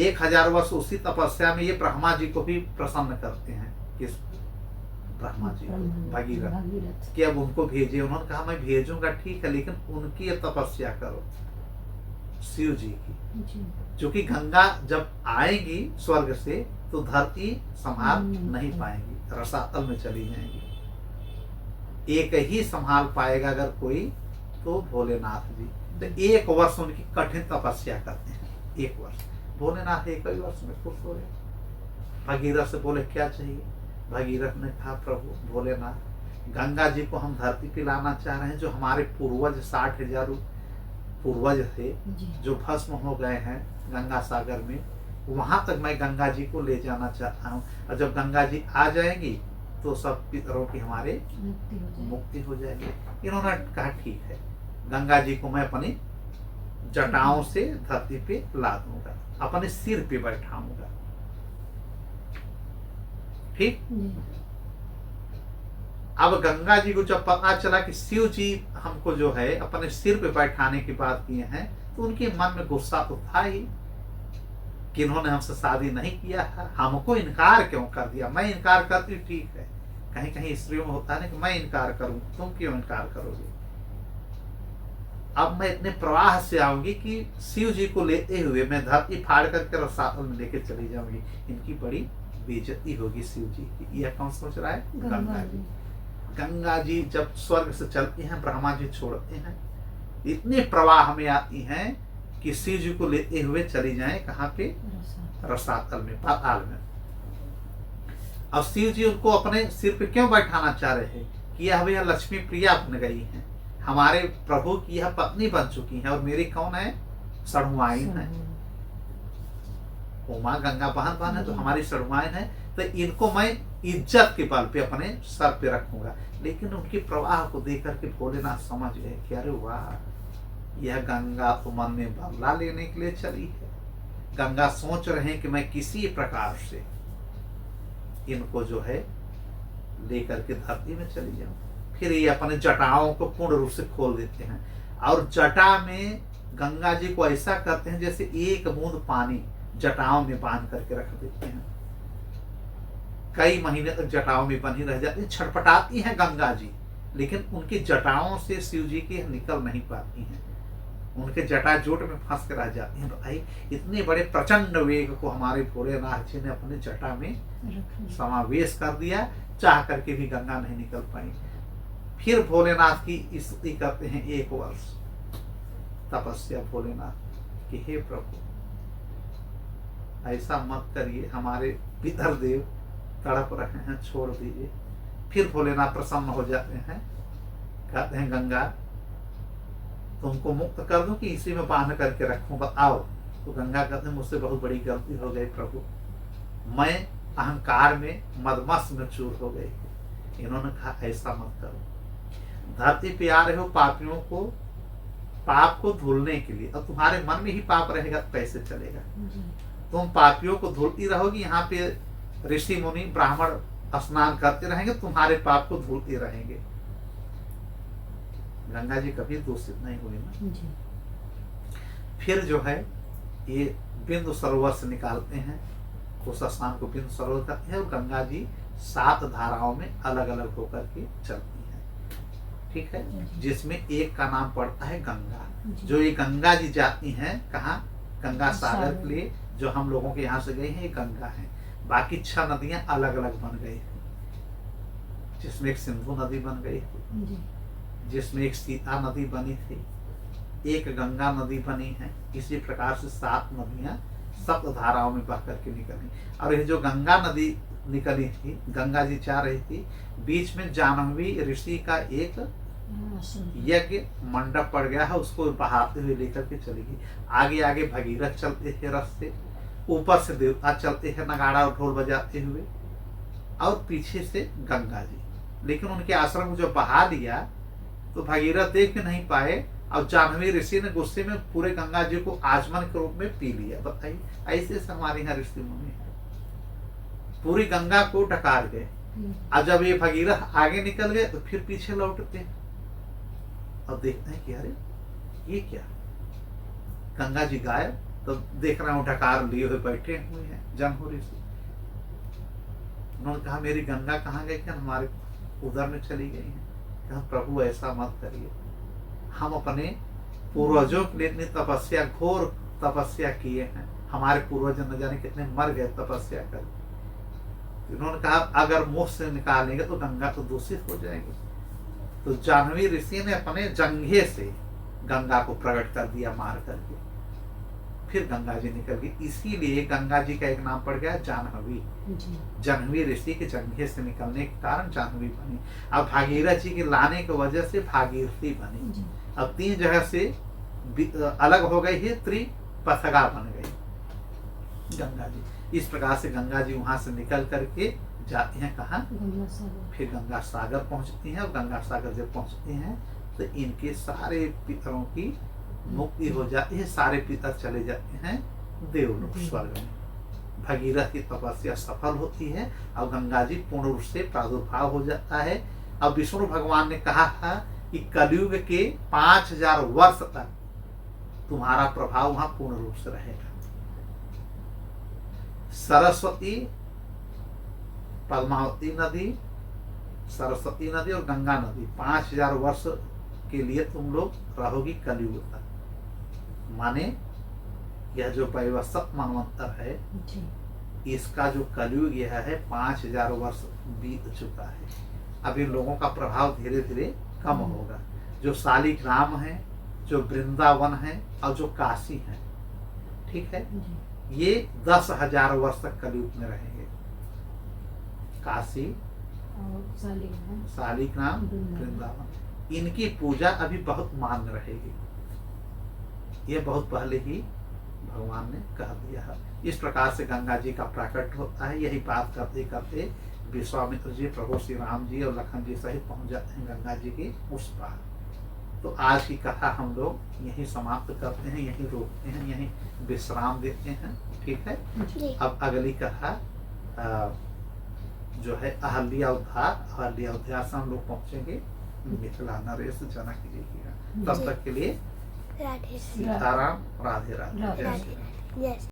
Speaker 2: 1,000 वर्ष उसी तपस्या में ये ब्रह्मा जी को भी प्रसन्न करते हैं। किस? ब्रह्मा जी को, भगीरथ, कि अब उनको भेजे। उन्होंने कहा मैं भेजूंगा, ठीक है, लेकिन उनकी ये तपस्या करो, शिव जी की। क्योंकि गंगा जब आएगी स्वर्ग से तो धरती संभाल नहीं पाएंगी, रसातल में चली जाएंगी। एक ही संभाल पाएगा अगर कोई, तो भोलेनाथ जी। तो 1 वर्ष उनकी कठिन तपस्या करते हैं। 1 वर्ष भोलेनाथ 1 ही वर्ष में खुश हो गए। भगीरथ से बोले क्या चाहिए? भगीरथ ने कहा प्रभु भोलेनाथ, गंगा जी को हम धरती पे लाना चाह रहे हैं। जो हमारे पूर्वज 60,000 पूर्वज थे जो भस्म हो गए हैं गंगा सागर में, वहां तक मैं गंगा जी को ले जाना चाहता हूँ। और जब गंगा जी आ जाएंगी तो सब पितरों की हमारे मुक्ति हो जाएगी। इन्होंने कहा ठीक है, गंगा जी को मैं अपनी जटाओं से धरती पे ला दूंगा, अपने सिर पे बैठाऊंगा। ठीक। अब गंगा जी को जब पता चला कि शिव जी हमको जो है अपने सिर पे बैठाने की बात किए हैं, तो उनके मन में गुस्सा तो था ही कि इन्होंने हमसे शादी नहीं किया है, हमको इनकार क्यों कर दिया। मैं इनकार करती ठीक है, कहीं कहीं स्त्रियों में होता है ना कि मैं इनकार करूं, तुम क्यों इनकार करोगे। अब मैं इतने प्रवाह से आऊंगी कि शिव जी को लेते हुए मैं धरती फाड़ करके रसातल में लेके चली जाऊंगी, इनकी बड़ी बेइज्जती होगी शिव जी की। यह कौन सोच रहा है? गंगा जी। गंगा जी जब स्वर्ग से चलती हैं, ब्रह्मा जी छोड़ते हैं, इतने प्रवाह में आती हैं कि शिव जी को लेते हुए चली जाएं कहाँ पे? रसातल में, पाताल में। अब शिव जी उनको अपने सिर पे क्यों बैठाना चाह रहे हैं कि यह भैया लक्ष्मी प्रिया बन गई है, हमारे प्रभु की यह पत्नी बन चुकी है, और मेरी कौन है? सड़ुआइन है। उमा गंगा बहन है तो हमारी सड़ुआइन है, तो इनको मैं इज्जत के बल पे अपने सर पे रखूंगा। लेकिन उनके प्रवाह को देख करके भोलेनाथ समझ गए कि अरे वाह, यह गंगा तो मन में बदला लेने के लिए चली है। गंगा सोच रहे हैं कि मैं किसी प्रकार से इनको जो है लेकर के धरती में चली जाऊं। फिर ये अपने जटाओं को पूर्ण रूप से खोल देते हैं, और जटा में गंगा जी को ऐसा करते हैं जैसे एक बूंद पानी जटाओं में बांध करके रख देते हैं। कई महीने तक जटाओं में बनी रह जाती, छटपटाती हैं गंगा जी, लेकिन उनकी जटाओं से शिव जी की निकल नहीं पाती हैं, उनके जटा जोट में फंस कर रह जाती हैं। भाई इतने बड़े प्रचंड वेग को हमारे भोलेनाथ जी ने अपने जटा में समावेश कर दिया, चाह करके भी गंगा नहीं निकल पाई। फिर भोलेनाथ की स्तुति करते हैं 1 वर्ष तपस्या भोलेनाथ कि हे प्रभु ऐसा मत करिए, हमारे पितर देव तड़प रहे हैं, छोड़ दीजिए। फिर भोलेनाथ प्रसन्न हो जाते हैं, कहते हैं गंगा तुमको मुक्त कर दूं कि इसी में बांध करके रखूं, बताओ। तो गंगा कहते हैं मुझसे बहुत बड़ी गलती हो गई प्रभु, मैं अहंकार में मदमस्त में चूर हो गई। इन्होंने कहा ऐसा मत करो, धरती पे आ रहे हो पापियों को पाप को धुलने के लिए, और तुम्हारे मन में ही पाप रहेगा तो कैसे चलेगा। तुम पापियों को धुलती रहोगी, यहाँ पे ऋषि मुनि ब्राह्मण स्नान करते रहेंगे, तुम्हारे पाप को धुलते रहेंगे। गंगा जी कभी दूषित नहीं हुई ना। फिर जो है ये बिंदु सरोवर से निकालते हैं, उस स्नान को बिंदु सरोवर करते हैं, और गंगा जी 7 धाराओं में अलग अलग होकर के चलती हैं, ठीक है, जिसमें एक का नाम पड़ता है गंगा। जो ये गंगा जी जाती हैं कहाँ, गंगा सागर के लिए, जो हम लोगों के यहाँ से गए हैं, ये गंगा है। बाकी 6 नदियां अलग अलग बन गई हैं, जिसमें एक सिंधु नदी बन गई थी, जिसमें एक सीता नदी बनी थी, एक गंगा नदी बनी है। इसी प्रकार से 7 नदियां 7 धाराओं में बह करके निकली। और ये जो गंगा नदी निकली थी, गंगा जी जा रही थी, बीच में जाह्नवी ऋषि का एक यज्ञ मंडप पड़ गया है, उसको बहाते हुए लेकर के चलेगी। आगे आगे भगीरथ चलते थे रास्ते, ऊपर से देवता चलते हैं नगाड़ा और ढोल बजाते हुए, और पीछे से गंगा जी। लेकिन उनके आश्रम को जब बहा दिया तो भगीरथ देख नहीं पाए, और जाह्नवी ऋषि ने गुस्से में पूरे गंगा जी को आचमन के रूप में पी लिया। बताइए, ऐसे हमारे यहाँ ऋषि मुनि पूरी गंगा को डकार गए। और जब ये भगीरथ आगे निकल गए तो फिर पीछे लौटते हैं और देखते हैं कि अरे ये क्या, गंगा जी गायब। तो देख रहे हो डकार लिए हुए बैठे हुए हैं जाह्नवी ऋषि। उन्होंने कहा मेरी गंगा कहाँ गई, क्या हमारे उधर में चली गई है। कहा प्रभु ऐसा मत करिए, हम अपने पूर्वजों के लिए इतनी तपस्या, घोर तपस्या किए हैं, हमारे पूर्वज न जाने कितने मर गए तपस्या कर। उन्होंने कहा अगर मुख से निकालेंगे तो गंगा तो दूषित हो जाएगी। तो जाह्नवी ऋषि ने अपने जंघे से गंगा को प्रकट कर दिया मार करके, फिर गंगा जी निकल गई। इसीलिए गंगा जी का एक नाम पड़ गया जाह्नवी। जाह्नवी ऋषि के जंघे से निकलने के कारण जाह्नवी बनी। अब भागीरथ जी के लाने की वजह से भागीरथी बनी। अब 3 जगह से अलग हो गई है, त्रिपथगा बन गई गंगा जी। इस प्रकार से गंगा जी वहां से निकल करके जाती हैं कहाँ, फिर गंगा सागर पहुंचती हैं। और गंगा सागर जब पहुंचती हैं तो इनके सारे पितरों की मुक्ति हो जाती है, सारे पितर चले जाते हैं देवलोक स्वर्ग में। भगीरथ की तपस्या सफल होती है और गंगा जी पूर्ण रूप से प्रादुर्भाव हो जाता है। अब विष्णु भगवान ने कहा था कि कलयुग के 5000 वर्ष तक तुम्हारा प्रभाव वहां पूर्ण रूप से रहेगा। सरस्वती, पद्मावती नदी, सरस्वती नदी और गंगा नदी 5000 वर्ष के लिए तुम लोग रहोगी कलयुग तक। माने यह जो वैवस्वत मनवंतर है, इसका जो कलयुग यह है 5000 वर्ष बीत चुका है। अब इन लोगों का प्रभाव धीरे धीरे कम होगा। जो शालिग्राम है, जो वृंदावन है और जो काशी है, ठीक है, ये 10,000 वर्ष तक कलयुग में रहेंगे। काशी, शालिग्राम, वृंदावन, इनकी पूजा अभी बहुत मान्य रहेगी। ये बहुत पहले ही भगवान ने कह दिया है। इस प्रकार से गंगा जी का प्रकट होता है। यही बात करते करते विश्वामित्र जी, प्रभु श्री राम जी और लखन जी सहित पहुंच जाते हैं गंगा जी के उस पार। तो आज की कथा हम लोग यहीं समाप्त करते हैं, यहीं रोकते हैं, यहीं विश्राम देते हैं, ठीक है। अब अगली कथा जो है अहल्या उद्धार से हम लोग पहुंचेंगे मिथिला नरेश जनक जी की। तब तक के लिए सीताराम, राधे राधे, जय श्री राम।